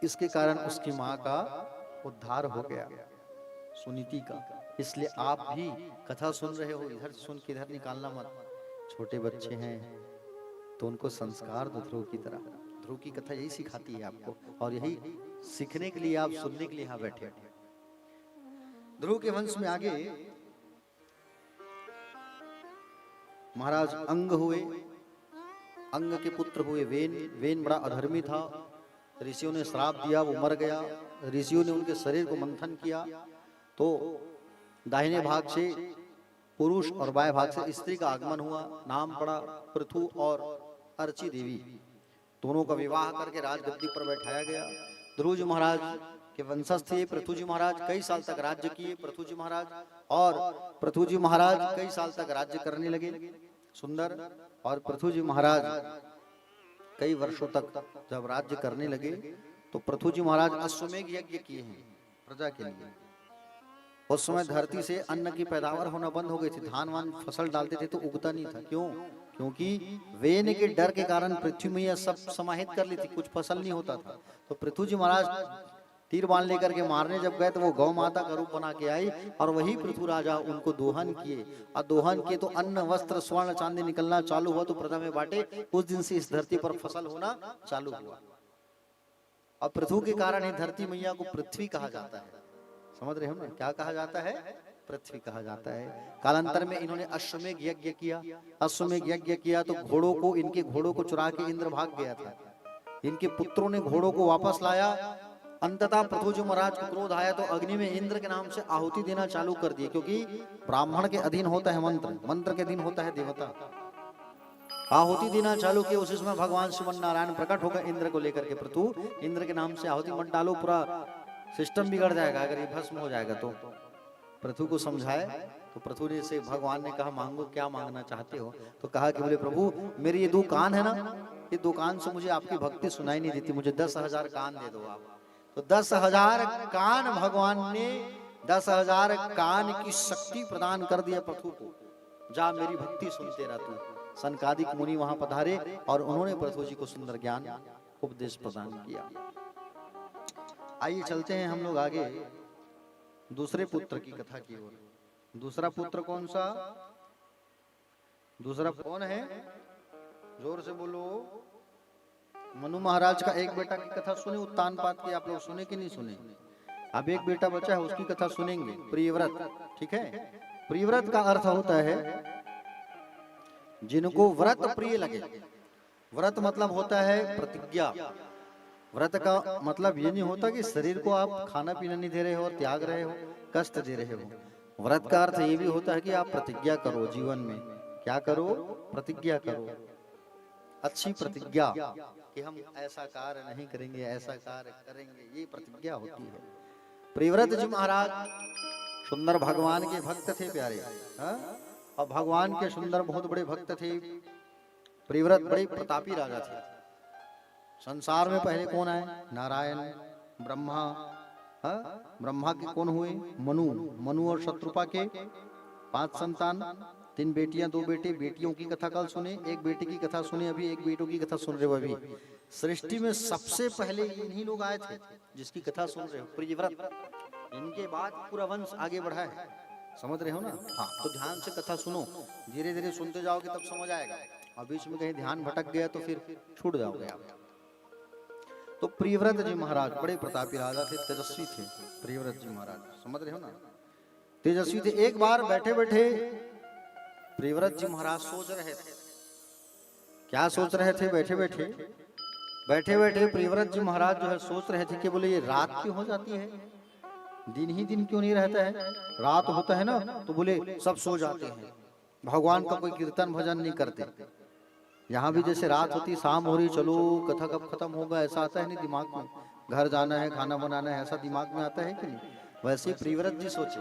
इसके कारण उसकी मां का उद्धार हो गया, सुनीति का। इसलिए आप भी कथा सुन रहे हो, इधर सुन के इधर निकालना मत। छोटे बच्चे हैं तो उनको संस्कार दो ध्रुव की तरह। ध्रुव की कथा यही सिखाती है आपको, और यही सीखने के लिए आप सुनने के लिए यहाँ बैठे। ध्रुव के वंश में आगे महाराज अंग हुए, अंग के पुत्र हुए वेन। वेन बड़ा अधर्मी था, ऋषियों ने श्राप दिया, वो मर गया। ऋषियों ने उनके शरीर को मंथन किया तो दाहिने भाग से पुरुष और बाएं भाग से स्त्री का आगमन हुआ। नाम पड़ा पृथु और अर्ची देवी। दोनों का विवाह करके राजगद्दी पर बैठाया गया। ध्रुव जी महाराज के वंशज थे पृथु जी महाराज, कई साल तक राज्य किए पृथु जी महाराज। और पृथु जी महाराज कई साल तक राज्य करने लगे, सुंदर। और पृथु जी महाराज कई वर्षों तक जब राज्य करने लगे तो पृथु जी महाराज अश्वमेघ यज्ञ किए हैं प्रजा के लिए। उस समय धरती से अन्न की पैदावार होना बंद हो गई थी, धान वान फसल डालते थे तो उगता नहीं था। क्यों? क्योंकि वेन के डर के कारण पृथ्वी में यह सब समाहित कर ली थी, कुछ फसल नहीं होता था। तो पृथु जी महाराज तीर बाण लेकर के मारने जब गए तो वो गौ माता का रूप बना के आई, और वही पृथु राजा उनको दोहन किए। और दोहन किए तो अन्न वस्त्र स्वर्ण चांदी निकलना चालू हुआ, तो प्रजा में बांटे। उस दिन से इस धरती पर फसल होना चालू हुआ। और पृथु के कारण ही धरती मैया को पृथ्वी कहा जाता है। समझ रहे हो ना, क्या कहा जाता है? पृथ्वी कहा जाता है। कालांतर में इन्होंने अश्वमेघ यज्ञ किया। अश्वमेघ यज्ञ किया तो घोड़ों को, इनके घोड़ों को चुरा के इंद्र भाग गया था। इनके पुत्रों ने घोड़ों को वापस लाया। अंततः पृथु जी महाराज को क्रोध आया तो अग्नि में इंद्र के नाम से आहुति देना चालू कर दिए, क्योंकि ब्राह्मण के अधीन होता है मंत्र, मंत्र के अधीन होता है देवता। आहुति देना चालू किया। उसी समय भगवान श्रीमन नारायण प्रकट होकर इंद्र को लेकर के, पृथु इंद्र के नाम से आहुति मत डालो, पूरा सिस्टम बिगड़ जाएगा अगर ये भस्म हो जाएगा। तो पृथु को समझाए तो पृथु ने से भगवान ने कहा मांगो, क्या मांगना चाहते हो? तो कहा कि बोले प्रभु मेरे ये 2 कान है ना, ये 2 कान से मुझे आपकी भक्ति सुनाई नहीं देती, मुझे 10,000 कान दे दो आप। तो 10,000 कान भगवान ने 10,000 कान की शक्ति प्रदान कर दिया पृथु को। जा मेरी भक्ति सुनते रह तू। सनकादिक मुनि वहां पधारे और उन्होंने पृथु जी को सुंदर ज्ञान उपदेश प्रदान किया। आइए चलते हैं हम लोग आगे दूसरे पुत्र की कथा की ओर। दूसरा पुत्र कौन सा? दूसरा कौन है? जोर से बोलो। मनु महाराज का एक बेटा की कथा सुने, उत्तानपाद की। आप लोग सुने कि नहीं सुने? अब एक बेटा बचा है, उसकी कथा सुनेंगे। प्रियव्रत, ठीक है। प्रियव्रत का अर्थ होता है जिनको व्रत प्रिय लगे। व्रत मतलब होता है प्रतिज्ञा। व्रत का मतलब ये नहीं होता कि शरीर को आप खाना पीना नहीं दे रहे हो और त्याग रहे हो, कष्ट दे रहे हो। व्रत का अर्थ ये भी होता है कि आप प्रतिज्ञा करो जीवन में। क्या करो? प्रतिज्ञा करो, अच्छी प्रतिज्ञा कि हम ऐसा कार्य नहीं करेंगे, ऐसा कार्य करेंगे, ये प्रतिज्ञा होती है। प्रियव्रत जी महाराज सुंदर भगवान के भक्त थे प्यारे, और भगवान के सुंदर बहुत बड़े भक्त थे। प्रियव्रत बड़े प्रतापी राजा थे। संसार में पहले कौन आए? नारायण, ब्रह्मा, हाँ, ब्रह्मा के कौन हुए? मनु। मनु और शत्रुपा के 5 संतान, 3 बेटियां 2 बेटे। बेटियों की कथा कल सुने, एक बेटे की कथा सुने अभी, एक बेटों की कथा सुन रहे हो अभी। सृष्टि में सबसे पहले इन्हीं लोग आए थे जिसकी कथा सुन रहे हो, प्रियव्रत। इनके बाद पूरा वंश आगे बढ़ा है, समझ रहे हो ना? हाँ, तो ध्यान से कथा सुनो, धीरे धीरे सुनते जाओगे तब समझ आएगा, और बीच में कहीं ध्यान भटक गया तो फिर छूट जाओगे आप। तो प्रियव्रत जी महाराज बड़े प्रतापी राजा थे, तेजस्वी थे प्रियव्रत जी महाराज, समझ रहे हो ना? तेजस्वी थे। एक बार बैठे बैठे प्रियव्रत जी महाराज सोच रहे थे। क्या सोच रहे थे? बैठे बैठे प्रियव्रत जी महाराज जो है सोच रहे थे कि बोले ये रात क्यों हो जाती है, दिन ही दिन क्यों नहीं रहता है? रात होता है ना तो बोले सब सो जाते हैं, भगवान का कोई कीर्तन भजन नहीं करते। यहाँ भी जैसे रात होती, शाम हो रही, चलो कथा कब खत्म होगा, ऐसा आता है नहीं दिमाग में? घर जाना है, खाना बनाना है, ऐसा दिमाग में आता है कि नहीं? वैसे प्रियव्रत जी सोचे,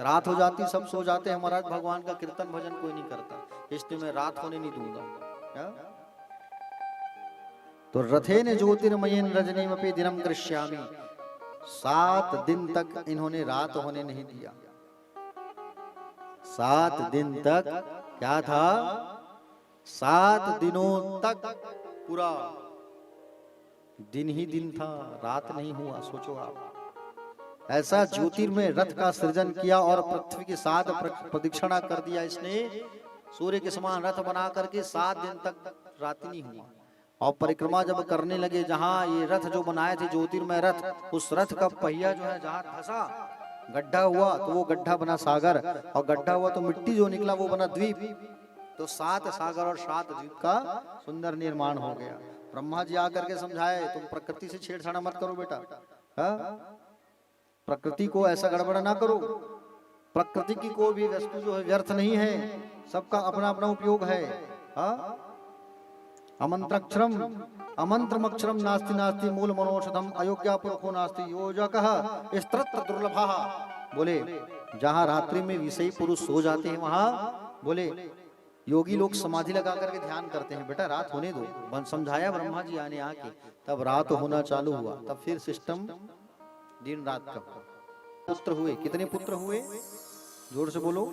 रात हो जाती, सब सो जाते हैं महाराज, भगवान का कीर्तन भजन कोई नहीं करता, इसलिए मैं रात होने नहीं दूंगा। तो रथेन ज्योतिर्मयेन रजनीमपि दिनम कृष्यामि, 7 दिन तक इन्होंने रात होने नहीं दिया। 7 दिन तक क्या था? 7 दिनों तक पूरा दिन ही दिन था, रात नहीं हुआ। सोचो आप, ऐसा ज्योतिर्मय रथ का सृजन किया और पृथ्वी के 7 प्रदक्षिणा कर दिया इसने, सूर्य के समान रथ बना करके 7 दिन तक रात नहीं हुआ। और परिक्रमा जब करने लगे, जहां ये रथ जो बनाए थे ज्योतिर्मय रथ, उस रथ का पहिया जो है जहां धंसा, गड्ढा हुआ तो वो गड्ढा बना सागर, और गड्ढा हुआ तो मिट्टी जो निकला वो बना द्वीप। तो 7 सागर और 7 द्वीप का सुंदर निर्माण हो गया। ब्रह्मा जी आकर के समझाए, तुम प्रकृति से छेड़छाड़ मत करो बेटा, प्रकृति को ऐसा गड़बड़ ना करो। प्रकृति की कोई भी वस्तु जो है व्यर्थ नहीं है, सबका अपना अपना उपयोग है। अमंत्रक्षरम अमंत्रमक्षरम नास्ति नास्ति मूल मनोषधम अयोग्या पुरुषो नास्ति योजकः स्त्रत्र दुर्लभः। बोले जहां रात्रि में विषयी पुरुष सो जाते हैं वहां बोले योगी लोग समाधि लगा करके ध्यान करते हैं। बेटा रात होने दो, समझाया ब्रह्मा जी आने आके, तब रात होना चालू हुआ, तब फिर सिस्टम दिन रात का। पुत्र हुए, कितने पुत्र हुए? जोर से बोलो।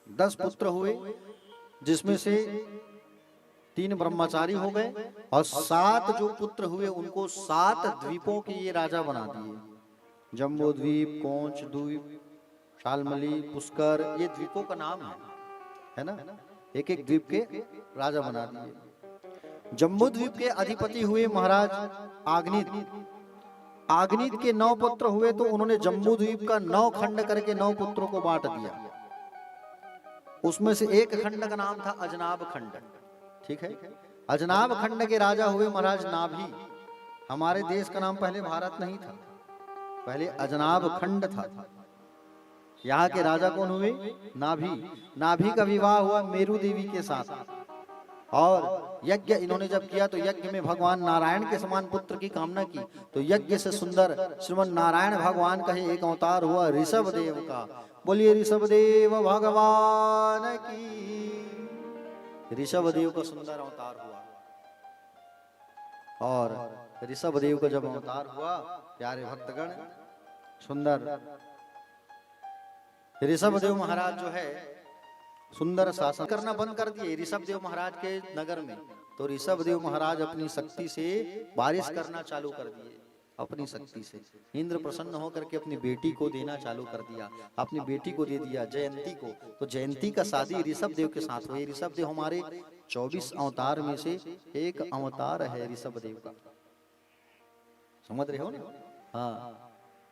10 पुत्र हुए, जिसमें से 3 ब्रह्मचारी हो गए, और 7 जो पुत्र हुए उनको 7 द्वीपों के ये राजा बना दिए। जम्बू द्वीप, कोंच द्वीप, शालमली, पुष्कर, ये द्वीपों का नाम है ना? एक एक द्वीप के राजा बना दिए। जम्बू द्वीप के अधिपति हुए महाराज आग्नित। आग्नित के 9 पुत्र हुए, तो उन्होंने जम्बू द्वीप का 9 खंड करके 9 पुत्रों को बांट दिया। उसमें से एक खंड का नाम था अजनाब खंड। ठीक है, अजनाब खंड के राजा हुए महाराज नाभि। हमारे देश का नाम पहले भारत नहीं था, पहले अजनाब खंड था। यहाँ के राजा कौन हुए? नाभि। नाभि का विवाह हुआ मेरू देवी के साथ, और यज्ञ इन्होंने जब किया तो यज्ञ में भगवान नारायण के समान पुत्र की कामना की, तो यज्ञ से सुंदर श्रीमन नारायण भगवान का ही एक अवतार हुआ ऋषभ देव का। बोलिए ऋषभ देव भगवान की। ऋषभ देव का सुंदर अवतार हुआ, और ऋषभ देव का जब अवतार हुआ, प्यारे भक्तगण, सुंदर ऋषभ देव महाराज जो है सुंदर शासन करना बंद कर दिए ऋषभ देव महाराज के नगर में। तो ऋषभ देव महाराज अपनी शक्ति से बारिश करना चालू कर दिए, अपनी शक्ति से। इंद्र प्रसन्न होकर के अपनी बेटी को देना चालू कर दिया, अपनी बेटी को दे दिया जयंती को। तो जयंती का शादी ऋषभ देव के साथ हुई। ऋषभ देव हमारे 24 अवतार में से एक अवतार है ऋषभ देव का, समझ रहे हो ना? हाँ,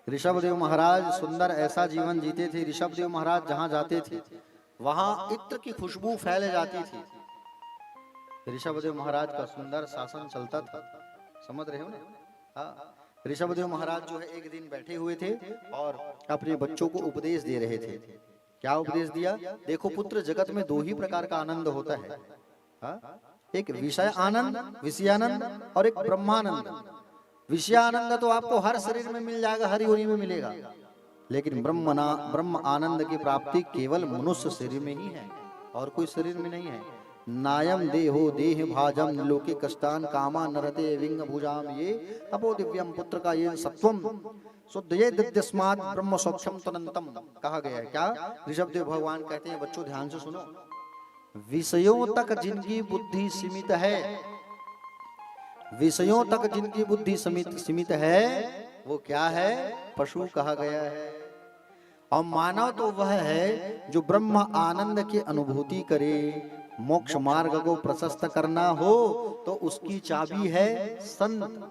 ऋषभ देव महाराज सुंदर ऐसा जीवन जीते थे। ऋषभ देव महाराज जहां जाते थे वहां इत्र की खुशबू फैल जाती थी। ऋषभ देव महाराज का सुंदर शासन चलता था, समझ रहे हो ना? हाँ, ऋषभ देव महाराज जो है एक दिन बैठे हुए थे और अपने बच्चों को उपदेश दे रहे थे। क्या उपदेश दिया? देखो पुत्र, जगत में 2 ही प्रकार का आनंद होता है। हाँ? एक विषय आनंद, विषयानंद, और एक ब्रह्मानंद। विषयानंद तो आपको हर शरीर में मिल जाएगा, हर योनि में मिलेगा, लेकिन ब्रह्म आनंद की प्राप्ति केवल मनुष्य शरीर में ही है, और कोई शरीर में नहीं है। नायम देहो देह भाजम लोके कष्टान कामा नरते विंग भुजाम ये अपो दिव्यम पुत्र का ये सत्वम शुद्धये दिद्यस्मात् ब्रह्म सौख्यम तनंतम कहा गया है। क्या ऋषभदेव भगवान कहते हैं, बच्चों ध्यान से सुनो, विषयों तक जिनकी बुद्धि सीमित है, विषयों तक जिनकी बुद्धि सीमित है, वो क्या है? पशु कहा गया है। और मानव तो वह है जो ब्रह्म आनंद की अनुभूति करे। मोक्ष मार्ग को प्रशस्त करना हो तो उसकी चाबी है संत,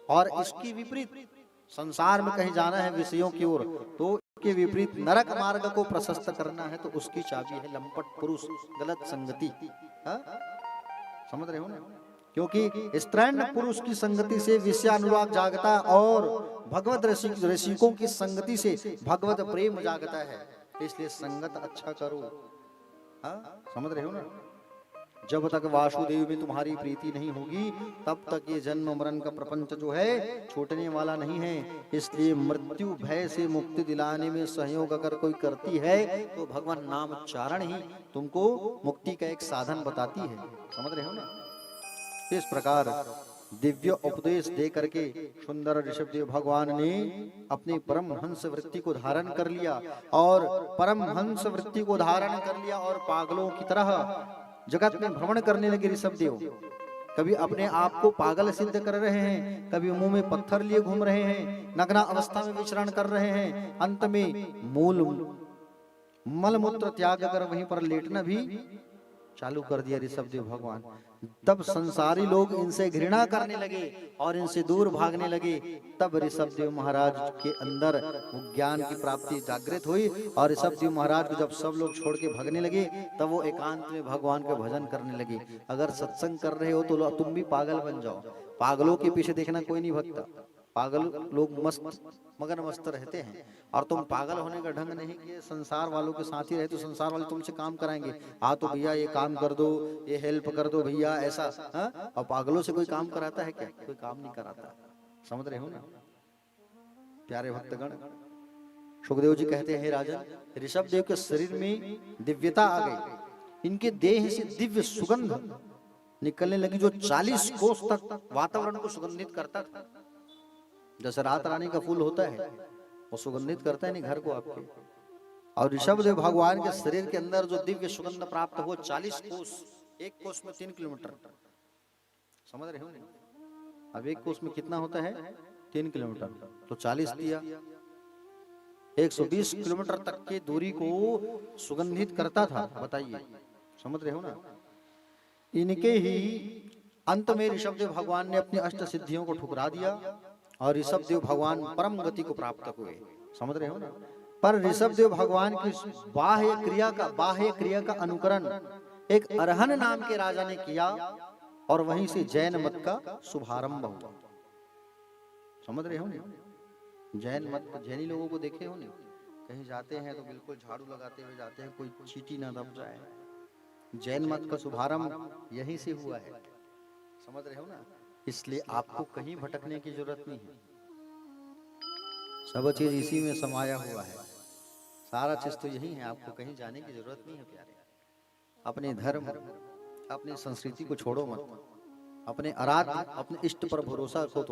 और इसकी विपरीत संसार में कहीं जाना है विषयों की ओर, तो इसके विपरीत नरक मार्ग को प्रशस्त करना है तो उसकी चाबी है लंपट पुरुष, गलत संगति। हा? समझ रहे हो ना? क्योंकि स्त्रैण पुरुष की संगति से विषयानुराग जागता है और भगवत रसिकों की संगति से भगवत प्रेम जागता है। इसलिए संगत अच्छा करो। हाँ? समझ रहे हो ना? जब तक वासुदेव में तुम्हारी प्रीति नहीं होगी तब तक ये जन्म मरण का प्रपंच जो है छूटने वाला नहीं है। इसलिए मृत्यु भय से मुक्ति दिलाने में सहयोग अगर कोई करती है तो भगवान नाम उच्चारण ही तुमको मुक्ति का एक साधन बताती है। समझ रहे हो ना? इस प्रकार दिव्य उपदेश दे करके सुंदर ऋषभदेव भगवान ने अपनी परमहंस वृत्ति को धारण कर लिया, और परमहंस वृत्ति को धारण कर लिया और पागलों की तरह जगत में भ्रमण करने लगे ऋषभदेव। कभी अपने आप को पागल सिद्ध कर रहे हैं, कभी मुंह में पत्थर लिए घूम रहे हैं, नग्न अवस्था में विचरण कर रहे हैं, अंत में मूल मलमूत्र त्याग कर वहीं पर लेटना भी चालू कर दिया ऋषभदेव भगवान। तब संसारी लोग इनसे घृणा करने लगे और इनसे दूर भागने लगे। तब ऋषभदेव महाराज के अंदर ज्ञान की प्राप्ति जागृत हुई, और ऋषभदेव महाराज को जब सब लोग छोड़ के भागने लगे तब वो एकांत में भगवान का भजन करने लगे। अगर सत्संग कर रहे हो तो तुम भी पागल बन जाओ। पागलों के पीछे देखना कोई नहीं भगता। पागल लोग मगन मस्त रहते हैं, और तुम पागल होने का ढंग नहीं कि संसार वालों के साथ ही रहे तो संसार वाले तुमसे काम कराएंगे। हाँ तो भैया ये काम कर दो, ये हेल्प कर दो भैया, ऐसा। हाँ? और पागलों से कोई काम कराता है क्या? कोई काम नहीं कराता। समझ रहे हो ना प्यारे भक्तगण? सुखदेव जी कहते हैं, राजन, ऋषभदेव के शरीर में दिव्यता आ गई। इनके देह से दिव्य सुगंध निकलने लगी जो 40 कोस तक वातावरण को सुगंधित करता था। जैसे रात रानी का फूल होता है वो सुगंधित करता है नहीं घर को आपके। और ऋषभदेव भगवान के शरीर के अंदर जो दिव्य सुगंध प्राप्त हो 40 कोस, एक कोस में 3 किलोमीटर। समझ रहे हो नहीं? अब एक कोस में कितना होता है? 3 किलोमीटर, तो 40 दिया 120 किलोमीटर तक की दूरी को सुगंधित करता था। बताइए, समझ रहे हो ना? इनके ही अंत में ऋषभदेव भगवान ने अपनी अष्ट सिद्धियों को ठुकरा दिया और ऋषभदेव भगवान परम गति को प्राप्त हुए। समझ रहे हो ना? पर ऋषभदेव भगवान की बाह्य क्रिया का अनुकरण एक अरहन नाम के राजा ने किया, और वहीं से जैन मत का शुभारंभ हुआ। समझ रहे हो ना? जैन मत, जैनी लोगों को देखे हो नहीं? कहीं जाते हैं तो बिल्कुल झाड़ू लगाते हुए जाते हैं, कोई चींटी ना दब जाए। जैन मत का शुभारंभ यहीं से हुआ है। समझ रहे हो ना? इसलिए आपको कहीं भटकने की जरूरत नहीं है, सब चीज इसी में समाया हुआ है। सारा चीज तो यही है, आपको कहीं जाने की जरूरत नहीं है प्यारे। अपने धर्म, अपनी संस्कृति को छोड़ो मत, अपने आराध्य, अपने इष्ट पर भरोसा रखो।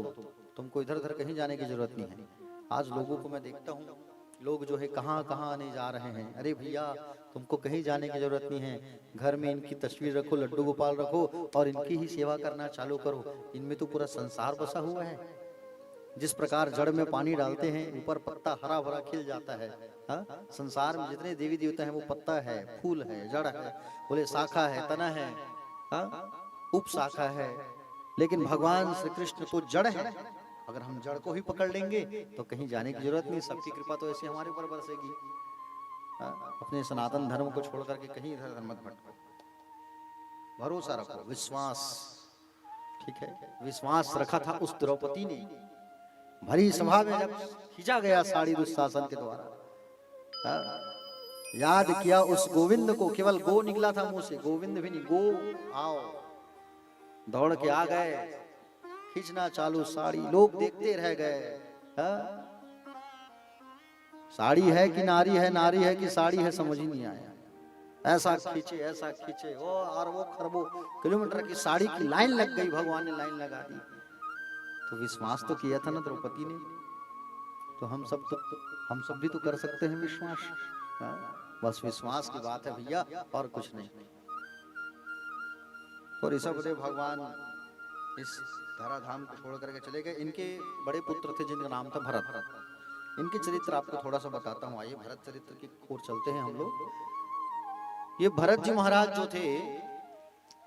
तुमको इधर उधर कहीं जाने की जरूरत नहीं है। आज लोगों को मैं देखता हूँ, लोग जो है कहाँ कहाँ आने जा रहे हैं। अरे भैया, तुमको कहीं जाने की जरूरत नहीं है। घर में इनकी तस्वीर रखो, लड्डू गोपाल रखो, और इनकी ही सेवा करना चालू करो। इनमें तो पूरा संसार बसा हुआ है। जिस प्रकार जड़ में पानी डालते हैं, ऊपर पत्ता हरा भरा खिल जाता है। हाँ? संसार में जितने देवी देवता हैं वो पत्ता है, फूल है, जड़ है, बोले शाखा है, तना है, हाँ? उप शाखा है। लेकिन भगवान श्री कृष्ण तो जड़ है। अगर हम जड़ को ही पकड़ लेंगे तो कहीं जाने की जरूरत नहीं। सबकी कृपा तो ऐसे हमारे ऊपर बरसेगी। अपने सनातन धर्म को छोड़ करके कहीं इधर उधर मत भटको, भरोसा रखो, विश्वास। ठीक है? विश्वास रखा था उस द्रौपदी ने। भरी सभा में जब खींचा गया साड़ी दुशासन के द्वारा, याद किया उस गोविंद को। केवल गो निकला था मुंह से, गोविंद भी नहीं, गो आओ। दौड़ के आ गए, खींचना चालू साड़ी, लोग देखते रह गए। साड़ी है कि नारी है, नारी है कि साड़ी है, समझ ही नहीं आया। ऐसा खींचे वो, और वो खरबों किलोमीटर की साड़ी की लाइन लग गई। भगवान ने लाइन लगा दी। तो विश्वास तो किया था ना द्रौपदी ने। तो हम सब भी तो कर सकते हैं विश्वास। हाँ? बस विश्वास की बात है भैया, और कुछ नहीं। तो ऋषभदेव भगवान इस धराधाम को छोड़ करके चले गए। इनके बड़े पुत्र थे जिनका नाम था भरत। इनके चरित्र आपको थोड़ा सा बताता हूँ। आइए भरत चरित्र की ओर चलते हैं हम लोग। ये भरत जी महाराज जो थे,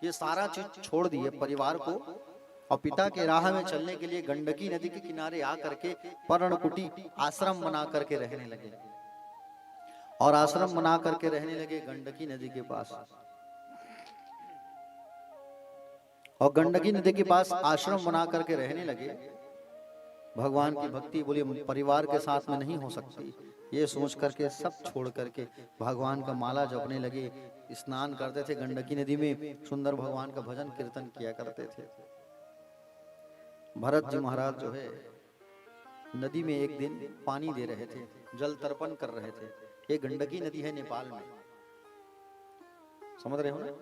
ये सारा चीज छोड़ दिए परिवार को, और पिता के राह में चलने के लिए गंडकी नदी के किनारे आकर के पर्णकुटी आश्रम बना करके रहने लगे। और आश्रम बना करके रहने लगे गंडकी नदी के पास। और गंडकी नदी के पास आश्रम बना करके रहने लगे। भगवान की भक्ति बोलिए परिवार के साथ में नहीं हो सकती, ये सोच करके सब छोड़ करके भगवान का माला जपने लगे। स्नान करते थे गंडकी नदी में, सुंदर भगवान का भजन कीर्तन किया करते थे। भरत जी महाराज जो है नदी में एक दिन पानी दे रहे थे, जल तर्पण कर रहे थे। ये गंडकी नदी है नेपाल में, समझ रहे हो ना।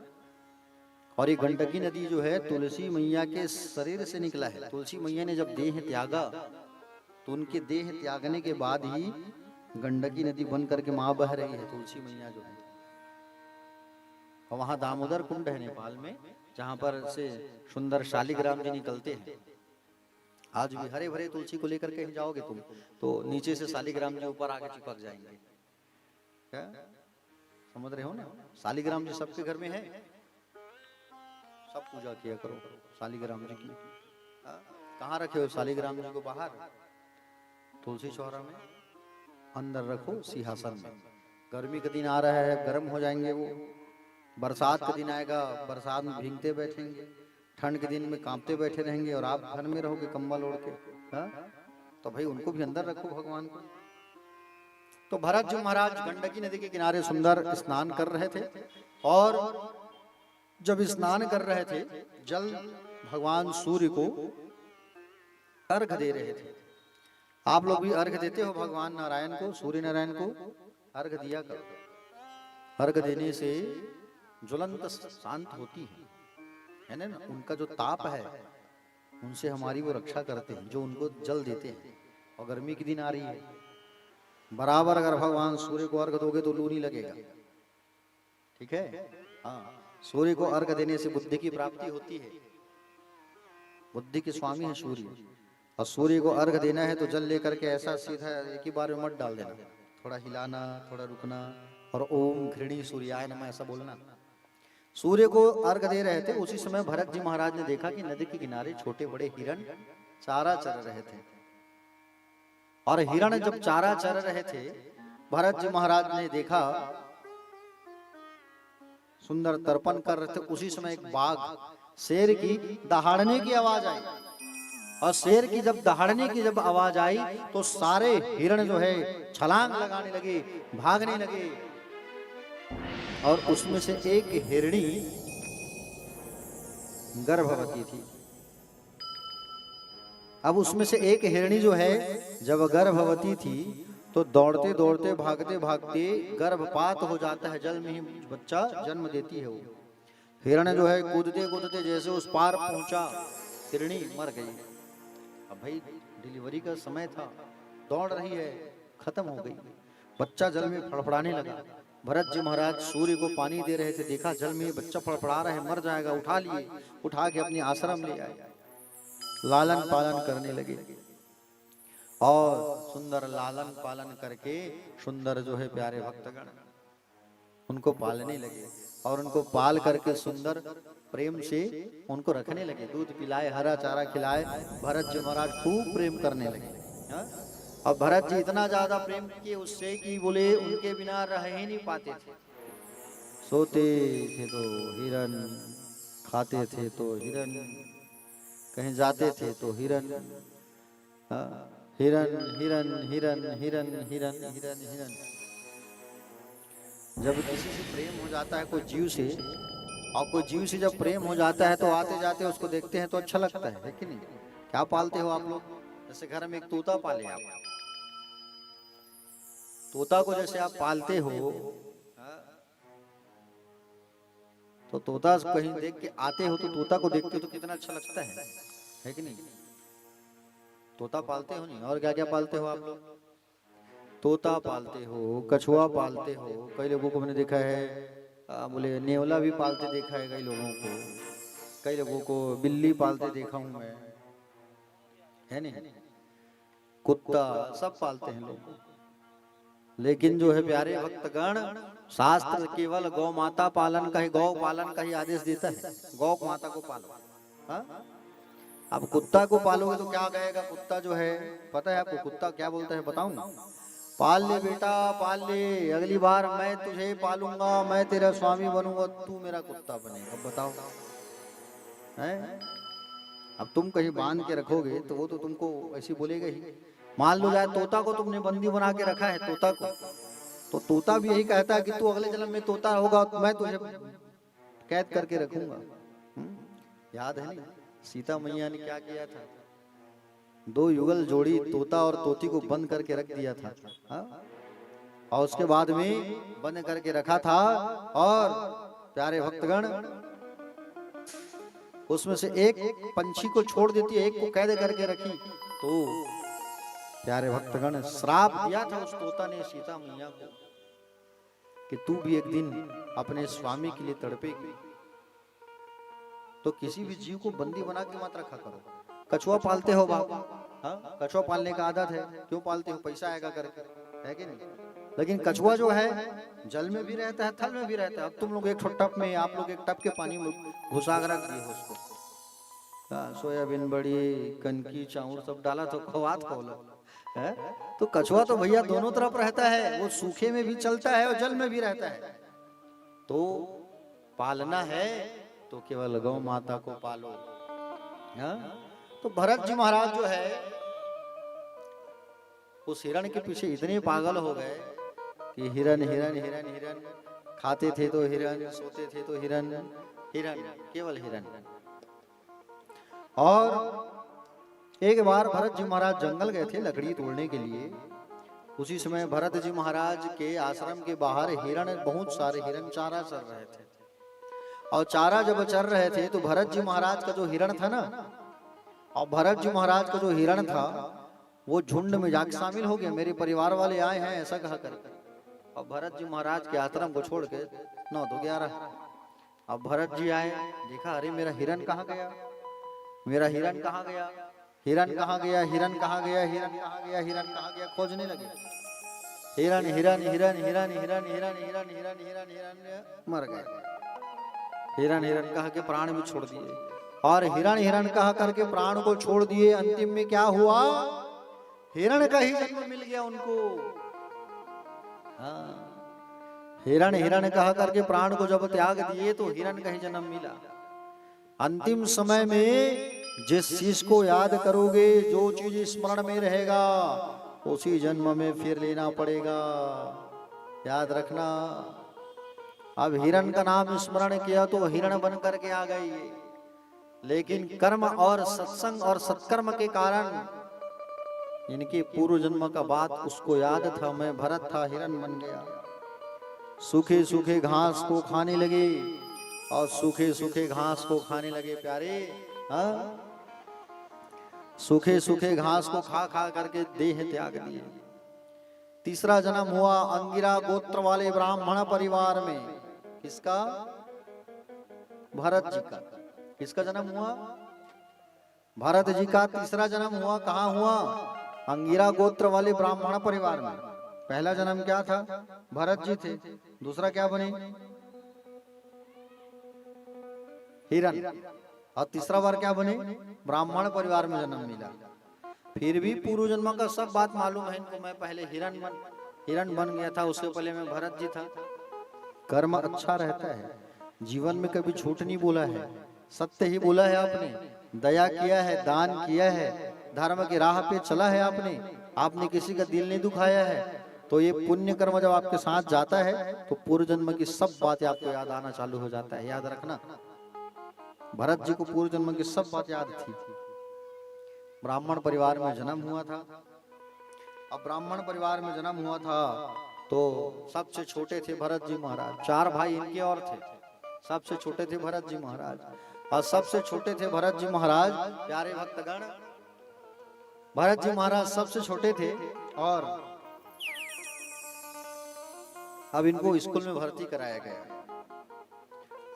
और ये गंडकी नदी जो है तुलसी मैया के शरीर से निकला है। तुलसी मैया ने जब देह त्यागा तो उनके देह त्यागने के बाद ही गंडकी नदी बन करके मां बह रही है तुलसी मैया जो है। और वहां दामोदर कुंड है नेपाल में, जहां पर से सुंदर शालिग्राम जी निकलते हैं। आज भी हरे भरे तुलसी को लेकर के जाओगे तुम तो नीचे से शालिग्राम जी ऊपर आके चिपक जाएंगे। क्या समझ रहे हो ना। शालिग्राम जी सबके घर में है, सब पूजा किया करो शालिग्राम जी की। कहाँ रखे हो शालिग्राम जी को? बाहर तुलसी चौरा में, अंदर रखो सिंहासन में। गर्मी का दिन आ रहा है, गर्म हो जाएंगे वो। बरसात का दिन आएगा, बरसात में भीगते बैठेंगे। ठंड के दिन में कांपते बैठे रहेंगे, और आप घर में रहोगे कंबल ओढ़ के। तो भाई उनको भी अंदर रखो भगवान को। तो भरत जी महाराज गंडकी नदी के किनारे सुंदर स्नान कर रहे थे। और जब स्नान कर रहे थे, जल भगवान सूर्य को अर्घ दे रहे थे। आप लोग भी अर्घ देते हो भगवान नारायण को, सूर्य नारायण को अर्घ दिया करो। अर्घ देने से ज्वलंत शांत होती है ना। उनका जो ताप है उनसे हमारी वो रक्षा करते हैं, जो उनको जल देते हैं। और गर्मी के दिन आ रही है, बराबर अगर भगवान सूर्य को अर्घ दोगे तो लू नहीं लगेगा। ठीक है। हाँ, सूर्य को अर्घ देने से बुद्धि की प्राप्ति होती है। बुद्धि के स्वामी है सूर्य। और सूर्य को अर्घ देना है तो जल लेकर के ऐसा सीधा एक ही बार में मत डाल देना, थोड़ा हिलाना, थोड़ा रुकना, और ओम घृणी सूर्याय नमः ऐसा बोलना। सूर्य को अर्घ दे रहे थे, उसी समय भरत जी महाराज ने देखा कि नदी के किनारे छोटे बड़े हिरण चारा चर रहे थे। और हिरण जब चारा चर रहे थे, भरत जी महाराज ने देखा सुंदर तर्पण कर रहे थे। उसी समय एक बाघ शेर की दहाड़ने की आवाज आई। और शेर की जब दहाड़ने की जब आवाज आई तो सारे हिरण जो है छलांग लगाने लगे, भागने लगे। और उसमें से एक हिरणी गर्भवती थी। अब उसमें से एक हिरणी जो है जब गर्भवती थी तो दौड़ते दौड़ते भागते भागते गर्भपात हो जाता है, जल में ही बच्चा जन्म देती है। वो हिरण जो है कूदते कूदते जैसे उस पार पहुंचा, हिरणी मर गई। अब भाई डिलीवरी का समय था, दौड़ रही है, खत्म हो गई। बच्चा जल में फड़फड़ाने लगा। भरत जी महाराज सूर्य को पानी दे रहे थे, देखा जल में बच्चा फड़फड़ा रहा है, मर जाएगा। उठा लिए, उठा के अपने आश्रम ले आए, लालन पालन करने लगे। और सुंदर लालन पालन करके सुंदर जो है प्यारे भक्तगण उनको पालने लगे। और उनको पाल करके सुंदर प्रेम से उनको रखने लगे। दूध पिलाए, हरा चारा खिलाए, भरत जी महाराज खूब प्रेम करने लगे। और भरत जी इतना ज्यादा प्रेम किए उससे कि बोले उनके बिना रह ही नहीं पाते थे। सोते थे तो हिरन, खाते थे तो हिरन, कहीं जाते थे तो हिरन। हिरन हिरन हिरन हिरन हिरन हिरन हिरन। जब किसी से प्रेम हो जाता है कोई जीव से, और कोई जीव से जब प्रेम हो जाता है तो आते जाते उसको देखते हैं तो अच्छा लगता है कि नहीं। क्या पालते हो आप लोग? जैसे घर में एक तोता पाले आप, तोता को जैसे आप पालते हो तो तोता कहीं देख के आते हो तो तोता को देखते हो तो कितना अच्छा लगता है कि नहीं। तोता पालते हो नहीं? और क्या क्या पालते हो आप लोग? तोता पालते हो, कछुआ पालते हो, कई लोगों को मैंने देखा है बोले नेवला भी पालते देखा है कई लोगों को, कई लोगों को बिल्ली पालते देखा हूं मैं, है नहीं, कुत्ता सब पालते हैं लोग। लेकिन जो है प्यारे भक्तगण, शास्त्र केवल गौ माता पालन का ही, गौ पालन का ही आदेश देता है, गौ माता को पालो। हाँ? अब कुत्ता को पालोगे तो क्या कहेगा कुत्ता जो है, पता है आपको कुत्ता क्या बोलता है बताऊं? पाल ले बेटा पाल ले, अगली बार मैं तुझे पालूंगा, मैं तेरा स्वामी बनूंगा, तू मेरा कुत्ता बनेगा। अब बताओ है? अब तुम कहीं बांध के रखोगे तो वो तो तुमको ऐसी बोलेगा ही। मान लो जाए तोता को तुमने बंदी बना के रखा है, तोता को, तो तोता भी यही कहता है कि तू अगले जन्म में तोता होगा, मैं तुझे कैद करके रखूंगा। याद है नहीं सीता मैया ने क्या किया था? 2 युगल जोड़ी तोता और तोती को बंद करके रख दिया था। हाँ? और उसके बाद में बंद करके रखा था, और प्यारे भक्तगण उसमें से एक पंछी को छोड़ देती है, एक को कैद करके रखी। तो प्यारे भक्तगण श्राप दिया था उस तोता ने सीता मैया को कि तू भी एक दिन अपने स्वामी के लिए तड़पेगी। तो किसी भी जीव को बंदी बना के मत रखा करो। कछुआ पालते हो बाबा, हाँ कछुआ पालने का आदत है, क्यों पालते हो? पैसा आएगा करके, है कि नहीं? लेकिन कछुआ जो है जल में भी रहता है, थल में भी रहता है। अब तुम लोग एक टप में, आप लोग एक टप के पानी में घुसा कर रख दिए हो उसको, सोयाबीन बड़ी कनकी चाउर सब डाला तो खवात खोलो है। तो कछुआ तो भैया दोनों तरफ रहता है, वो सूखे में भी चलता है और जल में भी रहता है। तो पालना है तो केवल गौ माता को पालो। हाँ? तो भरत जी महाराज जो है उस हिरण के पीछे इतने पागल हो गए कि हिरण हिरण हिरण हिरण, खाते थे तो हिरण, सोते थे तो हिरण, हिरण केवल हिरण। और एक बार भरत जी महाराज जंगल गए थे लकड़ी तोड़ने के लिए। उसी समय भरत जी महाराज के आश्रम के बाहर हिरण, बहुत सारे हिरण चारा चर रहे थे। और चारा जब चर रहे थे तो भरत जी महाराज का जो हिरण था ना, और भरत जी महाराज का जो हिरण था वो झुंड में जाके शामिल हो गया। मेरे परिवार वाले आए हैं ऐसा कहा करके, और भरत जी महाराज के आश्रम को छोड़ के 9 तो 11। अब भरत जी आए, देखा अरे मेरा हिरण कहाँ गया, मेरा हिरण कहाँ गया, हिरण कहाँ गया, हिरण कहाँ गया, हिरण कहाँ गया, हिरण कहाँ गया, खोजने लगे। हिरण हिरण हिरण हिरण हिरण हिरण हिरण हिरण हिरण हिरण मर गए। हिरण हिरण कह के प्राण भी छोड़ दिए, और हिरण हिरण कह करके प्राण को छोड़ दिए। अंतिम में क्या हुआ? हिरण का ही जन्म मिल गया उनको। हाँ, हिरण हिरण कह करके प्राण को जब त्याग दिए तो हिरण का ही जन्म मिला। अंतिम समय में जिस चीज को याद करोगे, जो चीज स्मरण में रहेगा, उसी जन्म में फिर लेना पड़ेगा। याद रखना। अब हिरण का नाम स्मरण किया तो हिरण बन करके आ गई, लेकिन कर्म और सत्संग और सत्कर्म के कारण इनके पूर्व जन्म का बात उसको याद था। मैं भरत था, हिरण बन गया। सूखे सूखे घास को खाने लगे, और सूखे सूखे घास को खाने लगे प्यारे। हाँ, सूखे सूखे घास को खा खा करके देह त्याग दिए। तीसरा जन्म हुआ अंगिरा गोत्र वाले ब्राह्मण परिवार में। किसका? भरत जी का। किसका जन्म हुआ? भरत जी का तीसरा जन्म हुआ। कहाँ हुआ? अंगिरा गोत्र वाले ब्राह्मण परिवार में। पहला जन्म क्या था? भरत जी थे। दूसरा क्या बने? हिरण। और तीसरा बार क्या बने? ब्राह्मण परिवार में जन्म मिला। फिर भी पूर्व जन्म का सब बात मालूम है इनको। मैं पहले हिरण बन गया था, उससे पहले मैं भरत जी था। कर्म अच्छा रहता है, जीवन में कभी झूठ नहीं बोला है, सत्य ही बोला है आपने, दया किया है, दान किया है, धर्म की राह पे चला है आपने किसी का दिल नहीं दुखाया है। तो ये पुण्य कर्म जब आपके साथ जाता है तो पूर्व जन्म की सब बातें आपको याद आना चालू हो जाता है। याद रखना, भरत जी को पूर्व जन्म की सब बात याद थी। ब्राह्मण परिवार में जन्म हुआ था। अब ब्राह्मण परिवार में जन्म हुआ था तो सबसे छोटे थे भरत जी महाराज। 4 भाई इनके और थे, सबसे छोटे थे भरत जी महाराज। और सबसे छोटे थे भरत जी महाराज। प्यारे भक्तगण, भरत जी महाराज सबसे छोटे थे। और अब इनको स्कूल में भर्ती कराया गया।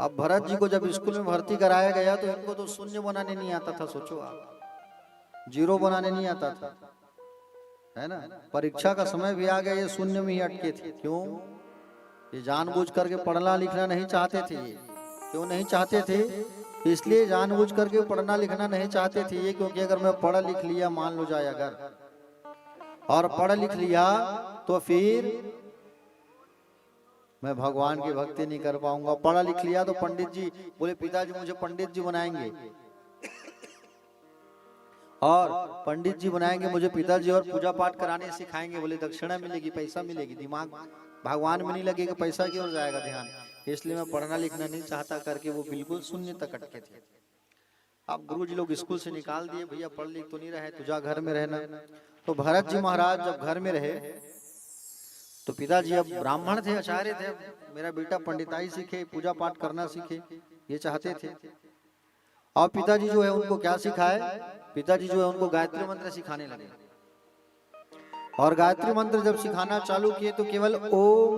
अब भरत जी को जब स्कूल में भर्ती कराया गया तो इनको तो शून्य बनाने नहीं आता था, सोचो आप, जीरो बनाने नहीं आता था, है ना। परीक्षा का समय भी आ गया, ये शून्य में ही अटके थे। क्यों? ये जानबूझ करके पढ़ना लिखना नहीं चाहते थे। ये क्यों नहीं चाहते थे? इसलिए जानबूझ करके पढ़ना लिखना नहीं चाहते थे ये, क्योंकि अगर मैं पढ़ लिख लिया, मान लो जाए अगर, और पढ़ लिख लिया तो फिर मैं भगवान की भक्ति नहीं कर पाऊंगा। पढ़ा लिख लिया तो पंडित जी बोले, पिताजी मुझे पंडित जी बनाएंगे, और पंडित जी बनाएंगे मुझे पिताजी, और पूजा पाठ कराने सिखाएंगे। बोले दक्षिणा मिलेगी, पैसा मिलेगी, दिमाग भगवान में नहीं लगेगा, पैसा की ओर जाएगा ध्यान। इसलिए मैं पढ़ना लिखना नहीं चाहता करके वो बिल्कुल शून्य तक अटके थे। अब गुरु जी लोग स्कूल से निकाल दिए, भैया पढ़ लिख तो नहीं रहे, तुझा घर में रहना। तो भरत जी महाराज जब घर में रहे तो पिताजी अब ब्राह्मण थे, आचार्य थे, मेरा बेटा पंडिताई सीखे, पूजा पाठ करना सीखे, ये चाहते थे। और पिताजी जो है उनको क्या सिखाए? पिताजी जो है उनको गायत्री मंत्र सिखाने लगे। और गायत्री मंत्र जब सिखाना चालू किए तो केवल ओम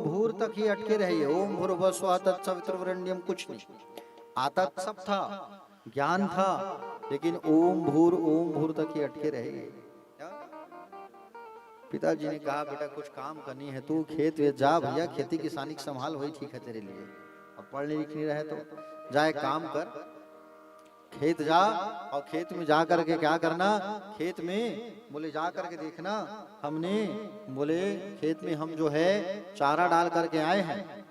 भूर तक ही अटके रहे। ओम भूर्भुवः स्वः तत्सवितुर्वरेण्यम, कुछ नहीं आता, सब था, ज्ञान था, लेकिन ओम भूर तक ही अटके रहे। पिताजी ने कहा, बेटा कुछ काम करनी है, तू खेत वे जा भैया, खेती किसानी संभाल, वही ठीक है तेरे लिए। अब पढ़ने लिख नहीं रहे तो जाए काम कर, खेत जा, और खेत में जा करके क्या करना? खेत में बोले जा करके देखना, हमने बोले खेत में हम जो है चारा डाल करके आए हैं,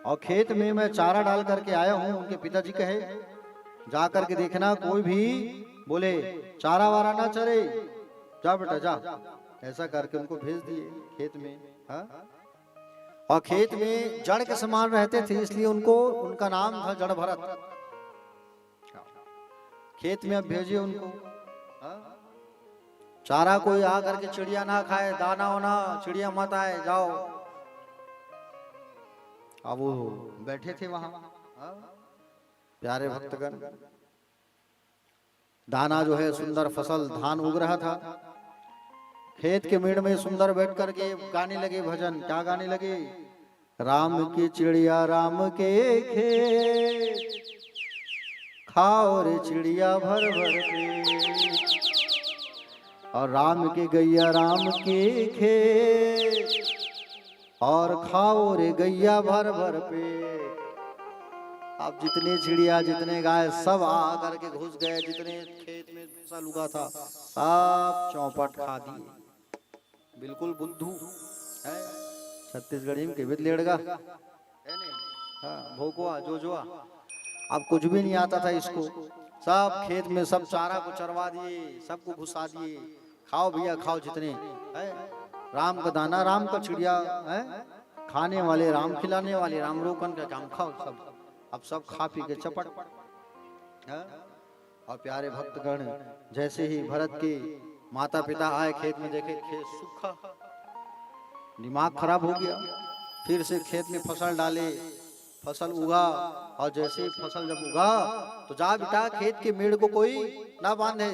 और खेत में मैं चारा डाल करके आया हूँ। उनके पिताजी कहे जा करके देखना, कोई भी बोले चारा वारा ना चरे, जा बेटा जा। ऐसा करके उनको भेज दिए खेत में। हाँ? और खेत में जड़ के समान रहते थे, इसलिए उनका नाम था जड़ भरत। खेत में अब भेजे उनको। चारा कोई आ करके चिड़िया ना खाए, दाना वाना चिड़िया मत आए, जाओ। अब वो बैठे थे वहां, प्यारे भक्तगण, दाना जो है सुंदर फसल धान उग रहा था। खेत के मेड़ में सुंदर बैठ करके गाने लगे भजन। क्या गाने लगे? राम की चिड़िया राम के खेत, खाओ रे चिड़िया भर भर पेट, और राम के गैया राम के खेत, और खाओ रे गैया भर भर पेट। अब जितने चिड़िया जितने गाय सब आ करके घुस गए, जितने खेत में फसल उगा था सब चौपट खा दिए। बिल्कुल बुद्धू है, छत्तीसगढ़ी में केवित लेड़गा है नहीं, हाँ भोकुआ जोजुआ। अब कुछ भी नहीं आता था इसको, सब खेत में सब चारा को चरवा दिए, सबको घुसा दिए, खाओ भैया खाओ जितने है। राम का दाना राम का चिड़िया है, खाने वाले राम, खिलाने वाले राम, रोकन का काम खाओ सब। अब सब खा पी के चपट है। और प्यारे भक्तगण, जैसे ही भरत के माता पिता आए खेत में, देखे खेत सूखा, दिमाग खराब हो गया। फिर से खेत में फसल डाले, फसल उगा, और जैसे ही फसल जब उगा तो जा बेटा खेत के मेड़ को कोई ना बांधे,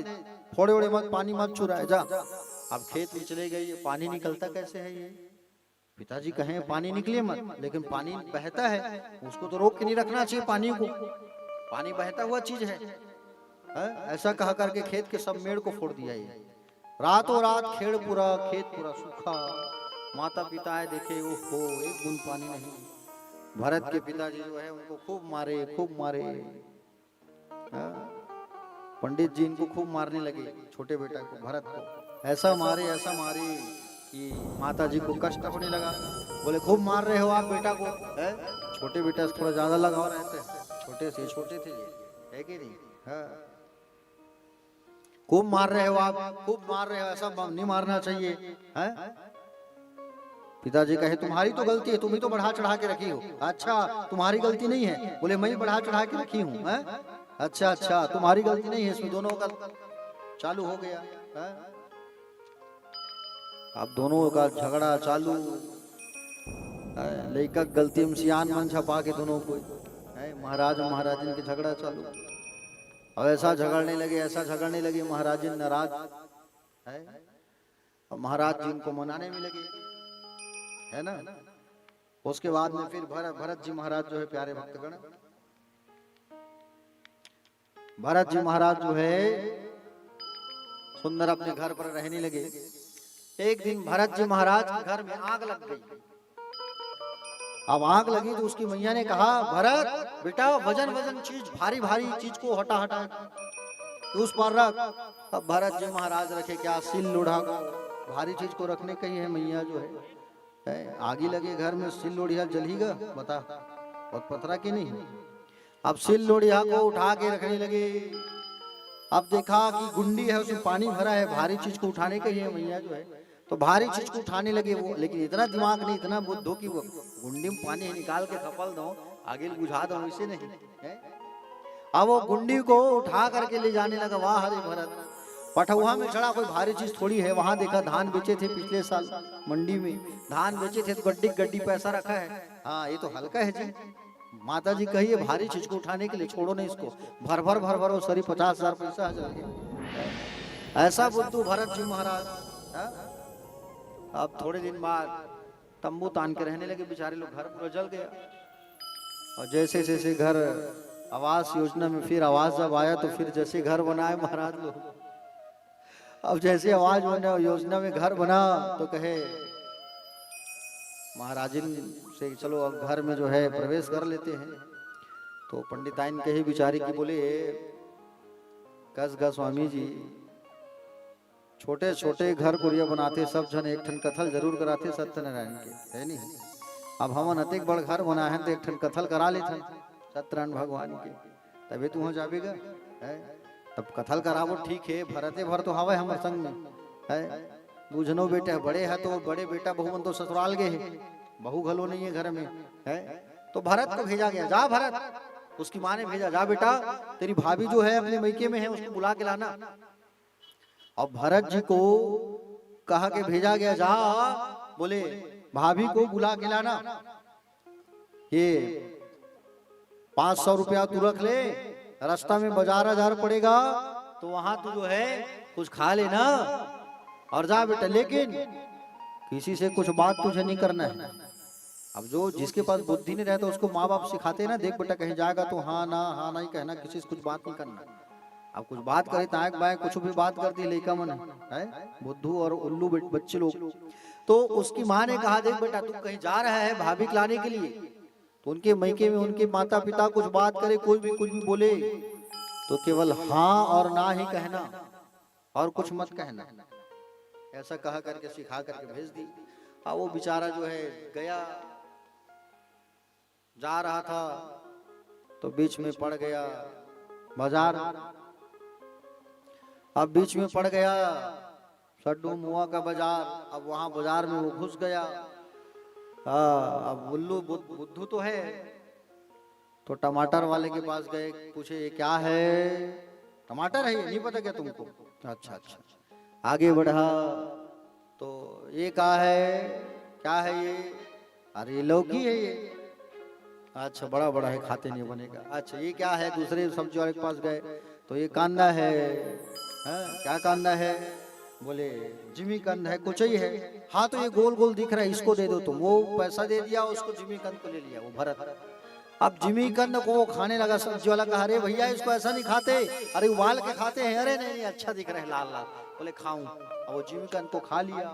फोड़े ओड़े मत, पानी मत चुराए, जा। अब खेत में चले गए, पानी निकलता कैसे है ये? पिताजी कहें पानी निकले मत, लेकिन पानी बहता है, उसको तो रोक के नहीं रखना चाहिए पानी को, पानी बहता हुआ चीज है। ऐसा कहा करके खेत के सब मेड़ को फोड़ दिया। ये रातों रात खेड़ पूरा, खेत पूरा सूखा। माता पिता है, देखे ओहो एक बूंद पानी नहीं। भरत के पिताजी जो है उनको खूब मारे, खूब मारे। पंडित जी इनको खूब मारने लगे, छोटे बेटा को, भरत को। ऐसा मारे कि माता जी को कष्ट होने लगा। बोले खूब मार रहे हो आप बेटा को, है? छोटे बेटा से थोड़ा ज्यादा लगाव रहते हैं, छोटे थे ये, है कि नहीं? हाँ। खूब मार रहे हो आप, खूब मार रहे हो, ऐसा नहीं मारना चाहिए, है? पिताजी कहे तुम्हारी तो गलती है, तुम ही तो बढ़ा चढ़ा के रखी हो। अच्छा तुम्हारी गलती नहीं है? बोले मैं बढ़ा चढ़ा के रखी हूँ। अच्छा तुम्हारी गलती नहीं है, इसमें दोनों का चालू हो गया। अब दोनों का झगड़ा चालू, लड़का गलती में सियान मन छपा के दोनों को, महाराज महाराजिन के झगड़ा चालू। अब ऐसा झगड़ने लगे, महाराजिन नाराज है। अब महाराज जी इनको मनाने में लगे, है ना। उसके बाद में फिर भरत जी महाराज जो है, प्यारे भक्तगण, भरत जी महाराज जो है सुंदर अपने घर पर रहने लगे। एक दिन भरत जी महाराज के घर में आग लग गई। अब आग लगी तो उसकी मैया ने कहा, भरत बेटा वजन चीज, भारी भारी चीज को हटा हटा उस पर रख। अब भरत जी महाराज रखे क्या, सिल लोढ़ा को, भारी चीज को रखने का ही है मैया जो है। आगे लगे घर में, सिल लोढ़िया जलेगा, बता बहुत पथरा की नहीं। अब सिल लोढ़िया को उठा के रखने लगे। अब देखा कि गुंडी है, उसमें पानी भरा है, भारी चीज को उठाने का ही है मैया जो है। तो भारी चीज को उठाने लगे वो, लेकिन इतना दिमाग नहीं, इतना बुद्धि हो कि वो गुंडी में पानी निकाल के खपल दो, आगे बुझा दो, वैसे नहीं है। अब वो गुंडी को उठा करके ले जाने लगा। वाह हरे भरत, पटुआ में चढ़ा, कोई भारी चीज थोड़ी है। वहां देखा धान बेचे थे पिछले साल मंडी में, धान बेचे थे तो गड्डी गड्डी पैसा रखा है। हाँ ये तो हल्का है जी, माता जी कहिए भारी चीज को उठाने के लिए, छोड़ो नहीं इसको, भर भर वो सरी 50,000 पैसा चल गया। ऐसा बुद्धू भरत जी महाराज। अब थोड़े दिन बाद तंबू तान के रहने लगे बेचारे लोग, घर पूरा जल गया। और जैसे जैसे घर आवास योजना में फिर आवास जब आया तो फिर जैसे घर बनाए महाराज लोग। अब जैसे आवाज बना योजना में घर बना तो कहे महाराजिन से, चलो अब घर में जो है प्रवेश कर लेते हैं। तो पंडिताइन कही बिचारी की, बोले कस गा स्वामी जी, छोटे छोटे घर कुरिया बनाते, सब जन एक ठन कथल जरूर कराते सत्यनारायण के, है नहीं। अब हम अनेक बड़ घर बना है तो एक ठन कथल करा लेते सत्यनारायण भगवान के, तभी तू हो जाएगा है। तब कथल करावो ठीक है, भरते भर तो हवा हमारे संग में है। दूजनो बेटे बड़े है तो बड़े बेटा बहू मन तो ससुराल गए है, बहू घलो नहीं है घर में है। तो भरत को भेजा गया, जा भरत, उसकी माँ ने भेजा, जा बेटा तेरी भाभी जो है अपने मैके में है, उसको बुला के लाना। और भरत जी को कहा के भेजा गया, जा बोले भाभी को बुला के लाना, ये 500 रुपया तू रख ले, रास्ता में बाजार पड़ेगा तो वहां तू जो है कुछ खा लेना और जा बेटा, लेकिन किसी से कुछ बात तुझे नहीं करना है। अब जो जिसके पास बुद्धि नहीं रहता उसको माँ बाप सिखाते ना, देख बेटा कहीं जाएगा तो हाँ ना हाँ नहीं कहना, किसी से कुछ बात नहीं करना। अब कुछ बात करे ताक बाय कुछ भी बात कर दी लड़का मन है, बुद्धू और उल्लू बच्चे लोग। तो उसकी माँ ने कहा, देख बेटा तू कहीं जा रहा है भाभी को लाने के लिए, तो उनके मैके में उनके माता पिता कुछ बात करे, कोई भी कुछ भी बोले तो केवल हाँ और ना ही कहना और कुछ मत कहना। ऐसा कहा करके सिखा करके भेज दी। अब वो बेचारा जो है गया, जा रहा था तो बीच में पड़ गया बाजार। अब बीच में पड़ गया सड्डू मुआ का बाजार। अब वहां बाजार में वो घुस गया। अब उल्लू बुद्धू तो है, तो टमाटर वाले के पास गए, पूछे ये क्या है, टमाटर है ये, नहीं पता क्या तुमको? अच्छा अच्छा। आगे बढ़ा तो ये क्या है ये? अरे ये लौकी है ये। अच्छा बड़ा बड़ा है, खाते नहीं बनेगा। अच्छा ये क्या है? दूसरे सब्जी वाले के पास गए तो ये कांदा है। क्या कांदा है? बोले जिमी कंद है, कुछ ही है। हाँ तो ये गोल गोल दिख रहा है, इसको दे दो तुम। वो पैसा दे दिया, उसको जिमी कंद को ले लिया वो भरत। अब जिमी कंद को वो खाने लगा। सब्जी वाला कहा, अरे भैया इसको ऐसा नहीं खाते, अरे उबाल के खाते हैं। अरे नहीं अच्छा दिख रहा है लाल लाल। बोले खाऊं। अब वो जिमी कंद को खा लिया,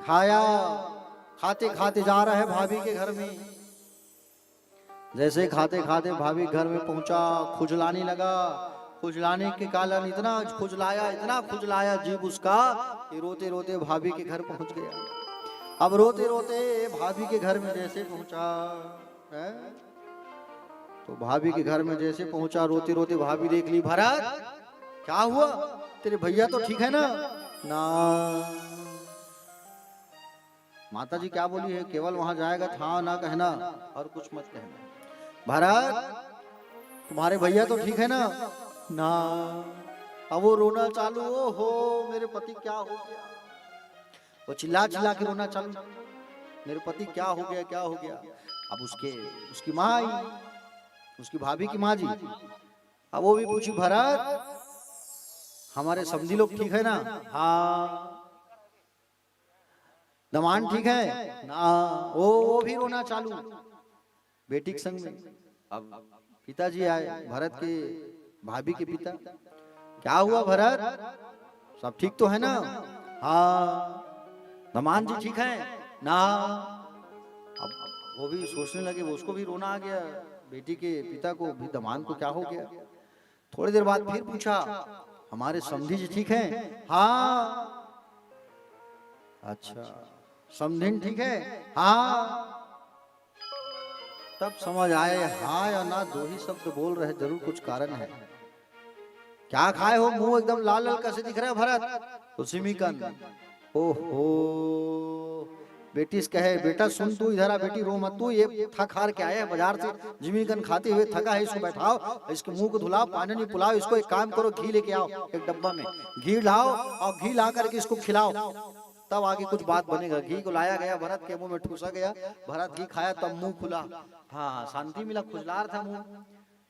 खाया। खाते खाते जा रहा है भाभी के घर में। जैसे खाते खाते भाभी घर में पहुंचा, खुजलाने लगा। खुजलाने के कारण इतना खुजलाया जीभ उसका कि रोते रोते भाभी के घर पहुंच गया। अब रोते रोते भाभी के घर में जैसे पहुंचा है, तो भाभी के घर में जैसे पहुंचा, रोते रोते भाभी देख ली। भरत क्या हुआ? तेरे भैया तो ठीक है ना? ना माता जी क्या बोली है? केवल वहां जाएगा था ना कहना और कुछ मत कहना। भरत तुम्हारे भैया तो ठीक है ना? ना। अब वो रोना चालू, ओ हो मेरे पति क्या हो गया। वो चिल्ला चिल्ला के रोना चालू, मेरे पति क्या हो गया क्या हो गया। अब उसकी माँ आई, उसकी भाभी की माँ जी। अब वो भी पूछी, भरत हमारे समझी लोग ठीक है ना? हाँ। दमान ठीक है ना, वो भी रोना चालू बेटी के संग में। अब पिताजी आए, भरत के भाभी के पिता, क्या हुआ भरत, सब ठीक तो है ना? हाँ। दमान जी ठीक है ना? अब वो भी सोचने लगे, वो उसको भी रोना आ गया, बेटी के पिता को भी, दमान को क्या हो गया। थोड़ी देर बाद फिर पूछा, हमारे समधी जी ठीक है? हाँ। अच्छा, समधिन ठीक है? हाँ। तब समझ आए, हाँ या ना दो ही शब्द बोल रहे, जरूर कुछ कारण है। क्या खाए हो, मुंह एकदम लाल लाल कैसे दिख रहा है भरत? तो सिमीकंद। ओहो, बेटी से कहे, बेटा सुन तू इधर आ, बेटी रो मत, तू ये थक हार के आया है बाजार से, जिमीकंद खाते हुए थका है, इसको बैठाओ, इसके मुंह को धुलाओ, पानी नहीं पिलाओ, इसको एक काम करो, घी लेके आओ, एक डब्बा में घी लाओ और घी ला करके इसको खिलाओ, तब आगे कुछ बात बनेगा। घी को लाया गया, भरत के मुंह में ठूसा गया, भरत घी खाया, तब मुंह खुला, हाँ शांति मिला, खुजला रहा था मुंह।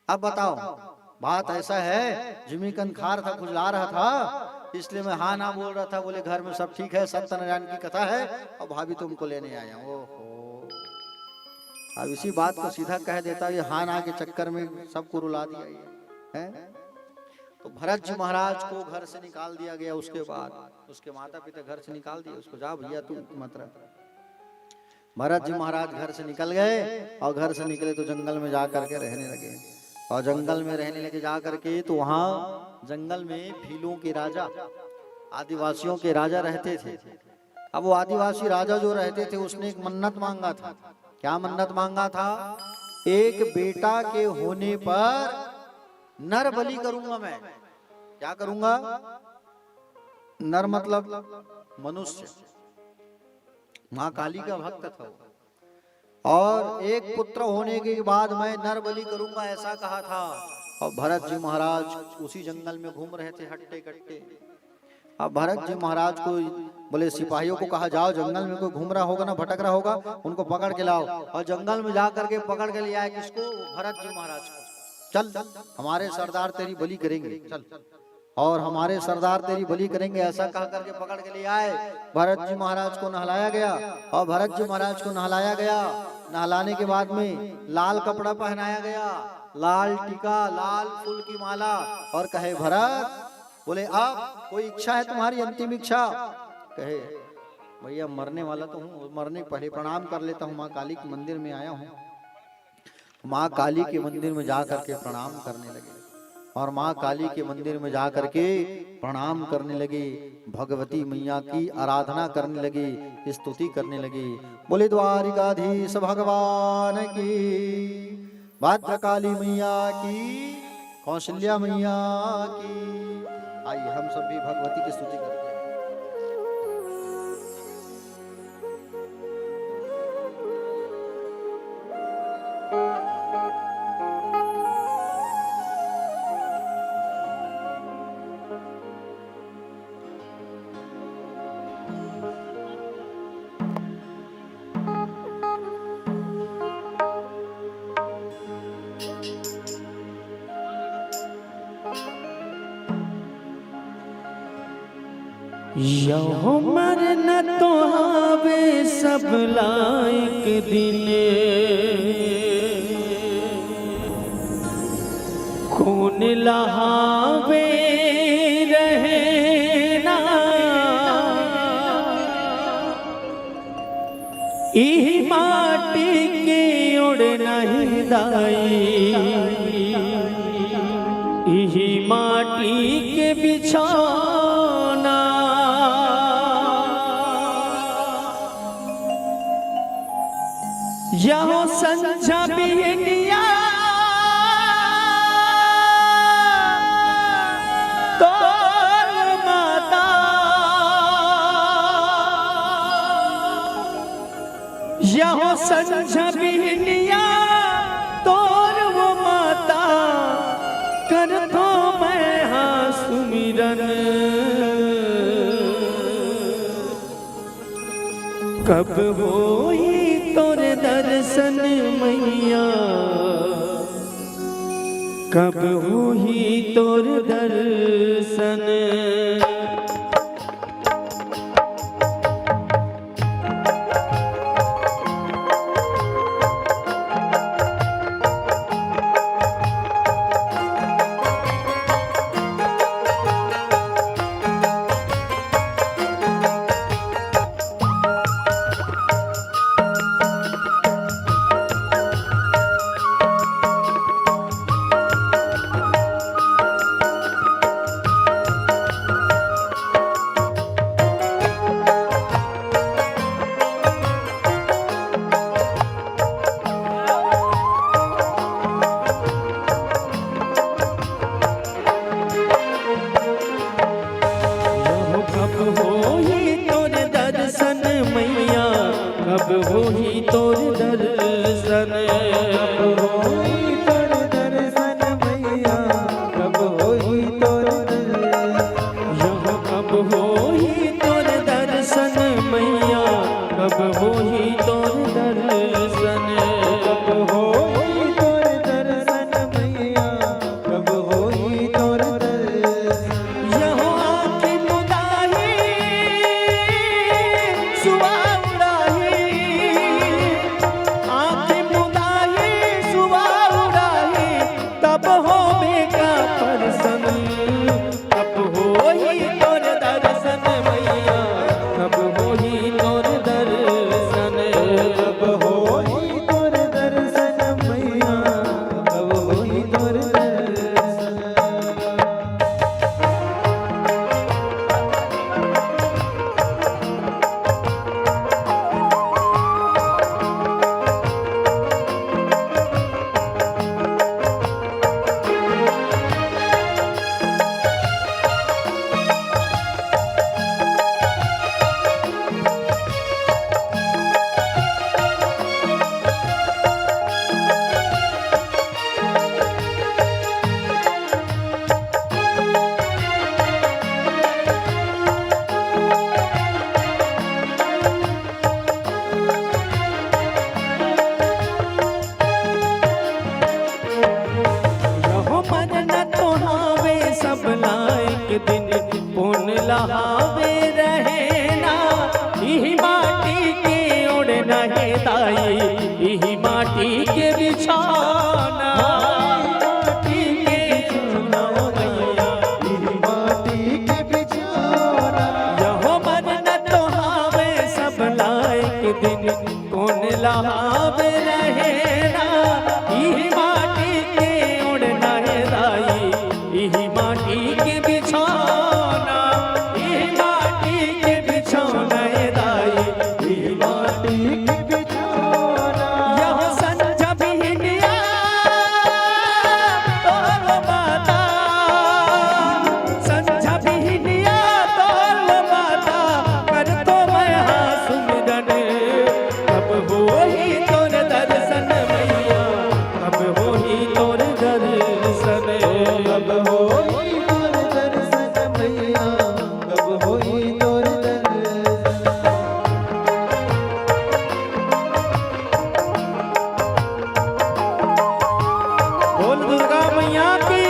अब बताओ, बात ऐसा है, जिमीकंद खा रहा था, खुजला रहा था, इसलिए मैं हाँ ना बोल रहा था। बोले घर में सब ठीक है, सत्यनारायण की कथा है और भाभी तुमको लेने आया। ओहो, अब इसी बात को सीधा कह देता, ये हाँ ना के चक्कर में सबको रुला दिया ये है। तो भरत जी महाराज को घर से निकाल दिया गया। उसके बाद उसके माता पिता घर से निकाल दिए उसको, जा भैया तू मत रह। भरत जी महाराज घर से निकल गए और घर से निकले तो जंगल में जा करके रहने लगे। और जंगल में रहने लगे जा करके, तो वहां जंगल में भीलों के राजा, आदिवासियों के राजा रहते थे। अब वो आदिवासी राजा जो रहते थे, उसने एक मन्नत मांगा था। क्या मन्नत मांगा था? एक बेटा के होने पर नर बलि करूंगा मैं। क्या करूंगा? नर मतलब मनुष्य, मां काली का भक्त था वो। और एक पुत्र होने के बाद मैं नर बलि करूंगा, ऐसा कहा था। और भरत जी महाराज उसी जंगल में घूम रहे थे हट्टे कट्टे। अब भरत जी महाराज को बोले, सिपाहियों को कहा जाओ, जंगल में कोई घूम रहा होगा ना, भटक रहा होगा, उनको पकड़ के लाओ। और जंगल में जा करके पकड़ के ले आए किसको? भरत जी महाराज को। चल, हमारे सरदार तेरी बलि करेंगे, चल, और हमारे सरदार तेरी बलि करेंगे, ऐसा कह करके पकड़ के ले आए। भरत जी महाराज को नहलाया गया। और भरत जी महाराज को नहलाया गया, नहलाने के बाद में लाल कपड़ा पहनाया गया, लाल टीका, लाल फूल की माला। और कहे, भरत, बोले अब कोई इच्छा है तुम्हारी, अंतिम इच्छा? कहे, भैया मरने वाला तो हूँ, मरने पहले प्रणाम कर लेता हूँ, माँ काली के मंदिर में आया हूँ। माँ काली के मंदिर में जा करके प्रणाम करने लगे। और माँ काली के मंदिर में जा करके प्रणाम करने लगे, भगवती मैया की आराधना करने लगे, स्तुति करने लगे। बोले द्वारिकाधीश भगवान की, भद्रकाली मैया की, कौशल्या मैया की। आइए हम सब भी भगवती की स्तुति करते हैं। यहो मरन तो हावे सब लायक दिन, खून लहावे रहना, ई माटी के उड़ नहीं दाई, ई माटी के बिछौना। यहो संझा बिहनिया तो माता, यहो संझा बिहनिया तोर वो माता, कर तो मैं हाँ सुमिरन। कब होई तोरे दर्शन मैया, कब हुई तोर दर्शन। होई तोर दर्शन मैया, कब होई तोर दर्शन। कब होई तोर दर्शन मैया, कब होई तोर दर्शन। यहाँ कब होई तोर दर्शन मैया, कब होई तोर दर्शन। कब होई तोर दर्शन मैया, कब होई तोर दर्शन। यहाँ आँखें मुदाही सुवाउराही, आँखें मुदाही सुवाउराही, तब हो बेका परसन। कब होई तोर दर्शन मैया, कब होई तोर दर्शन। कब होई तोर दर्शन मैया, कब होई तोर दर्शन। यहो मन न तोहावे सब लायक दिन, पुन लहावे रहना। इही माटी के ओढ़ नहे दाई, इही माटी के बिछाना। माटी के बिछाना मैया, इही माटी के बिछौना। यहो मन न तोहावे सब लायक दिन, पुन लहावे रहना। इही माटी के ओढ़ नहे दाई, इही माटी के बिछौना। इही माटी के बिछौना दाई, इही माटी के बिछौना। यह संझ बिहनिया तोर माता, संझ बिहनिया तोर माता, कर तो मैं हाँ सुमिरन। कब होई तोर दर्शन मैया, कब होई तोर दर्शन। कब होई तोर दर्शन मैया, कब होई तोर दर्शन। बोल दुर्गा मैया की।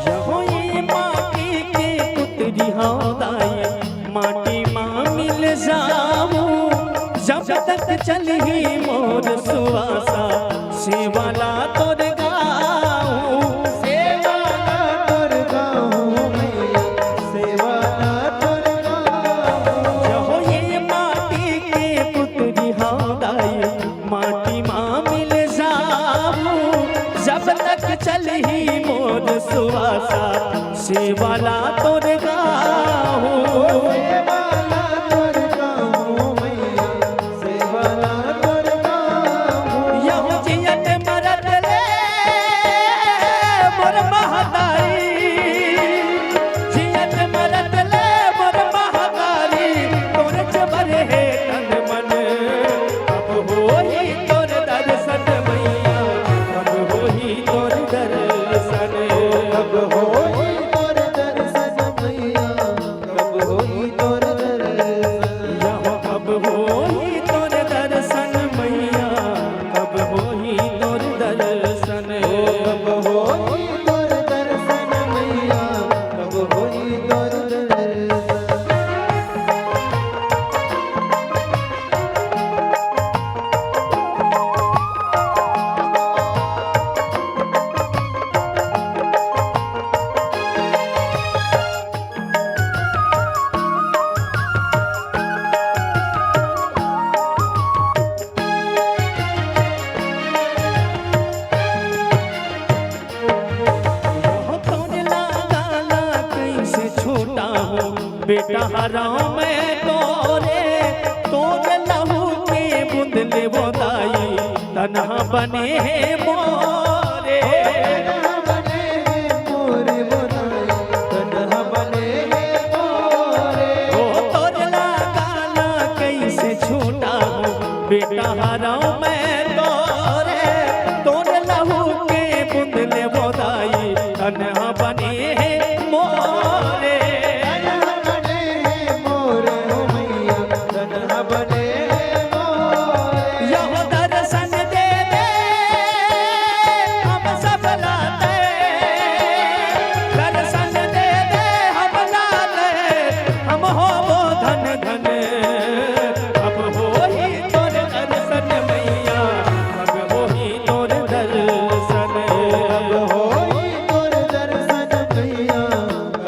यहो ये माटी के पुतरी हौदाई, माटी माँ मिल जाऊं। जब तक चलही मोर सुवासा, सेवाला तोर गाऊं। सेवाला तोर गाऊं मैया, सेवाला तोर गाऊं। यहो ये माटी के पुतरी हौदाई, माटी माँ मिल जाऊं। जब तक चलही मोर सुवासा, सेवाला तोर गाऊं। सेवाला तोर गाऊं मैया, सेवाला तोर गाऊं। यहो जियत मरत ले मोर महतारी, जियत मरत ले मोर महतारी, तोर जबर है तन मन। कब होई तोर दर्शन मैया, कब होई तोर दर्शन। कब होई तोर दर्शन मैया, कब होई तोर दर्शन। यहो कब होई तोर दर्शन मैया, कब होई तोर दर्शन। कब होई तोर दर्शन मैया, कब होई तोर दर्शन। यहो तोर लागाला कैसे छोटा हूँ बेटा हराम मैं तोरे, तोरे लहू के बुंदले बोदाई तन्हा बने हैं मोरे। बेटा हराम मैं तोरे, तोरे लहू के बुंदले बोदाई तन्हा बने हैं मोरे। यहो दर्शन दे दे हम सब लाते, दर्शन दे दे हम लाते, हम हो वो धन धन। अब हो ही तोर दर्शन मैया, अब हो ही तोर दर्शन, अब होई तोर दर्शन मैया,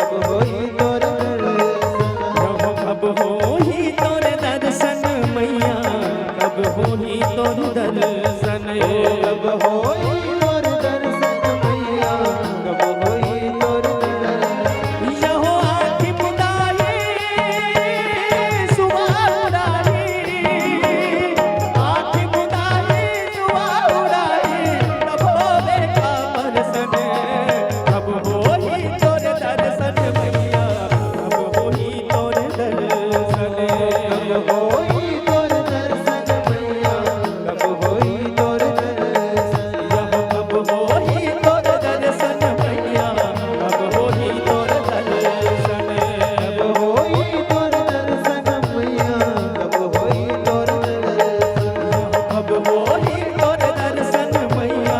अब होई तोर दर्शन। अब हो ही तोर दर्शन मैया, अब हो ही तोर दर्शन। अब होई तोर दर्शन मैया, अब होई तोर दर्शन। यहो आँखि मुदाई सुबह उड़ाई, आँखि मुदाई सुबह उड़ाई, तब हो देखा दर्शन। अब हो ही तोर दर्शन मैया, अब हो ही तोर दर्शन। अब होई तोर दर्शन मैया, अब होई तोर दर्शन। अब हो ही तोर दर्शन मैया, अब हो ही तोर दर्शन। अब होई तोर दर्शन मैया, अब होई तोर दर्शन। अब हो ही तोर दर्शन मैया,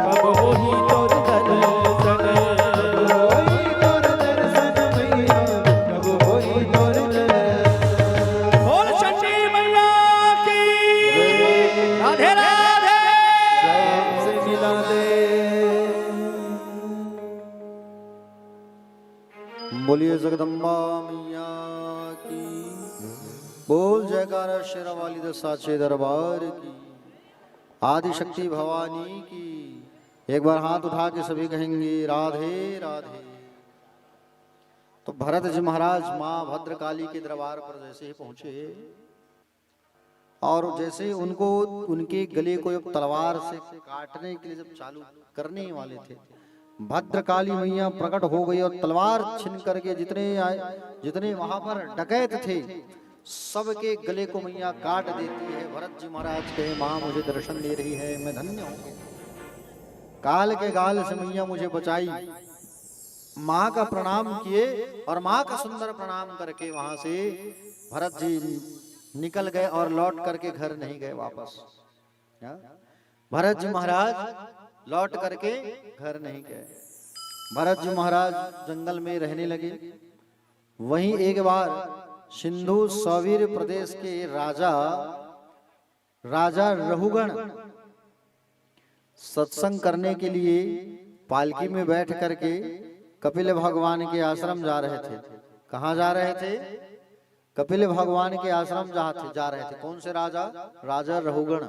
अब हो ही तोर दर्शन। होई तोर दर्शन मैया, अब होई तोर दर्शन। बोल चंडी मैया की राधे राधे। से मिला दे। बोलिए जगदम्बा मैया की, बोल जयकारा शेरा वाली द साचे दरबार की, आदि शक्ति भवानी की। एक बार हाथ उठा के सभी कहेंगे राधे राधे। तो भरत जी महाराज माँ भद्रकाली के दरबार पर जैसे ही पहुंचे और जैसे उनको उनके गले को जब तलवार से काटने के लिए जब चालू करने वाले थे, भद्रकाली मैया प्रकट हो गई और तलवार छिन करके जितने वहां पर डकैत थे सबके गले को मैया काट देती है। भरत जी महाराज कहे माँ मुझे दर्शन दे रही है, मैं धन्य हूँ। काल के गाल से मैया मुझे बचाई। माँ का प्रणाम किए और माँ का सुंदर प्रणाम करके वहां से भरत जी निकल गए और लौट करके घर नहीं गए वापस। भरत जी महाराज लौट करके घर नहीं गए। भरत जी महाराज जंगल में रहने लगे। वहीं एक बार सिंधु सौवीर प्रदेश के राजा रहुगण सत्संग करने के लिए पालकी में बैठ करके कपिल भगवान के आश्रम जा रहे थे। कहाँ जा रहे थे? कपिल भगवान के आश्रम जा रहे थे। कौन से राजा? राजा रहुगण।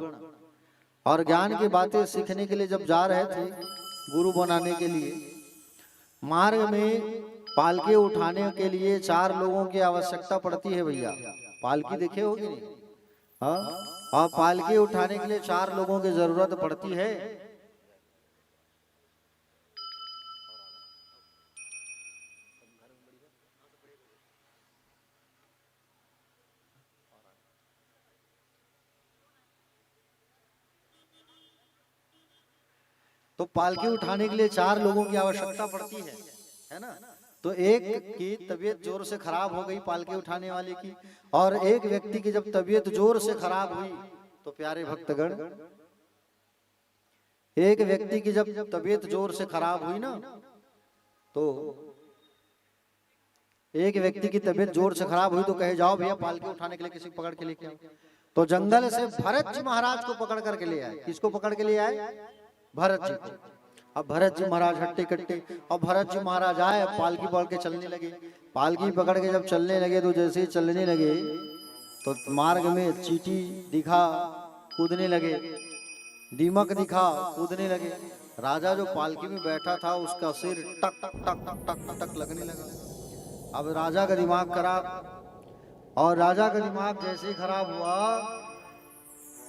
और ज्ञान की बातें सीखने के लिए जब जा रहे थे, गुरु बनाने के लिए, मार्ग में पालकी उठाने के लिए 4 लोगों की आवश्यकता पड़ती है। भैया पालकी देखे होगी नहीं? हाँ, और पालकी उठाने के लिए 4 लोगों की जरूरत पड़ती है। तो पालकी उठाने के लिए 4 लोगों की आवश्यकता पड़ती है ना? तो एक की तबीयत जोर से खराब हो गई पालकी उठाने वाले की, और एक व्यक्ति की जब तबीयत जोर से खराब हुई तो प्यारे भक्तगण, एक व्यक्ति की जब तबीयत जोर से खराब हुई ना, तो एक व्यक्ति की तबीयत जोर से खराब हुई तो कहे जाओ भैया पालकी उठाने के लिए किसी को पकड़ के लेके आओ। तो जंगल से भरत जी महाराज को पकड़ करके ले आए। किसको पकड़ के ले आए? भरत जी को। अब भरत जी महाराज हट्टे कट्टे, और भरत जी महाराज आए, पालकी पकड़ के चलने लगे। पालकी पकड़ के जब चलने लगे तो जैसे ही चलने लगे तो मार्ग में चींटी दिखा, कूदने लगे, दीमक दिखा, कूदने लगे। राजा जो पालकी में बैठा था उसका सिर टक टक टक टक टक टक लगने लगा। अब राजा का दिमाग खराब, और राजा का दिमाग जैसे ही खराब हुआ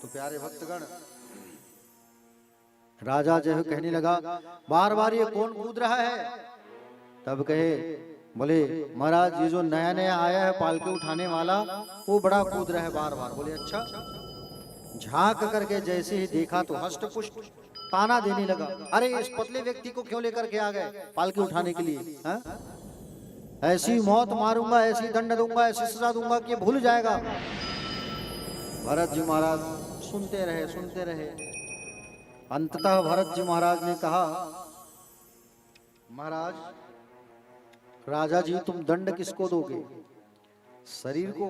तो प्यारे भक्तगण, राजा जो है कहने लगा बार बार ये कौन कूद रहा है। तब कहे, बोले महाराज ये जो नया नया आया है पालके उठाने वाला वो बड़ा कूद रहा है बार बार। बोले अच्छा। झांक करके जैसे ही देखा तो हष्ट पुष्ट ताना देने लगा, अरे इस पतले व्यक्ति को क्यों लेकर के आ गए पालके उठाने के लिए, हा? ऐसी मौत मारूंगा, ऐसी दंड दूंगा, ऐसी सजा दूंगा कि भूल जाएगा। भरत जी महाराज सुनते रहे सुनते रहे। अंततः भरत जी महाराज ने कहा, महाराज राजा जी तुम दंड किसको दोगे? शरीर को,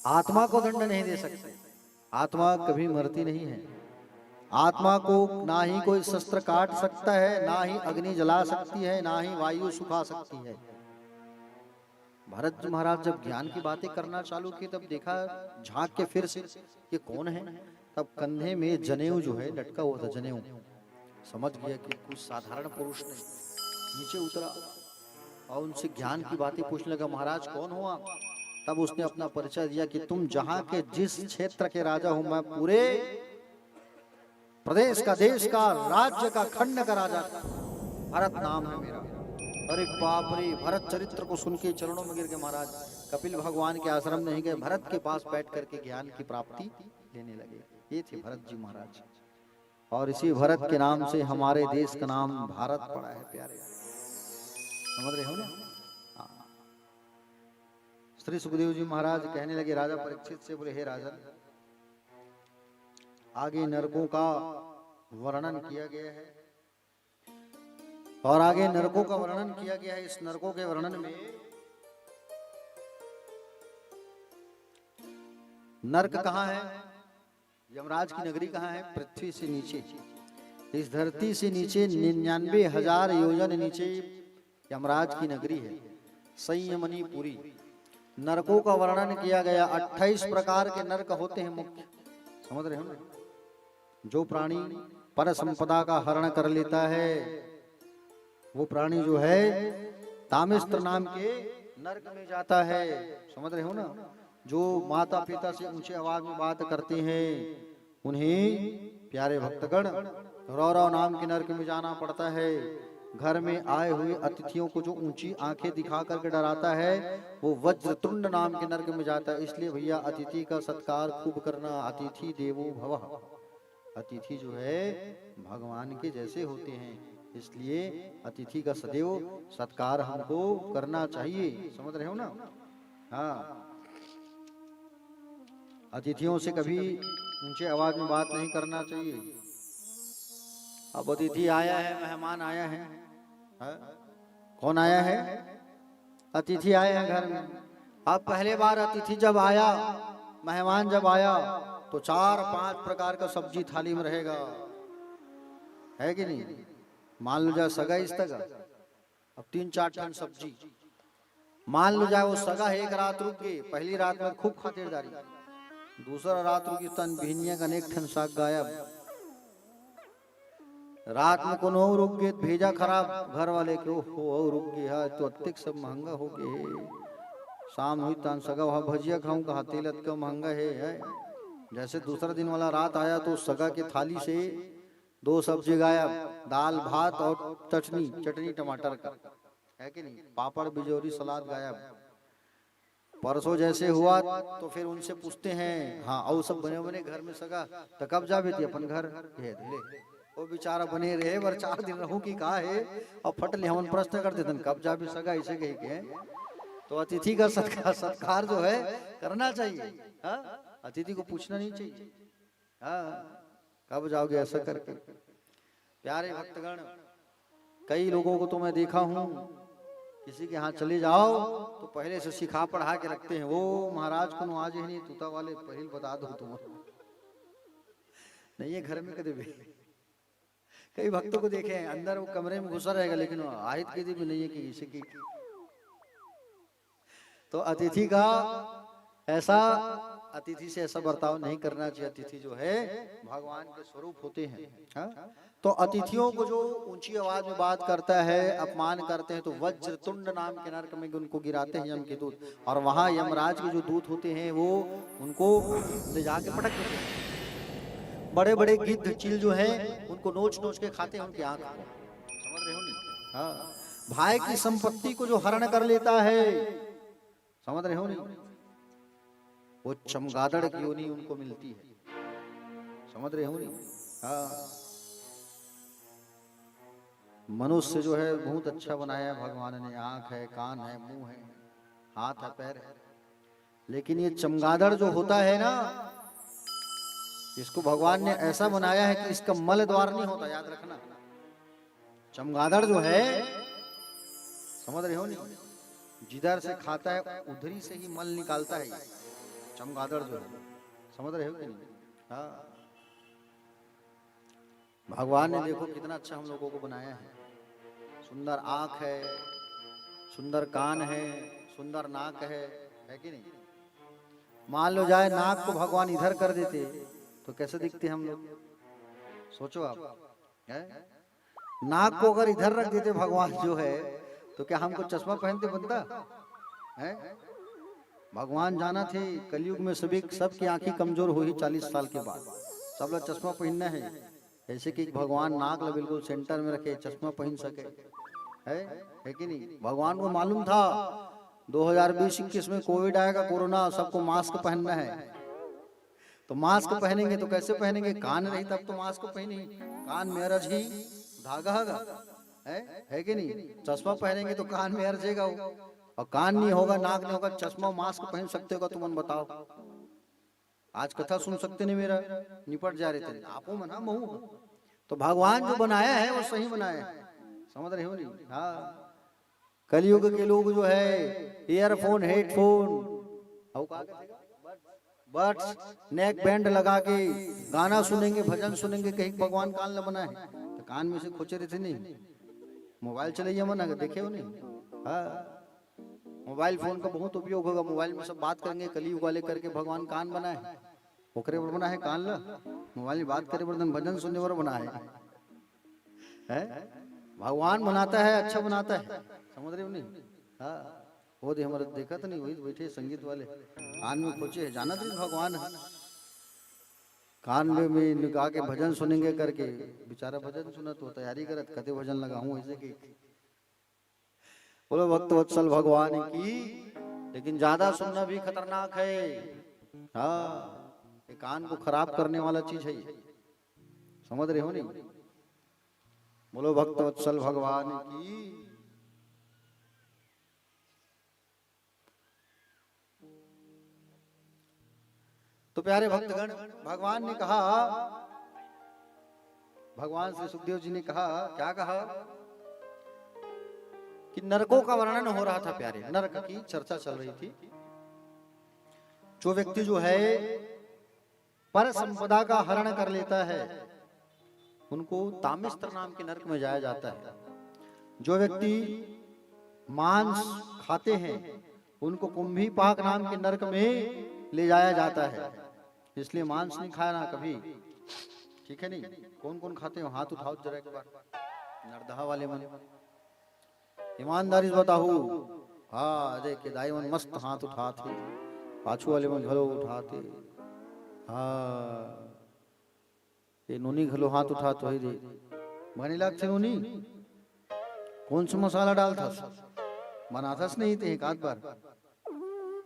आत्मा को दंड नहीं दे सकते। आत्मा कभी मरती नहीं है। आत्मा को ना ही कोई शस्त्र काट सकता है, ना ही अग्नि जला सकती है, ना ही वायु सुखा सकती है। भरत जी महाराज जब ज्ञान की बातें करना चालू की तब देखा झांक के फिर से ये कौन है। तब कंधे में जनेऊ जो है लटका हुआ था, जनेऊ। समझ गया कि कुछ साधारण पुरुष नहीं। नीचे उतरा और उनसे ज्ञान की बातें पूछने लगा, महाराज कौन हो आप? तब उसने अपना परिचय दिया कि तुम जहां के जिस क्षेत्र के राजा हो, मैं पूरे प्रदेश का, देश का, राज्य का, खंड का राजा, भरत नाम है मेरा। अरे बाप रे, भरत चरित्र को सुन के चरणों में गिर के महाराज कपिल भगवान के आश्रम नहीं गए, भरत के पास बैठ करके ज्ञान की प्राप्ति लेने लगे। ये थे भरत जी महाराज, और इसी भरत के नाम से हमारे देश का नाम भारत पड़ा है। प्यारे समझ रहे हो ना? श्री सुखदेव जी महाराज कहने लगे राजा परीक्षित से, बोले हे राजन, आगे नरकों का वर्णन किया गया है, और आगे नरकों का वर्णन किया गया है। इस नरकों के वर्णन में नरक कहाँ है? यमराज की नगरी कहाँ है? पृथ्वी से नीचे, इस धरती से नीचे 99,000 योजन नीचे यमराज की नगरी है, संयमनीपुरी। नरकों का वर्णन किया गया। 28 प्रकार के नरक होते हैं मुख्य, समझ रहे हो ना? जो प्राणी पर संपदा का हरण कर लेता है वो प्राणी जो है तामिस्त्र नाम के नरक में जाता है, समझ रहे हो ना? जो माता पिता से ऊंचे आवाज में बात करते हैं उन्हें प्यारे भक्तगण रौरव नाम के नरक में जाना पड़ता है। घर में आए हुए अतिथियों को जो ऊंची आंखें दिखा करके डराता है वो वज्रतुंड नाम के नरक में जाता है। इसलिए भैया अतिथि का सत्कार खूब करना। अतिथि देवो भवः, अतिथि जो है भगवान के जैसे होते हैं, इसलिए अतिथि का सदैव सत्कार हमको करना चाहिए, समझ रहे हो ना? हाँ, अतिथियों से कभी ऊंचे आवाज में बात नहीं करना चाहिए। अब अतिथि आया है, मेहमान आया है, कौन आया है? अतिथि आए हैं घर में। अब पहले बार अतिथि जब आया, मेहमान जब आया तो 4-5 प्रकार का सब्जी थाली में रहेगा, है कि नहीं? मान लो जाए सगा इस तक, अब 3-4 टन सब्जी। मान लो जाए वो सगा एक रात रुक गई, पहली रात में खूब खातिरदारी, दूसरा रात रुकी तन भिनिया का अनेक ठन साग गायब, रात में कोनो रुक गए, भेजा खराब घर वाले के, ओहो रुक गया तो अत्यधिक सब महंगा हो गए। शाम हुई तन सगा वहाँ भजिया खाऊं, कहा तेल का महंगा है। जैसे दूसरा दिन वाला रात आया तो सगा के थाली से 2 सब्जी गायब, दाल भात और चटनी टमाटर का, है कि नहीं? पापड़ बिजौरी सलाद गायब। परसों जैसे हुआ तो फिर उनसे पूछते हैं, हाँ और सब बने बने घर में सगा तो कब जा बेटी अपन घर? वो बेचारा बने रहे वर 4 दिन रहूं की कहा है, और फट ले हम प्रश्न करते थे कब जा भी सगा, इसे कही के। तो अतिथि का सत्कार जो है करना चाहिए। हाँ? अतिथि को पूछना नहीं चाहिए, हाँ कब जाओगे ऐसा करके। प्यारे भक्तगण, कई लोगों को तो मैं देखा हूं, किसी के यहाँ चले जाओ तो पहले से सिखा पढ़ा के रखते हैं, वो महाराज को आज ही नहीं तूता वाले पहले बता दो तुम नहीं है घर में कदे भी। कई भक्तों को देखे हैं अंदर वो कमरे में घुसा रहेगा लेकिन आयत कभी भी नहीं है कि इसे की। तो अतिथि का ऐसा अतिथि से ऐसा बर्ताव नहीं करना चाहिए। अतिथि जो है भगवान के स्वरूप होते हैं। हाँ? तो अतिथियों को जो ऊंची आवाज में बात करता है, अपमान करते हैं, तो वज्रतुंड नाम के नरक में उनको गिराते हैं यम के दूत। और वहां यमराज के जो दूत होते हैं वो उनको ले जाके पटक देते हैं। बड़े बड़े गिद्ध चील जो है उनको नोच नोच के खाते हैं उनकी आंख को। समझ रहे हो नहीं? हाँ, भाई की संपत्ति को जो हरण कर लेता है, समझ रहे हो नहीं, वो चमगादड़ की योनि उनको मिलती है। समझ रहे हो नहीं? हाँ, मनुष्य जो है बहुत अच्छा बनाया है भगवान ने। आंख है, कान है, मुंह है, हाथ है, पैर है। लेकिन ये चमगादड़ जो होता है ना, इसको भगवान ने ऐसा बनाया है कि इसका मल द्वार नहीं होता, याद रखना। चमगादड़ जो है, समझ रहे हो नहीं, जिधर से खाता है उधरी से ही मल निकालता है ये चमगादड़ जो है। समझ रहे हो कि नहीं? हाँ, भगवान ने देखो कितना अच्छा हम लोगों को बनाया है। सुंदर आंख है, सुंदर कान है, सुंदर नाक है कि नहीं? मान लो जाए नाक को भगवान इधर कर देते तो कैसे दिखते हम लोग? सोचो आप, है? नाक को अगर इधर रख देते भगवान जो है, तो क्या हमको चश्मा पहनते बनता है? भगवान जाना थे कलयुग में सबकी आंखें कमजोर हो ही 40 साल के बाद। सब लोग चश्मा पहनना है, ऐसे कि भगवान नाक ला बिल्कुल सेंटर में रखे, चश्मा पहन सके, है कि नहीं? भगवान को मालूम था 2020-21 में कोविड आएगा, कोरोना, सबको मास्क पहनना है। तो मास्क पहनेंगे तो कैसे पहनेंगे? कान रही तब तो मास्क पहनेंगे, कान में अरज ही धागा है कि नहीं? चश्मा पहनेंगे तो कान में अरजेगा वो, और कान नहीं होगा, नाक नहीं होगा, चश्मा मास्क पहन सकते होगा? तुम बताओ। आज कथा सुन सकते नहीं, मेरा निपट जा रहे थे आपो मना महू। तो भगवान जो बनाया है वो सही बनाया है। समझ रहे हो नहीं? हाँ, कलयुग के लोग जो है earphone, headphone, buds, neck band लगा के गाना सुनेंगे, भजन सुनेंगे, कहीं भगवान कान न बनाए तो कान में से खोचे रहते नहीं। मोबाइल चलाइए मना देखे हो नहीं? हाँ, मोबाइल फोन का बहुत उपयोग होगा, मोबाइल में सब बात करेंगे, कलयुग वाले करके भगवान कान बनाए, ओकरे पर बना है कान ला, मोबाइल में बात करे बर्तन भजन सुनने पर बना है? भगवान बनाता है, अच्छा बनाता है। समझ रहे हो नहीं? हाँ, वो दे हमारे देखा तो नहीं, वही बैठे संगीत वाले कान में खोचे है, जाना तो भगवान है। कान में निकाह के भजन सुनेंगे करके, बेचारा भजन सुना तो तैयारी करत कते भजन लगाऊं ऐसे की। बोलो भक्त वत्सल भगवान की। लेकिन ज्यादा सुनना भी खतरनाक है। हाँ, ये कान को खराब करने वाला चीज है ये। समझ रहे हो नहीं? बोलो भक्त वत्सल भगवान की। तो प्यारे भक्तगण, भगवान ने कहा, भगवान श्री सुखदेव जी ने कहा, क्या कहा कि नरकों का वर्णन हो रहा था। प्यारे, नरक की चर्चा चल रही थी। जो व्यक्ति जो है पर संपदा का हरण कर लेता है, उनको तामिस्त्र नाम के नरक में जाया जाता है। जो व्यक्ति मांस खाते हैं, उनको कुंभी पाक नाम के नरक में ले जाया जाता है। इसलिए मांस नहीं खाना कभी, ठीक है नहीं? कौन कौन खाते हो? हाथ उठाओ जरा एक बार, नरदहा वाले मन, ईमानदारी से बताओ। हाँ, देखे दाई मन मस्त हाथ उठाते, पाछू वाले मन घलो उठाते। हाँ, ये नूनी घलो हाथ उठाते हो दे बने लगते नूनी। कौन सा मसाला डालता बनातास नहीं थे? एक आध बार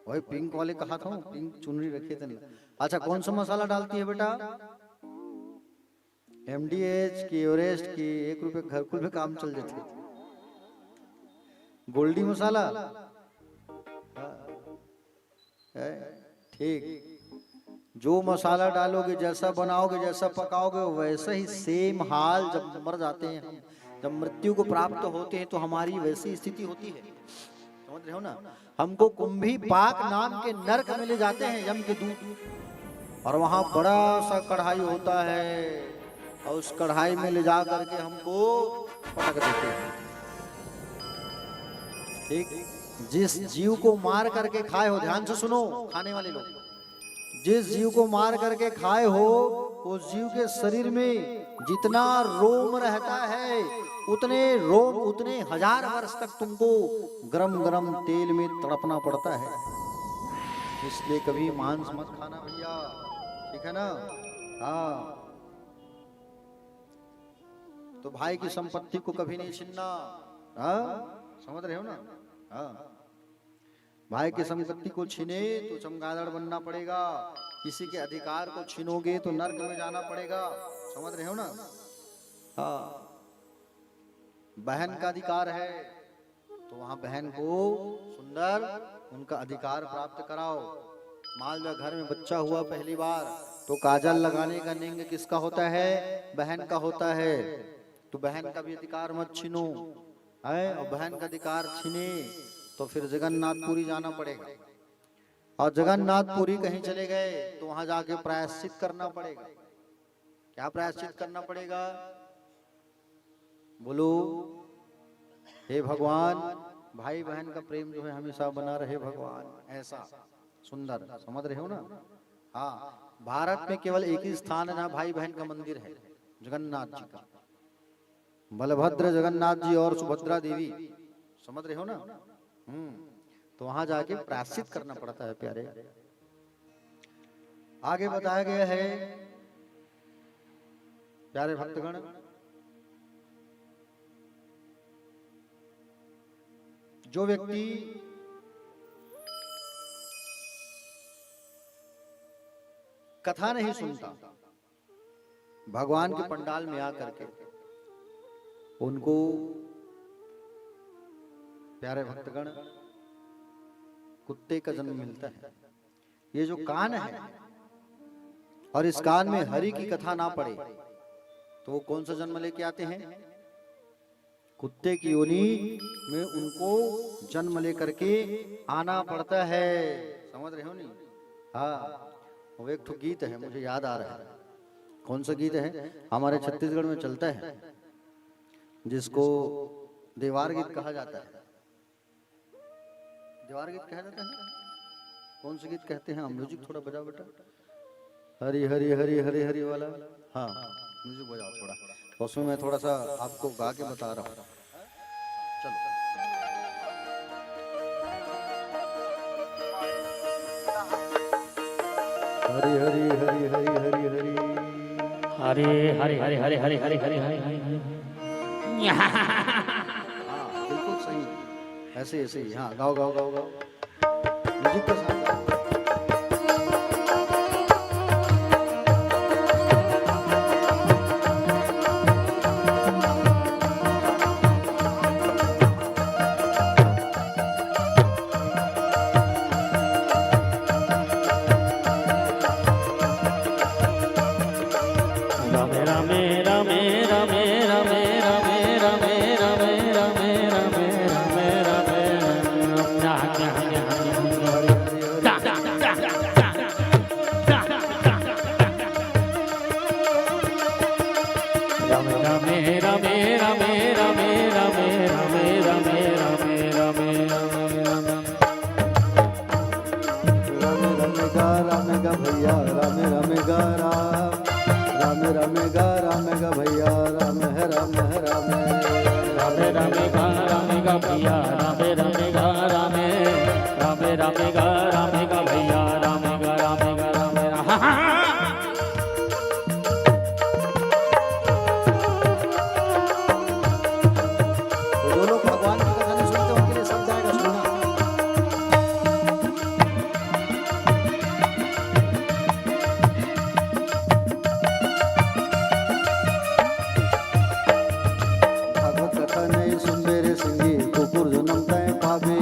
वही पिंक वाले कहा था, पिंक चुनरी रखे थे। अच्छा, कौन सा मसाला डालती है बेटा? MDH की, एवरेस्ट की, 1 रुपए घरकुल में काम चल जाते। गोल्डी मसाला, ठीक। जो मसाला डालोगे, जैसा बनाओगे, जैसा पकाओगे, वैसा ही सेम हाल जब मर जाते हैं हम, जब मृत्यु को प्राप्त होते हैं तो हमारी वैसी स्थिति होती है। समझ रहे हो ना? हमको कुंभी पाक नाम के नरक में ले जाते हैं यम के दूत, और वहां बड़ा सा कढ़ाई होता है, और उस कढ़ाई में ले जा करके हमको पटक देते हैं। ठीक, जिस जीव को मार करके खाए हो, ध्यान से सुनो खाने वाले लोग, जिस जीव को मार करके खाए हो उस जीव के शरीर में जितना रोम रहता है उतने रोम उतने 1000 वर्ष तक तुमको गरम गरम तेल में तड़पना पड़ता है। इसलिए कभी मांस मत खाना भैया, ठीक है ना। हाँ, तो भाई की संपत्ति को कभी नहीं छीनना। हाँ, समझ रहे हो ना। हाँ, भाई की संपत्ति को छीने तो चमगादड़ बनना पड़ेगा, किसी के अधिकार को छीनोगे तो नर्क में जाना पड़ेगा। समझ रहे हो ना। हाँ, बहन का अधिकार है तो वहां बहन को सुंदर उनका अधिकार प्राप्त कराओ। मान लो घर में बच्चा हुआ पहली बार तो काजल लगाने का नियम किसका होता है? बहन का होता है। तो बहन का भी अधिकार मत छीनो है, और बहन का अधिकार छीने तो फिर जगन्नाथपुरी जाना पड़ेगा। और जगन्नाथपुरी कहीं चले गए तो वहां जाके प्रायश्चित करना पड़ेगा। क्या प्रायश्चित करना पड़ेगा? बोलो, हे भगवान, भाई बहन का प्रेम जो है हमेशा बना रहे भगवान। ऐसा सुंदर, समझ रहे हो ना। हाँ, भारत में केवल एक ही स्थान है जहाँ भाई बहन का मंदिर है, जगन्नाथ जी का। बलभद्र जगन्नाथ जी और सुभद्रा देवी, समझ रहे हो ना। तो वहां जाके प्रायश्चित करना पड़ता है प्यारे। आगे बताया गया है प्यारे भक्तगण, जो व्यक्ति कथा नहीं सुनता भगवान के पंडाल में आकर के, उनको प्यारे भक्तगण कुत्ते का जन्म मिलता है। ये जो कान है और इस कान में हरि की कथा ना पड़े तो वो कौन सा जन्म लेके आते हैं? कुत्ते की योनि में उनको जन्म लेकर के आना पड़ता है। समझ रहे हो नहीं। हाँ, वो एक तो गीत है मुझे याद आ रहा है। कौन सा गीत है? हमारे छत्तीसगढ़ में चलता है जिसको देवार गीत कहा जाता है। देवार गीत कहा जाता है। कौन सा गीत कहते हैं? म्यूजिक थोड़ा बजाओ बेटा। हरी हरी हरी हरी हरी वाला। हाँ, म्यूजिक बजाओ थोड़ा, उसमें मैं थोड़ा सा आपको गा के बता रहा हूँ। चलो, हरी हरी हरी हरी हरी हरी हरे हरे हरे हरे हरे हरे हरे हरे हरे। हाँ, बिल्कुल सही, ऐसे ऐसे ही। हाँ, गाओ गाओ गाओ गाओ म्यूजिक के साथ। भैया राम राम गा राम राम गा राम गा भैया राम है राम है राम राम राम गा भैया राम गा राम गा भैया राम गा जो लोग भगवान की कथा नहीं सुनते उनके लिए सब जाएगा सुनना। भागवत कथा नहीं सुनबे रे संगी कुकुर जन्म तय पावे,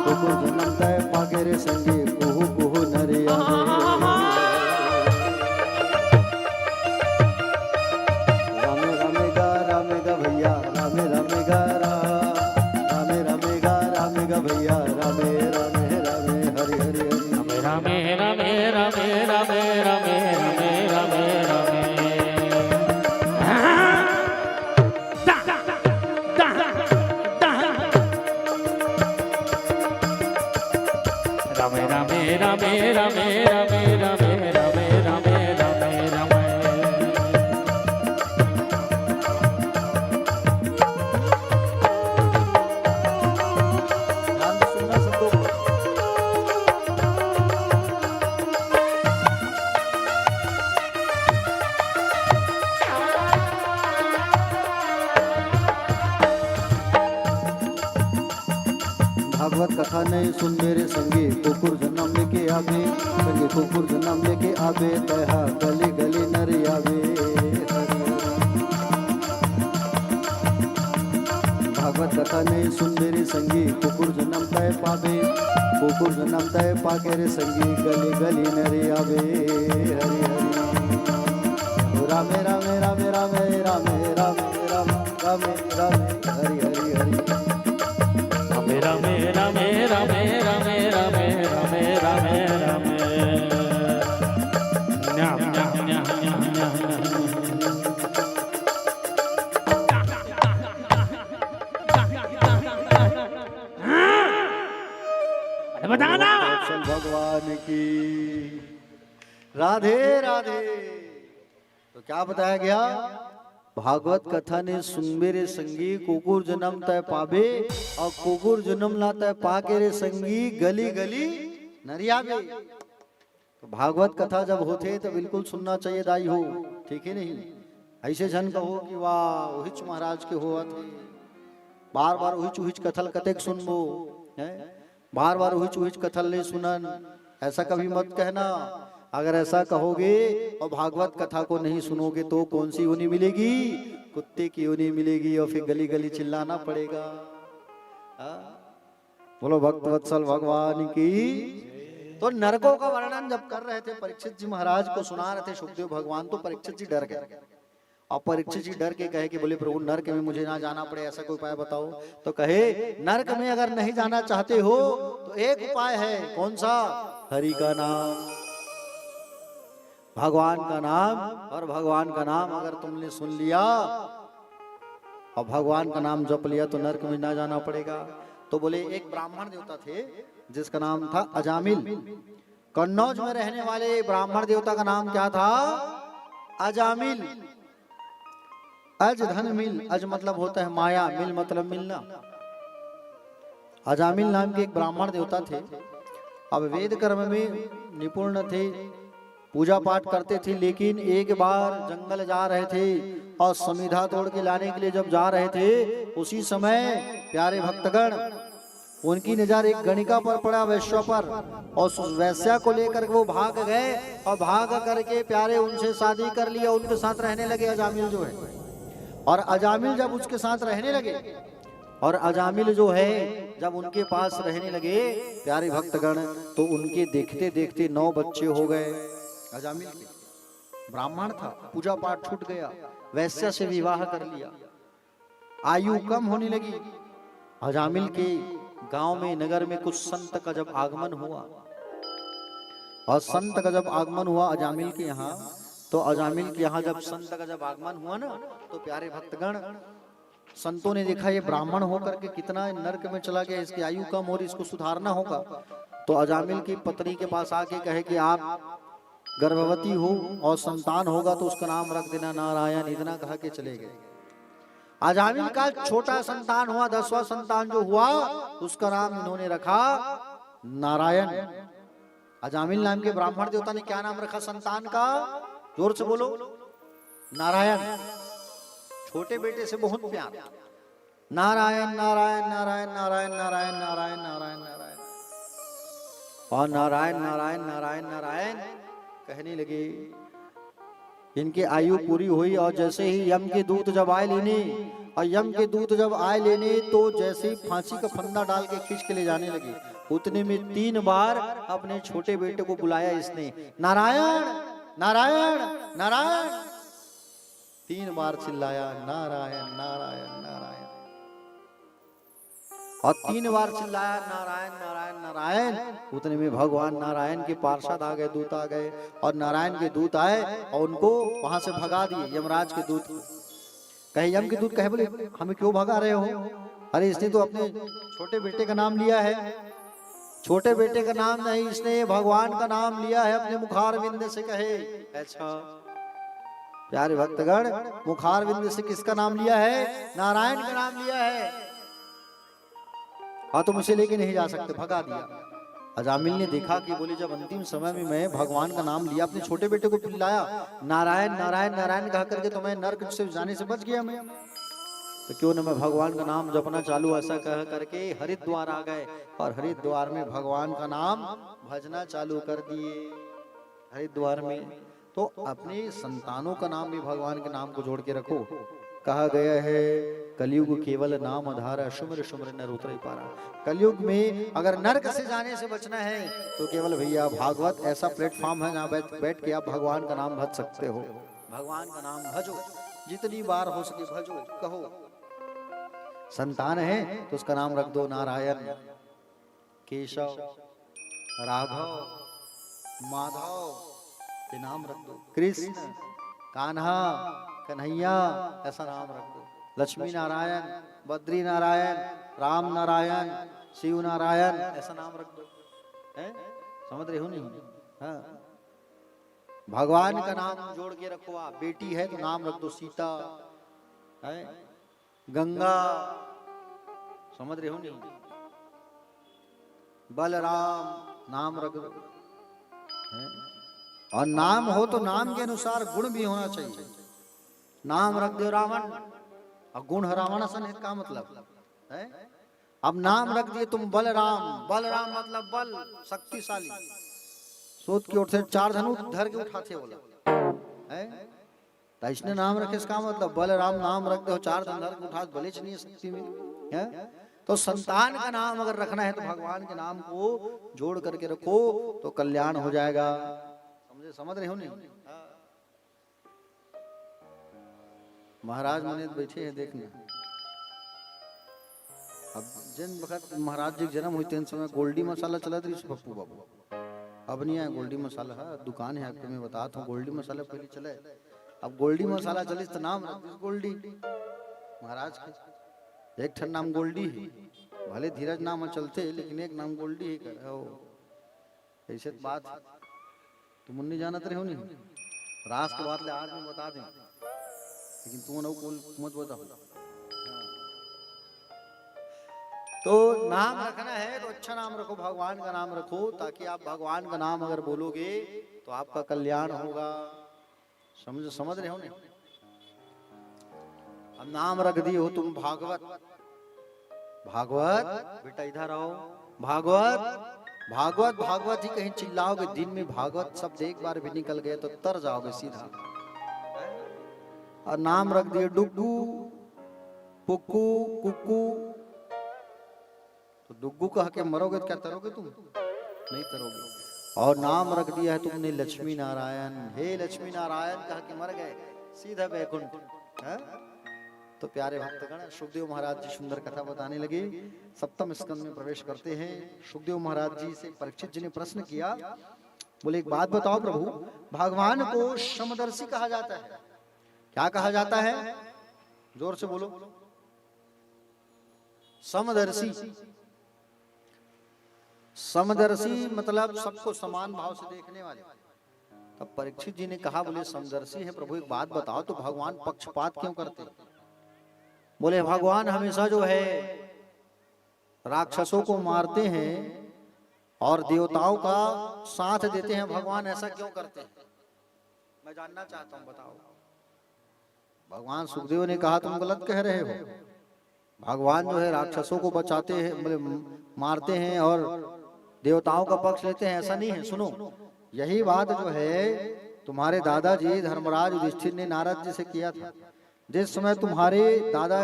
कुकुर जन्म तय पागे रे संगी कुहू कुहू नरे आवे। राम राम गा भैया राम गा राम गा भैया राम हरि हरि हरि राम राम राम राम कथा नहीं सुन मेरे संगी कुकुर जन्म लेके आवे, संगी कुकुर जन्म लेके आवे, तहा गली गली नर आवे। भागवत कथा नहीं सुन मेरे संगी कुकुर जन्म तय पावे, कुकुर जन्म तय पाके रे संगी गली गली नरे आवे। हरि हरि रामे रामे रामे रामे रामे रामे रामे रामे रामे हरि हरि हरि रामे रामे रामे रामे रामे रामे रामे रामे रामे न्याम न्याम न्याम न्याम न्याम बताना वत्सल भगवान की राधे राधे। तो क्या बताया गया? भागवत कथा ने सुन मेरे संगी कुकुर जन्म तय पावे, और कुकुर जन्म ना तय पाके रे संगी गली गली नरियावे। तो भागवत कथा जब होते तो बिल्कुल सुनना चाहिए दाई हो, ठीक है नहीं? ऐसे जन कहो कि वाह ओहिच महाराज के हुआ थे, बार बार ओहिच ओहिच कथल कतेक सुनबो है, बार बार ओहिच ओहिच कथल ले सुनन, ऐसा कभी मत कहना। अगर ऐसा कहोगे और भागवत कथा को नहीं सुनोगे तो कौन सी योनि मिलेगी? कुत्ते की योनि मिलेगी, और फिर गली गली चिल्लाना पड़ेगा। बोलो भक्त वत्सल भगवान की। तो नरकों का वर्णन जब कर रहे थे, परीक्षित जी महाराज को सुना रहे थे सुखदेव भगवान, तो परीक्षित जी डर गए। और परीक्षित जी डर के कहे कि बोले प्रभु नरक में मुझे ना जाना पड़े, ऐसा कोई उपाय बताओ। तो कहे नरक में अगर नहीं जाना चाहते हो तो एक उपाय है। कौन सा? हरि का नाम, भगवान का नाम। और भगवान का नाम अगर तुमने सुन लिया और भगवान का नाम जप लिया तो नरक में ना जाना पड़ेगा। तो बोले एक ब्राह्मण देवता थे जिसका नाम था अजामिल। कन्नौज में रहने वाले ब्राह्मण देवता का नाम क्या था? अजामिल। अज धन मिल, अज मतलब होता है माया, मिल मतलब मिलना। अजामिल नाम के एक ब्राह्मण देवता थे। अब वेद कर्म में निपुण थे, पूजा पाठ करते थे, लेकिन एक बार जंगल जा रहे थे और समिधा तोड़ के लाने के लिए जब जा रहे थे, उसी समय प्यारे भक्तगण उनकी नजर एक गणिका पर पड़ा, वैश्या पर, और उस वैश्या को लेकर वो भाग गए और भाग करके प्यारे उनसे शादी कर लिया, उनके साथ रहने लगे अजामिल जो है। और अजामिल जब उसके साथ रहने लगे, और अजामिल जो है जब उनके पास रहने लगे प्यारे भक्तगण, तो उनके देखते देखते 9 बच्चे हो गए अजामिल के। ब्राह्मण था, पूजा पाठ छूट गया, वैश्या से विवाह कर लिया, आयु कम होने लगी। अजामिल के गांव में, नगर में कुछ संत का जब आगमन हुआ, और संत का जब आगमन हुआ अजामिल के यहाँ, तो अजामिल के यहाँ जब संत का जब आगमन हुआ ना, तो प्यारे भक्तगण संतों ने देखा ये ब्राह्मण होकर के कितना नरक में चला गया, इसकी आयु कम हो रही, इसको सुधारना होगा। तो अजामिल की पत्नी के पास आके कहे कि आप गर्भवती हो और संतान होगा तो उसका नाम रख देना नारायण, इतना कहा के चले गए। अजामिल का छोटा संतान हुआ, 10वां संतान जो हुआ उसका नाम इन्होंने रखा नारायण। अजामिल नाम के ब्राह्मण देवता ने क्या नाम रखा संतान का? जोर से बोलो, नारायण। छोटे बेटे से बहुत प्यार, नारायण नारायण नारायण नारायण नारायण नारायण नारायण नारायण, और नारायण नारायण नारायण नारायण कहने लगे। इनकी आयु पूरी हुई, और जैसे ही यम के दूत जब आए लेने, और यम के दूत जब आए लेने, तो जैसे ही फांसी का फंदा डाल के खींच के ले जाने लगे, उतने में 3 बार अपने छोटे बेटे को बुलाया इसने, नारायण नारायण नारायण। 3 बार चिल्लाया नारायण नारायण नारायण, और 3 बार चिल्लाया नारायण नारायण नारायण। उतने में भगवान नारायण के पार्षद आ गए, दूत आ गए, और नारायण के दूत आए और उनको वहां से भगा दिए। यमराज के दूत कहे, यम के दूत कहे बोले हमें क्यों भगा रहे हो? अरे इसने तो अपने छोटे बेटे का नाम लिया है। छोटे बेटे का नाम नहीं, इसने भगवान का नाम लिया है अपने मुखारविंद से। कहे अच्छा प्यारे भक्तगण, मुखारविंद से किसका नाम लिया है? नारायण का नाम लिया है। हाँ, तुम इसे लेके नहीं जा सकते, भगा दिया। अजामिल ने देखा कि बोले जब अंतिम समय में मैं भगवान का नाम लिया, अपने छोटे बेटे को पिलाया, नारायण नारायण नारायण कह करके, तो मैं नरक से जाने से बच गया। मैं तो क्यों न मैं भगवान का नाम जपना चालू, ऐसा कह करके हरिद्वार आ गए और हरिद्वार में भगवान का नाम भजना चालू कर दिए। हरिद्वार में तो अपने संतानों का नाम भी भगवान के नाम को जोड़ के रखो। कहा गया है कलयुग केवल नाम आधार, सुमिर सुमिर नर उतरे पारा। कलयुग में अगर नरक से जाने से बचना है तो केवल भैया भागवत ऐसा प्लेटफॉर्म है जहाँ बैठ के आप भगवान का नाम भज सकते हो। भगवान का नाम भजो, जितनी बार हो सके भजो, कहो। संतान है तो उसका नाम रख दो नारायण, केशव, राघव, माधव, ये नाम रख दो। कृष्ण, कान्हा, कन्हैया, ऐसा नाम रख दो। लक्ष्मी नारायण, बद्री नारायण, राम नारायण, शिव नारायण, ऐसा नाम रख दो। हैं? समझ रहे हो नहीं? हाँ। भगवान का नाम जोड़ के रखो। आप बेटी है तो नाम रख दो सीता, है? गंगा, समझ रहे हो नहीं? बलराम नाम रख दो। और नाम हो तो नाम के अनुसार गुण भी होना चाहिए। नाम रख दो रावण और गुण रावण सन है, का मतलब है? अब नाम रख दिए तुम बलराम, बलराम मतलब बल, शक्तिशाली। सोच की ओर से 4 धनुष धर के उठाते बोला है, तो इसने नाम रखे, इसका मतलब बलराम नाम रख दो, 4 धनुष धर के उठा, भले नहीं शक्ति में है। तो संतान का नाम अगर रखना है तो भगवान के नाम को जोड़ करके रखो तो कल्याण हो जाएगा। समझ रहे हो नहीं? महाराज मुनि बैठे हैं, देखना। अब जिन वक्त महाराज जी जन्म हुई तीन समय गोल्डी मसाला चला था पप्पू बाबू। अब नहीं है गोल्डी मसाला, है दुकान है आपको मैं बताता हूँ। गोल्डी मसाला पहले चले, अब गोल्डी मसाला चले तो नाम गोल्डी महाराज के। एक ठन नाम गोल्डी है, भले धीरज नाम चलते लेकिन एक नाम गोल्डी है। ऐसे बात तुम नहीं जानते रहे हो नहीं, रास के बात ले आज मैं बता दें, लेकिन तुम ना मत बताओ। तो नाम रखना है तो अच्छा नाम रखो, भगवान का नाम रखो, ताकि आप भगवान का नाम अगर बोलोगे तो आपका कल्याण होगा। समझ रहे हो नहीं? अब नाम रख दिए हो तुम भागवत, भागवत बेटा इधर आओ, भागवत भागवत भागवत ही कहीं चिल्लाओगे, दिन में भागवत शब्द एक बार भी निकल गए तो तर जाओगे सीधा। और नाम रख दिए डुग्गू, पुक्कू, कुक्कू, तो डुग्गू कह के मरोगे तो क्या तरोगे तुम? नहीं तरोगे। और नाम रख दिया है तुमने लक्ष्मी नारायण, हे लक्ष्मी नारायण कह के मर गए, सीधा वैकुंठ। तो प्यारे भक्तगण, सुखदेव महाराज जी सुंदर कथा बताने लगे। 7वें स्कंद में प्रवेश करते हैं। सुखदेव महाराज जी से परीक्षित जी ने प्रश्न किया, बोले एक बात बताओ प्रभु, भगवान को समदर्शी कहा जाता है, क्या कहा जाता है? जोर से बोलो। समदर्शी, समदर्शी मतलब सबको समान भाव से देखने वाले। तब परीक्षित जी ने कहा, बोले समदर्शी है प्रभु, एक बात बताओ तो भगवान पक्षपात क्यों करते? बोले भगवान हमेशा जो है राक्षसों को मारते हैं और देवताओं का साथ देते हैं, भगवान ऐसा क्यों करते हैं? मैं जानना चाहता हूं, बताओ। भगवान सुखदेव ने कहा तुम गलत कह रहे हो, भगवान जो है राक्षसों को बचाते हैं, मारते हैं और देवताओं का पक्ष लेते हैं, ऐसा नहीं है। सुनो, यही बात जो है तुम्हारे दादाजी धर्मराज युधिष्ठिर ने नारद जी से किया था। जिस समय तुम्हारे दादा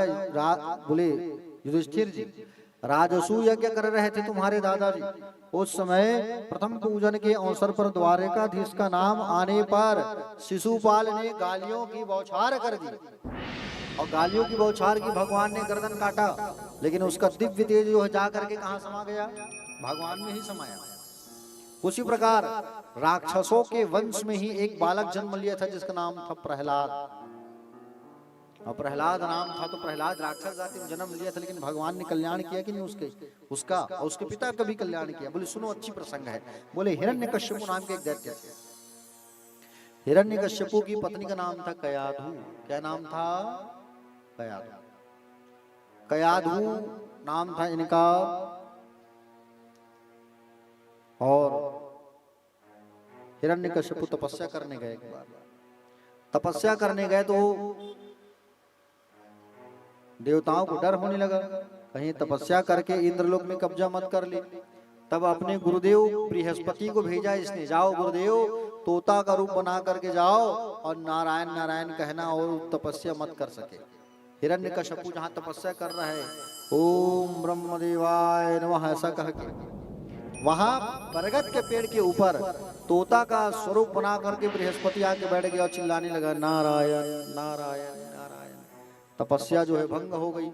बोले युधिष्ठिर जी राजसू यज्ञ कर रहे थे तुम्हारे दादाजी, उस समय प्रथम पूजन के अवसर पर द्वारिकाधीश का नाम आने पर शिशुपाल ने गालियों की बौछार कर दी, और गालियों की बौछार की भगवान ने गर्दन काटा, लेकिन उसका दिव्य तेज जो है जा करके कहां समा गया? भगवान में ही समाया। उसी प्रकार राक्षसों के वंश में ही एक बालक जन्म लिया था जिसका नाम था प्रहलाद, और प्रहलाद नाम था तो प्रहलाद राक्षस जाति में जन्म लिया था, लेकिन भगवान ने कल्याण किया कि नहीं उसका और उसके पिता का भी कल्याण किया। बोले सुनो, अच्छी प्रसंग है। बोले हिरण्यकश्यपु नाम के एक दैत्य थे। हिरण्यकश्यपु की पत्नी का नाम था कयाधु। क्या नाम था? कयाधु। कयाधु नाम था इनका। और हिरण्यकश्यपु तपस्या करने गए। एक बार तपस्या करने गए तो देवताओं को डर होने लगा, कहीं तपस्या करके इंद्रलोक में कब्जा मत कर ले। तब अपने गुरुदेव बृहस्पति को भेजा इसने, जाओ गुरुदेव तोता का रूप बना करके जाओ और नारायण नारायण कहना और तपस्या मत कर सके। हिरण्यकश्यपु जहाँ तपस्या कर रहा है, ओम ब्रह्मदेवाय नमः ऐसा कह के वहां बरगद के पेड़ के ऊपर तोता का स्वरूप बना करके बृहस्पति आके बैठ गया और चिल्लाने लगा नारायण नारायण नारायण। तपस्या जो है भंग हो गई,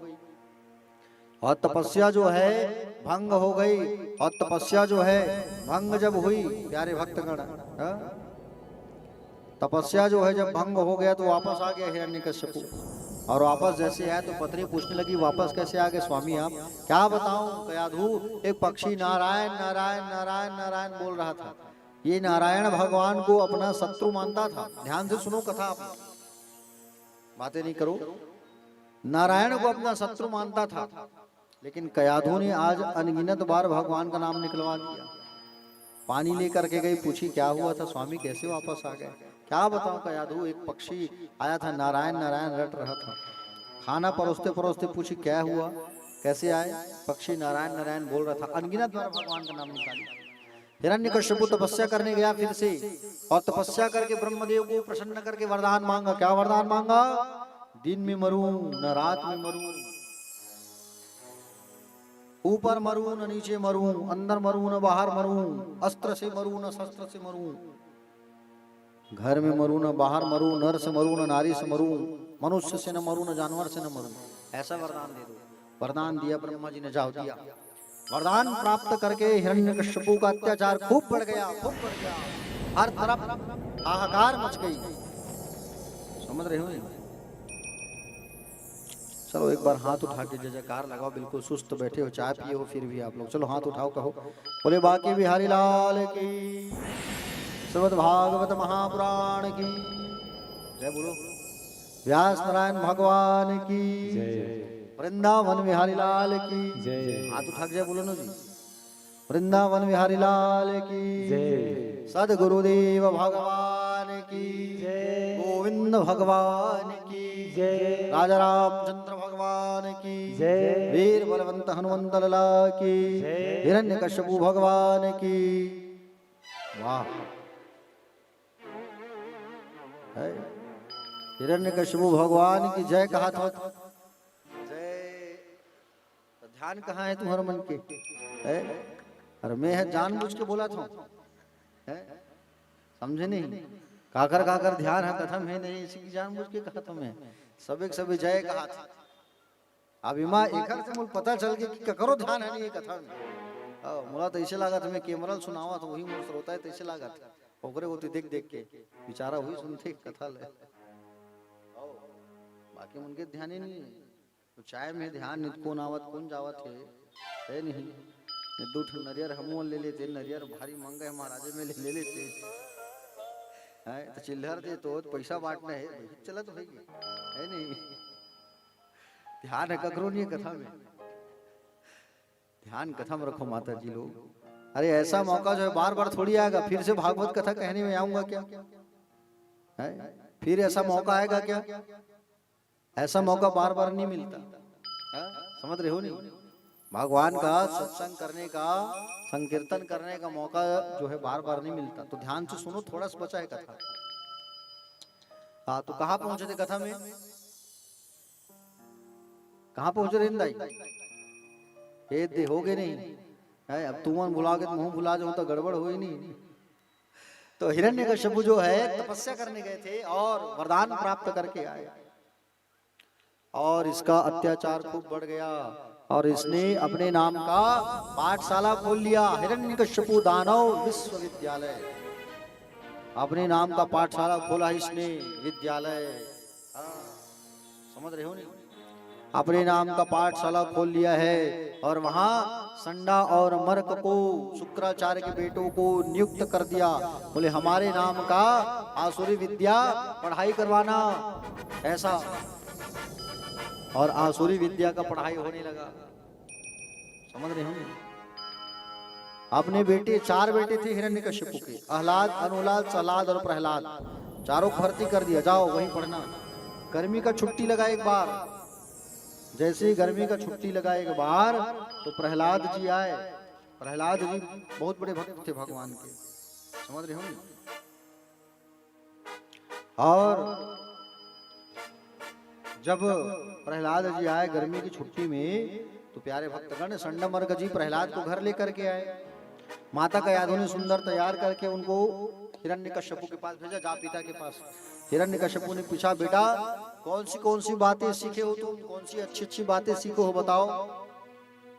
और तपस्या जो है भंग हो गई, और तपस्या जो है भंग जब हुई प्यारे भक्तगण, तपस्या जो है जब भंग हो गया तो वापस आ गया हिरण्यकश्यपु। और वापस जैसे आया तो पत्नी पूछने लगी वापस कैसे आ गए स्वामी आप? क्या बताऊं कयाधु, एक पक्षी नारायण नारायण नारायण नारायण बोल रहा था। ये नारायण भगवान को अपना शत्रु मानता था। ध्यान से सुनो कथा, आप बातें नहीं करो। नारायण को अपना शत्रु मानता था, लेकिन कयाधु ने आज अनगिनत बार भगवान का नाम निकलवा दिया। पानी लेकर के गई, पूछी क्या हुआ था स्वामी, कैसे वापस आ गए? क्या बताऊं कयाधु, एक पक्षी आया था नारायण नारायण रट रहा था। खाना परोसते परोसते पूछी क्या हुआ, कैसे आए? पक्षी नारायण नारायण बोल रहा था। अनगिनत बार भगवान का नाम निकाली। हिरण्यकश्यपु तपस्या करने गया फिर से, और तपस्या करके ब्रह्मदेव को प्रसन्न करके वरदान मांगा। क्या वरदान मांगा? दिन में मरूं न रात में मरूं, ऊपर मरूं न नीचे मरूं, अंदर मरूं न बाहर मरूं, अस्त्र से मरूं न शस्त्र से मरूं, घर में मरूं न बाहर मरूं, नर से मरूं न नारी से मरूं, मनुष्य से न मरूं न जानवर से न मरूं। ऐसा वरदान दे दो। वरदान दिया ब्रह्मा जी ने, जाओ दिया। वरदान प्राप्त करके हिरण्यकश्यपु का अत्याचार खूब बढ़ गया, खूब बढ़ गया। हर तरफ हाहाकार मच गई। समझ रहे हो? चलो एक बार हाथ उठा के जय जयकार लगाओ। बिल्कुल सुस्त बैठे हो, चाय पिए हो फिर भी आप लोग, चलो हाथ उठाओ, कहो बोले बाकी बिहारी लाल की, श्रीमद् भागवत महापुराण की जय बोलो, व्यास नारायण भगवान की जय, वृंदावन बिहारी लाल की जय। हाथ उठा के जय बोलो ना जी। वृंदावन बिहारी लाल की जय, सदगुरुदेव भगवान की जय, गोविंद भगवान की जय, राजा रामचंद्र भगवान की जय, वीर बलवंत हनुमंत लला की जय, हिरण्यकश्यपु भगवान की। वाह, हिरण्यकश्यपु भगवान की जय कहा था। जय, ध्यान कहाँ है तुम्हारे मन के? है? अरे मैं है जानबूझ के बोला था, समझे नहीं? काकर काकर ध्यान है कथम है नहीं, इसी की जानबूझ के कहा था मैं। सबे सभी जय कहा था। अभी माँ एक से मुझे पता चल गया कि ककरो ध्यान है नहीं ये कथा में। मुला तो ऐसे लगा था मैं कैमरल सुनावा तो वही मुझसे होता है, तो ऐसे लगा था ओकरे होती देख देख के बेचारा हुई सुनते कथा ले। बाकी उनके ध्यान ही नहीं है। तो चाय में ध्यान नित कौन आवत कौन जावत है नहीं। दूठ नरियर हम ले लेते, नरियर भारी मंगा है महाराजे में ले लेते है, तो चिल्लर दे तो पैसा बांटना है, चला तो है नहीं। ध्यान है ककरो नहीं कथा में, ध्यान कथा में रखो माता जी लोग। अरे ऐसा मौका जो है बार बार थोड़ी आएगा। फिर से भागवत कथा कहने में आऊंगा क्या है? फिर ऐसा मौका आएगा क्या? ऐसा मौका बार बार नहीं मिलता है? समझ रहे हो नहीं? भगवान का सत्संग करने का, संकीर्तन करने का मौका जो है बार बार नहीं मिलता। तो ध्यान से सुनो, थोड़ा सा बचा है कथा। हाँ, तो कहाँ पहुंचे थे कथा में? कहाँ पहुंचे रिंदाई? ये दे हो गए नहीं है। अब तुम भुला के मुंह भुला जाऊं तो गड़बड़ हो ही नहीं। तो हिरण्यकश्यपु जो है तपस्या करने गए थे और वरदान प्राप्त करके आए, और इसका अत्याचार खूब बढ़ गया, और इसने अपने नाम का पाठशाला खोल लिया, हिरण्यकश्यपु दानव विश्वविद्यालय। अपने नाम का पाठशाला खोला इसने, विद्यालय। समझ रहे हो नहीं? अपने नाम का पाठशाला खोल लिया है, और वहां संडा और मर्क को, शुक्राचार्य के बेटों को नियुक्त कर दिया। बोले हमारे नाम का आसुरी विद्या पढ़ाई करवाना, ऐसा। और आसुरी विद्या का पढ़ाई होने लगा। समझ रहे होंगे? अपने बेटे, 4 बेटे थे हिरण्यकश्यपु के, अहलाद, अनुलाद, सलाद और प्रहलाद। चारों को भर्ती कर दिया, जाओ वहीं पढ़ना। गर्मी का छुट्टी लगा एक बार, जैसे ही गर्मी का छुट्टी लगाए बाहर तो प्रहलाद जी आए। प्रहलाद जी बहुत बड़े भक्त थे भगवान के, समझ रहे हो ना? और जब प्रहलाद जी आए गर्मी की छुट्टी में तो प्यारे भक्तगण संडमर्क जी प्रहलाद को घर लेकर के आए। माता का यादव ने सुंदर तैयार करके उनको हिरण्यकश्यपु के पास भेजा, जा पिता के पास। हिरण्यकश्यपु ने पूछा, बेटा कौन सी बातें सीखे हो तुम, कौन सी अच्छी अच्छी बातें सीखो हो, बताओ।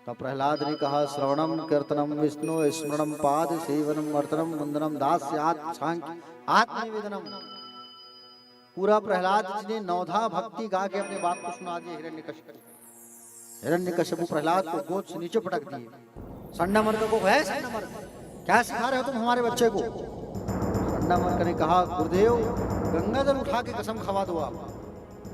तब प्रहलाद ने कहा, श्रवणम कीर्तनम विष्णु स्मरणम पाद सेवनम अर्चनम वंदनम दास्यात् सांख्य आत्मनिवेदनम। पूरा प्रहलाद जी ने नवधा भक्ति गा के अपने बाप को सुना दिया हिरण्यकश्यपु। हिरण्यकश्यपु प्रहलाद को गोद से नीचे पटक दिए। संडमर्क को, है संडमर्क, क्या सिखा रहे हो तुम हमारे बच्चे को? संडमर्क ने कहा, गुरुदेव गंगा जल उठा के कसम खवा दो आप।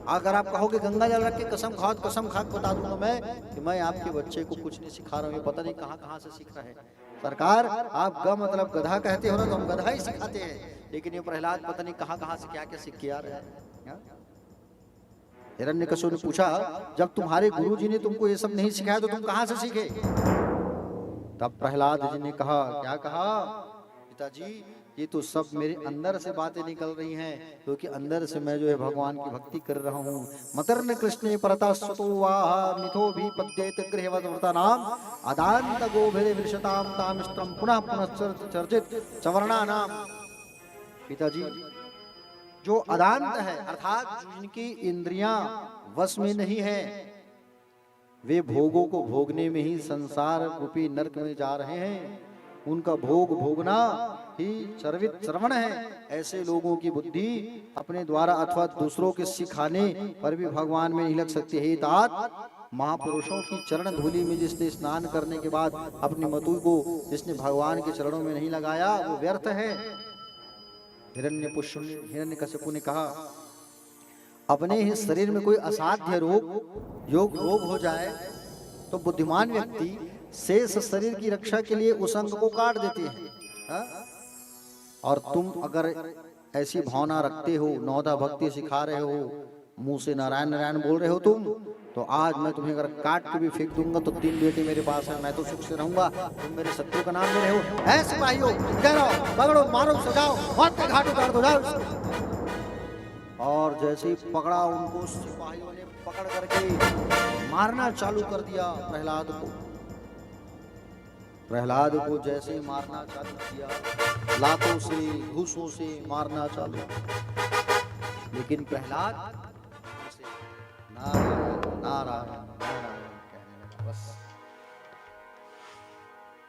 अगर आप कहोगे गंगा जल रख के कसम खाओ, कसम खा के बता दूंगा मैं कि मैं आपके बच्चे को कुछ नहीं सिखा रहा हूँ, ये पता नहीं कहाँ से सीख रहा है। सरकार आप ग मतलब गधा कहते हो ना, तो हम गधा ही सिखाते हैं, लेकिन ये प्रहलाद पता नहीं कहाँ से क्या सीख के आ रहा है। हिरण्यकश्यप ने पूछा, जब तुम्हारे गुरुजी ने तुमको ये सब नहीं सिखाया तो तुम कहाँ से सीखे? तब प्रहलाद जी ने कहा, क्या कहा? पिताजी ये तो सब मेरे अंदर से बातें निकल रही हैं, क्योंकि अंदर से मैं जो है भगवान की भक्ति कर रहा हूँ। मतर्न कृष्णे परतस्ततो वाह मिथो भी पद्येत गृहवता नाम अदांत गोभिर विशताम तामिष्टम पुनः पुनः चर्चित चवर्णा नाम। पिताजी जो अदांत है अर्थात जिनकी इंद्रियां वश में नहीं है, वे भोगों को भोगने में ही संसार रूपी नरक में जा रहे हैं। उनका भोग भोगना ही श्रवण है। ऐसे लोगों की बुद्धि अपने द्वारा अथवा दूसरों के सिखाने पर भी भगवान में नहीं लग सकती है। तात महापुरुषों की चरण धूलि में जिसने स्नान करने के बाद अपनी मतु को जिसने भगवान के चरणों में नहीं लगाया वो व्यर्थ है। हिरण्यकश्यपु ने कहा, अपने ही शरीर में कोई असाध्य रोग हो जाए तो बुद्धिमान व्यक्ति शेष शरीर की रक्षा के लिए उस अंग को काट देते हैं। हा? और तुम अगर ऐसी भावना रखते हो, नौधा भक्ति सिखा रहे हो, मुंह से नारायण नारायण बोल रहे हो तुम, तो आज मैं तुम्हें अगर काट के भी फेंक दूंगा तो 3 बेटे मेरे पास है, मैं तो सुख से रहूंगा, तुम मेरे शत्रु का नाम ले रहे हो। ऐ सिपाहियों, गिरो, पकड़ो, मारो, सजाओ, मौत के घाट उतार दो, जाओ। और जैसे ही पकड़ा उनको सिपाहियों ने पकड़ करके मारना चालू कर दिया प्रहलाद को। प्रहलाद को जैसे मारना चालू किया, लातों से घूसों से मारना चालू, लेकिन प्रहलाद नारायण नारायण नारायण कहने लगा। बस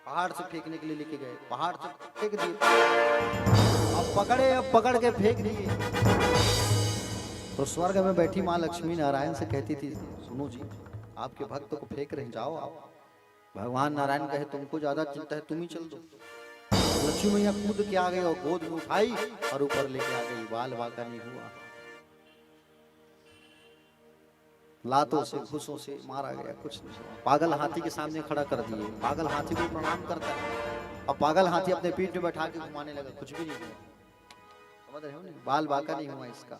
पहाड़ से फेंकने के लिए लेके गए, पहाड़ से फेंक दिए। अब पकड़ के फेंक दिए तो स्वर्ग में बैठी माँ लक्ष्मी नारायण से कहती थी, सुनो जी आपके भक्त को फेंक रहे, जाओ आप। भगवान नारायण कहे, तुमको ज्यादा चिंता है, तुम ही चल दो। लक्ष्मी मैया कूद के आ गई और गोद में उठाई और ऊपर लेके आ गई। बाल बाका नहीं हुआ, लातों से घुसों से मारा गया, कुछ नहीं हुआ। पागल हाथी के सामने खड़ा कर दिए, पागल हाथी को प्रणाम करता है और पागल हाथी अपने पीठ में बैठा के घुमाने लगा, कुछ भी नहीं हुआ। समझ रहे हो ना? बाल बाका नहीं हुआ इसका,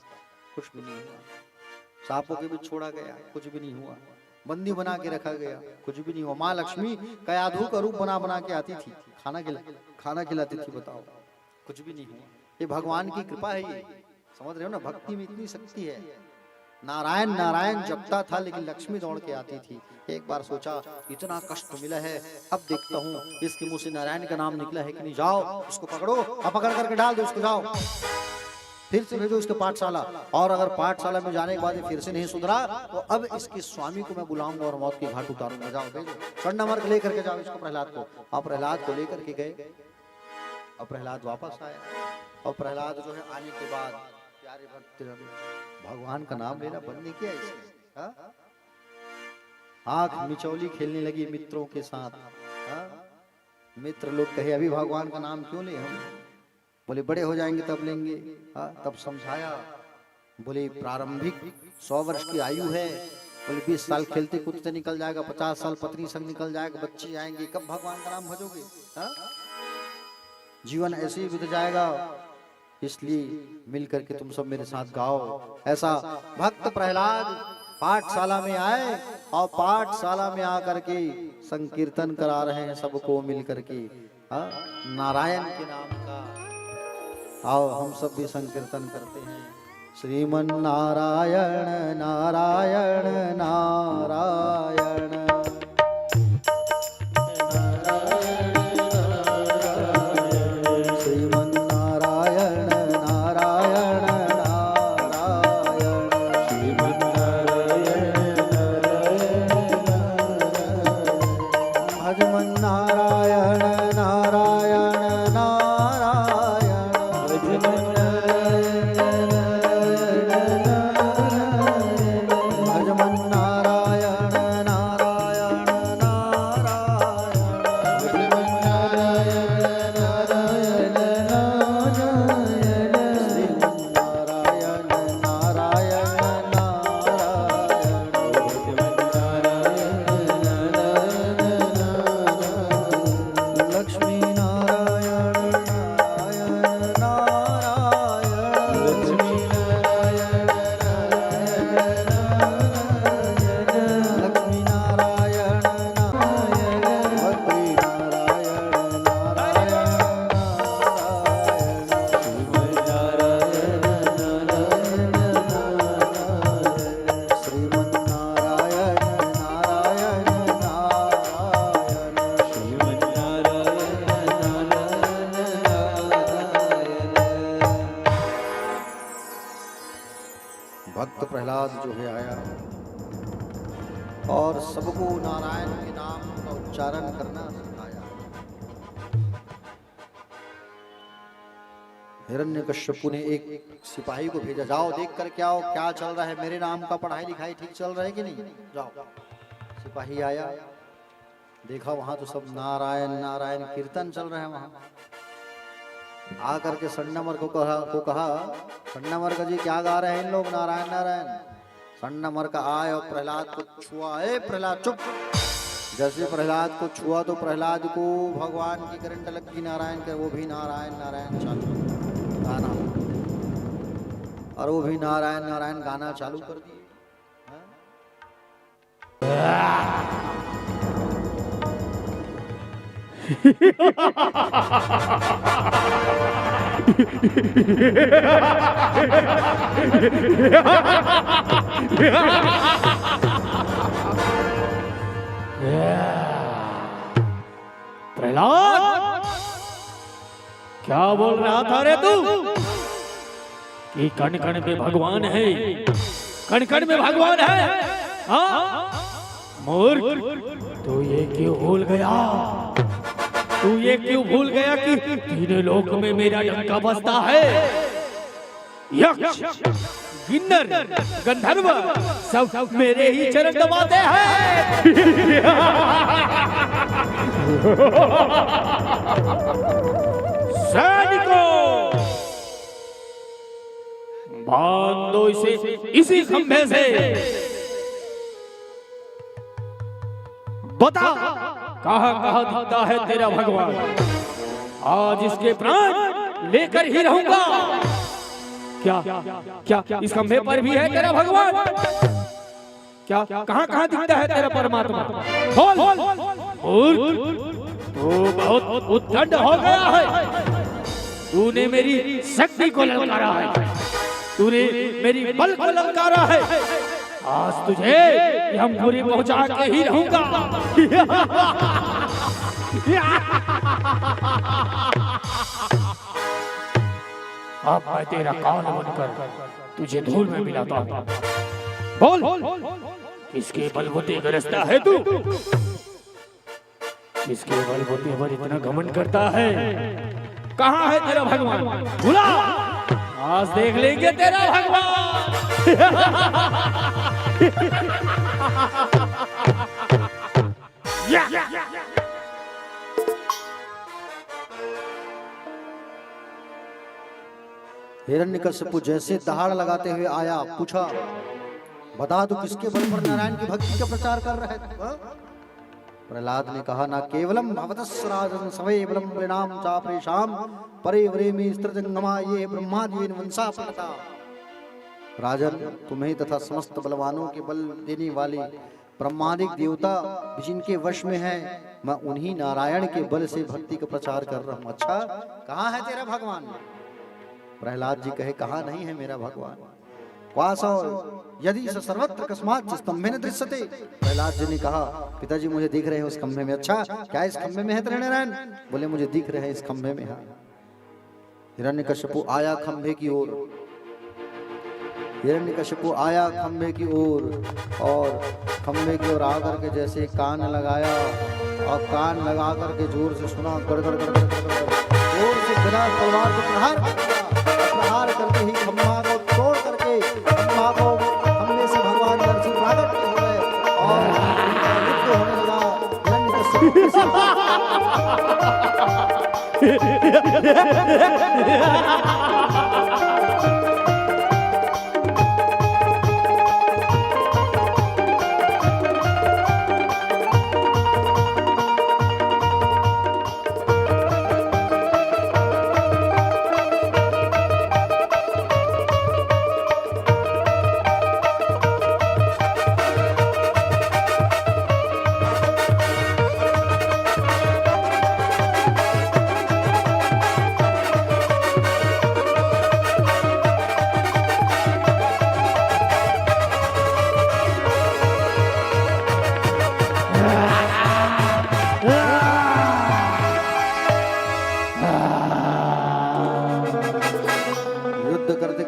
कुछ भी नहीं हुआ। सांपों के भी छोड़ा गया, कुछ भी नहीं हुआ। बंदी बना के रखा गया, कुछ भी नहीं हुआ। माँ लक्ष्मी कयाधु का रूप बना के आती थी, खाना खिलाती थी, बताओ, कुछ भी नहीं हुआ। ये भगवान की कृपा है ये, समझ रहे हो ना? भक्ति में इतनी शक्ति है। नारायण नारायण जपता था लेकिन लक्ष्मी दौड़ के आती थी। एक बार सोचा इतना कष्ट मिला है, अब देखता हूँ इसके मुंह से नारायण का नाम निकला है कि नहीं। जाओ उसको पकड़ो और पकड़ करके डाल दो उसको, जाओ फिर से भेजो इसके पाठशाला। और अगर पाठशाला में जाने के बाद फिर से नहीं सुधरा तो अब इसके स्वामी को मैं बुलाऊंगा और मौत की घाट उतारूंगा। जाओ भेजो, संडमर्क लेकर के जाओ इसको, प्रहलाद को। आप प्रहलाद को लेकर के गए और प्रहलाद वापस आया। और प्रहलाद जो है आने के बाद प्यारे भक्त भगवान का नाम लेना बंद नहीं किया इसने। आंख मिचौली खेलने लगी मित्रों के साथ। मित्र लोग कहे अभी भगवान का नाम क्यों ले हम? बोले बड़े हो जाएंगे तब लेंगे। तब समझाया, बोले प्रारंभिक 100 वर्ष की आयु है, बोले 20 साल खेलते कूदते निकल जाएगा, 50 साल पत्नी संग निकल जाएगा, बच्चे आएंगे, कब भगवान का नाम भजोगे? जीवन ऐसे ही बीत जाएगा, इसलिए मिल करके तुम सब मेरे साथ गाओ। ऐसा भक्त प्रहलाद पाठशाला में आए और पाठशाला में आकर के संकीर्तन करा रहे हैं सबको मिल करके नारायण के नाम का। आओ हम सब भी संकीर्तन करते हैं। श्रीमन नारायण नारायण नारायण भक्त प्रहलाद जो है आया और सबको नारायण के नाम का उच्चारण करना सिखाया। हिरण्यकश्यपु ने एक सिपाही को भेजा, जाओ देख कर क्या हो, क्या चल रहा है, मेरे नाम का पढ़ाई लिखाई ठीक चल रहा है कि नहीं, जाओ। सिपाही आया, देखा वहां तो सब नारायण नारायण कीर्तन चल रहा है। वहां आकर के सन्नामर को कहा सन्नामर का जी क्या गा रहे हैं इन लोग, नारायण नारायण। सन्नामर का आए और प्रहलाद को छुआ, ए प्रहलाद चुप। जैसे प्रहलाद को छुआ तो प्रहलाद को भगवान की करंट लगी नारायण के, वो भी नारायण नारायण चालू गाना, और वो भी नारायण नारायण गाना चालू कर दिए। प्रहलाद क्या बोल रहा था रे तू कि कण कण में भगवान है, कण कण में भगवान है। हाँ मूर्ख, तू ये क्यों भूल गया, तू ये क्यों भूल गया कि तीनों लोक में मेरा डंका बजता है। यक्ष किन्नर गंधर्व सब मेरे ही चरण दबाते हैं। सैनिकों बांध दो इसे इसी खंभे से, बता कहां कहां दिखता है तेरा भगवान। आज इसके प्राण लेकर ही रहूंगा। क्या क्या क्या इस खंभे पर भी है तेरा भगवान? क्या कहां कहां दिखता है तेरा परमात्मा? बोल। तू बहुत उद्दंड हो गया है, तूने मेरी शक्ति को ललकारा है, तूने मेरी बल को ललकारा है। आज तुझे हम पूरी पहुंचा के ही रहूंगा। अब मैं तेरा काल बनकर तुझे धूल में मिलाता हूं। बोल किसके बलबूते गरजता है तू, किसके बलबूते पर इतना घमंड करता है? कहां है तेरा भगवान? बुला, आज देख लेंगे तेरा भगवान। हिरण्यकश्यपु जैसे दहाड़ लगाते हुए आया, पूछा बता तू किसके बल पर नारायण की भक्ति का प्रचार कर रहा है? प्रहलाद ने कहा ना केवलम भवतस्राजन सवेवलम परिणाम चाप्रेषाम परे वरेमी स्त्रजंगमा ये ब्रह्मादीन वंशा पड़ता। राजन, तुम्हें तथा समस्त बलवानों के बल देने वाले ब्रह्मादिक देवता जिनके वश में है, मैं उन्हीं नारायण के बल से भक्ति का प्रचार कर रहा हूँ। अच्छा, कहाँ है तेरा भगवान? प्रहलाद जी कहे, कहाँ नहीं है मेरा भगवान। वासो यदि स सर्वत्र कस्मात् स्तंभे न दृश्यते। प्रहलाद जी ने कहा, पिताजी मुझे दिख रहे हैं उस खंभे में। अच्छा, क्या इस खंभे में है तेरे नारायण? बोले, मुझे दिख रहे हैं इस खंभे में है। हिरण्यकशिपु आया खंभे की ओर, हिरण्यकशिपु आया खंभे की ओर, और खंभे की ओर आकर के जैसे कान लगाया, और कान लगा करके जोर से सुना, गड़गड़ गड़गड़ जोर से बिना तलवार को प्रहार करके ही खंभा को तोड़ करके खंभा को, खंभे से भगवान नरसिंह प्रकट हो गए और उनका युद्ध होने लगा। हिरण्यकशिपु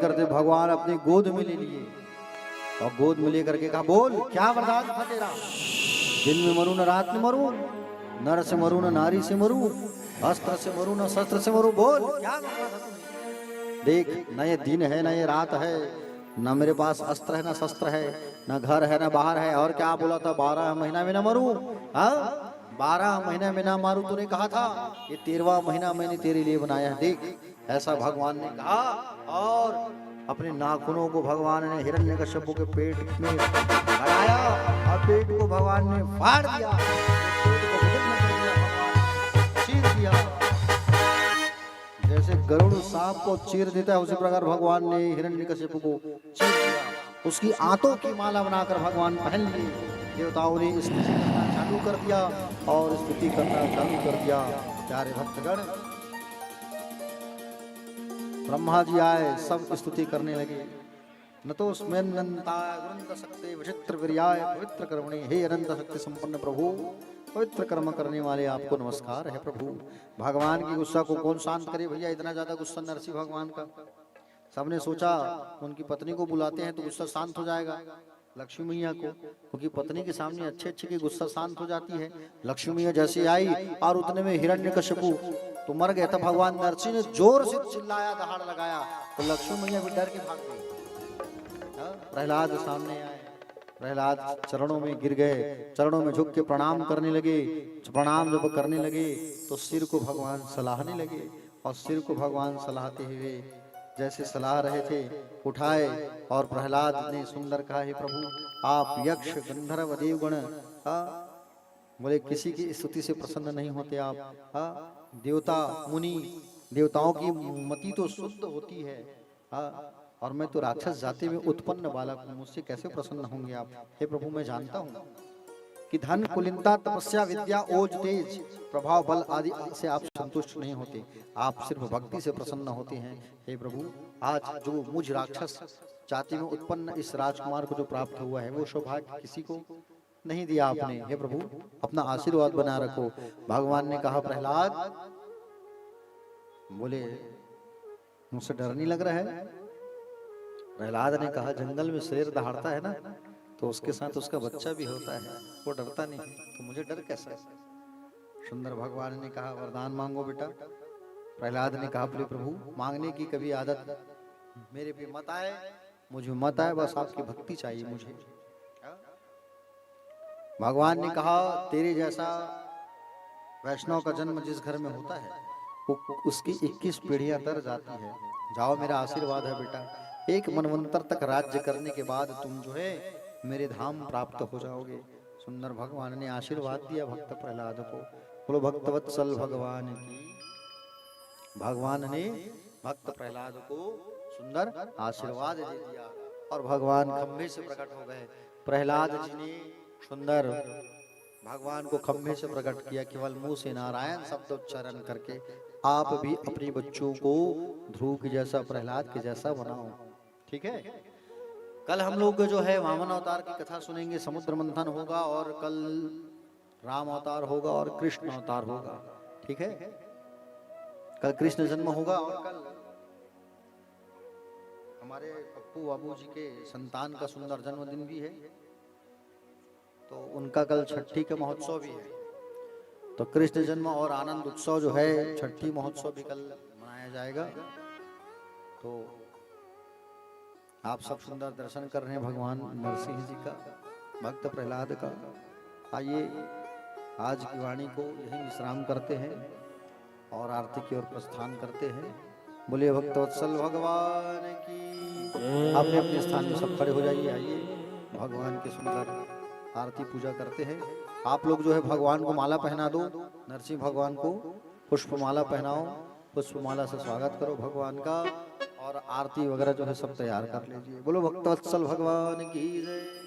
के भगवान अपनी गोद में ले लिए और गोद में लेकर के कहा, बोल क्या वरदान था तेरा? दिन में मरू न रात में मरू, नर से मरू न नारी से मरू, अस्त्र से मरू न शस्त्र से मरू, बोल क्या वरदान था तुम्हें? देख, न ये दिन है न ये रात है, न मेरे पास अस्त्र है न शस्त्र है, न घर है न बाहर है, और क्या बोला था? 12 महीना में न मरू। हाँ, 12 महीना में ना मारू तूने कहा था, ये 13वां महीना मैंने तेरे लिए बनाया है। देख, ऐसा भगवान ने कहा और अपने नाखूनों को भगवान ने हिरण्यकश्यप के पेट में लगाया और पेट को भगवान ने फाड़ दिया, पेट को विदीर्ण कर दिया, भगवान चीर दिया। जैसे गरुड़ सांप को चीर देता है, उसी प्रकार भगवान ने हिरण्यकश्यप को चीर दिया। उसकी आंतों की माला बनाकर भगवान पहन लिए। देवताओं ने स्तुति करना चालू कर दिया और स्तुति करना चालू कर दिया। प्यारे भक्तगण, ब्रह्मा जी आए, सब स्तुति करने लगे। न तो उसमें अनंत शक्ति विचित्र वीर्याय पवित्र कर्मणि, हे अनंत शक्ति संपन्न प्रभु, पवित्र कर्म करने वाले आपको नमस्कार है प्रभु। भगवान की गुस्सा को कौन शांत करे भैया, इतना ज्यादा गुस्सा नरसिंह भगवान का। सबने सोचा उनकी पत्नी को बुलाते हैं तो गुस्सा शांत हो जाएगा, लक्ष्मी मैया को, क्योंकि पत्नी के सामने अच्छे अच्छे की गुस्सा शांत हो जाती है। लक्ष्मी मैया जैसे आई और उतने में हिरण्यकशिपु तो मर गया था। भगवान नरसिंह ने जोर से चिल्लाया, दहाड़ लगाया, तो लक्ष्मी मैया भी डर के भाग गई। प्रहलाद सामने आए, प्रहलाद चरणों में गिर गए, चरणों में झुक के प्रणाम करने लगे। प्रणाम जब करने लगे तो सिर को भगवान सलाहने लगे, और सिर को भगवान सलाहते हुए जैसे सलाह रहे थे उठाए, और प्रहलाद ने सुंदर कहा, हे प्रभु आप यक्ष गंधर्व देवगण बोले किसी की स्तुति से प्रसन्न नहीं होते आप। देवता मुनि, देवताओं की मति तो शुद्ध होती है, और मैं तो राक्षस जाति में उत्पन्न बालक हूँ, मुझसे कैसे प्रसन्न होंगे आप? हे प्रभु मैं जानता हूँ कि धन कुलीनता तपस्या विद्या ओज तेज प्रभाव बल आदि से आप संतुष्ट नहीं होते, आप सिर्फ भक्ति से प्रसन्न होते हैं। हे प्रभु, आज जो मुझ राक्षस जाति में उत्पन्न इस राजकुमार को जो प्राप्त हुआ है, वो सौभाग्य किसी को नहीं दिया आपने। हे प्रभु अपना आशीर्वाद बना रखो। भगवान ने कहा, प्रहलाद बोले मुझसे डर नहीं लग रहा है? प्रहलाद ने कहा, जंगल में शेर दहाड़ता है ना, तो उसके साथ उसका बच्चा भी होता है, वो डरता नहीं, तो मुझे डर कैसा? सुंदर भगवान ने कहा, वरदान मांगो बेटा। प्रहलाद ने कहा, बोले प्रभु मांगने की कभी आदत मेरे पे मत आए, मुझे मत आए, बस आपकी भक्ति चाहिए मुझे। भगवान ने कहा, तेरे जैसा वैष्णव का जन्म जिस घर में होता है उसकी 21 पीढ़ियां तर जाती है। जाओ, मेरा आशीर्वाद है बेटा, एक मनवंतर तक राज्य करने के बाद तुम जो है मेरे धाम प्राप्त हो जाओगे। सुंदर भगवान ने आशीर्वाद दिया भक्त प्रहलाद को। बोलो भक्तवत्सल भगवान की। भगवान ने भक्त प्रहलाद को सुंदर आशीर्वाद दे दिया। और भगवान खंभे से प्रकट हो गए। प्रहलाद जी ने सुंदर भगवान को खंभे से प्रकट किया, केवल मुंह से नारायण शब्द उच्चारण करके। आप भी अपने बच्चों को ध्रुव के जैसा, प्रहलाद के जैसा बनाओ, ठीक है। कल हम लोग जो है वामन अवतार की कथा सुनेंगे, समुद्र मंथन होगा, और कल राम अवतार होगा और कृष्ण अवतार होगा, ठीक है। कल कृष्ण जन्म होगा और कल हमारे पप्पू बाबू जी के संतान का सुंदर जन्मदिन भी है, तो उनका कल छठी का महोत्सव भी है। तो कृष्ण जन्म और आनंद उत्सव जो है, छठी महोत्सव भी कल मनाया जाएगा। तो आप सब सुंदर दर्शन कर रहे हैं भगवान नरसिंह जी का, भक्त प्रहलाद का। आइए आज की वाणी को यही विश्राम करते हैं और आरती की ओर प्रस्थान करते हैं। बोलिए भक्तवत्सल भगवान की। अपने अपने स्थान में सब खड़े हो जाइए। आइए भगवान के सुंदर आरती पूजा करते हैं। आप लोग जो है भगवान को माला पहना दो, नरसिंह भगवान को पुष्पमाला पहनाओ, पुष्पमाला से स्वागत करो भगवान का, और आरती वगैरह जो है सब तैयार कर लीजिए। बोलो भक्तवत्सल भगवान की जय।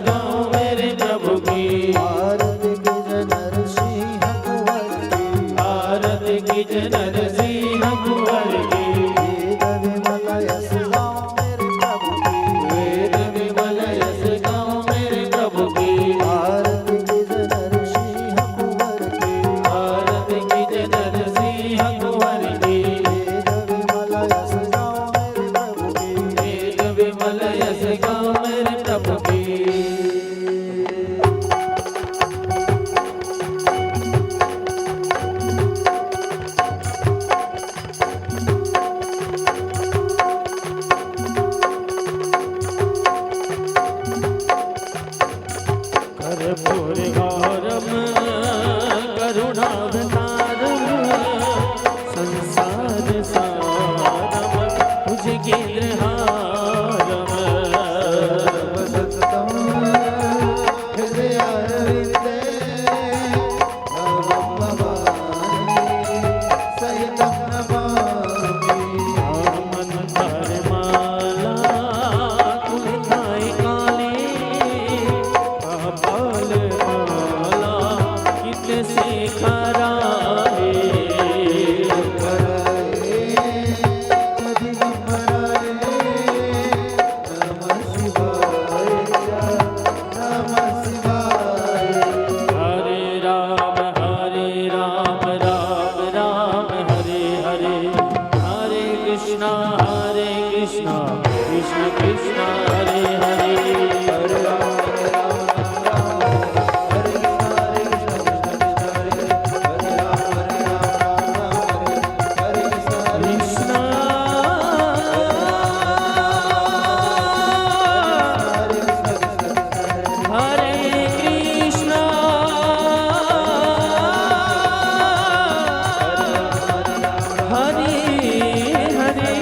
गाओ मेरे प्रभु की आरती कीजे नरसिंह कुंवर की आरती कीजे नरसिंह कुंवर की वेद विमल यश गाओ मेरे प्रभु की वेद विमल यश गाओ मेरे प्रभु की आरती कीजे नरसिंह कुंवर की आरती कीजे नरसिंह कुंवर की वेद विमल यश गाओ मेरे प्रभु की वेद विमल यश गाओ मेरे प्रभु की कर्पूरगौरम करुणावतारम संसार सारम भुजगेन्द्रहारम वसंतम हृदयारविंदे नमः भवानी सहितं नमामि मंत्रमाला तुलनाय काले कपाल माला कितने से खराए हरे राम राम राम हरे हरे हरे कृष्णा कृष्ण कृष्ण हरे हरे हरे कृष्णा हरे कृष्णा हरे हरे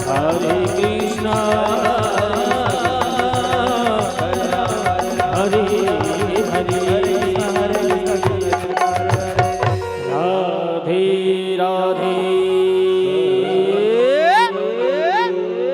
हरे कृष्णा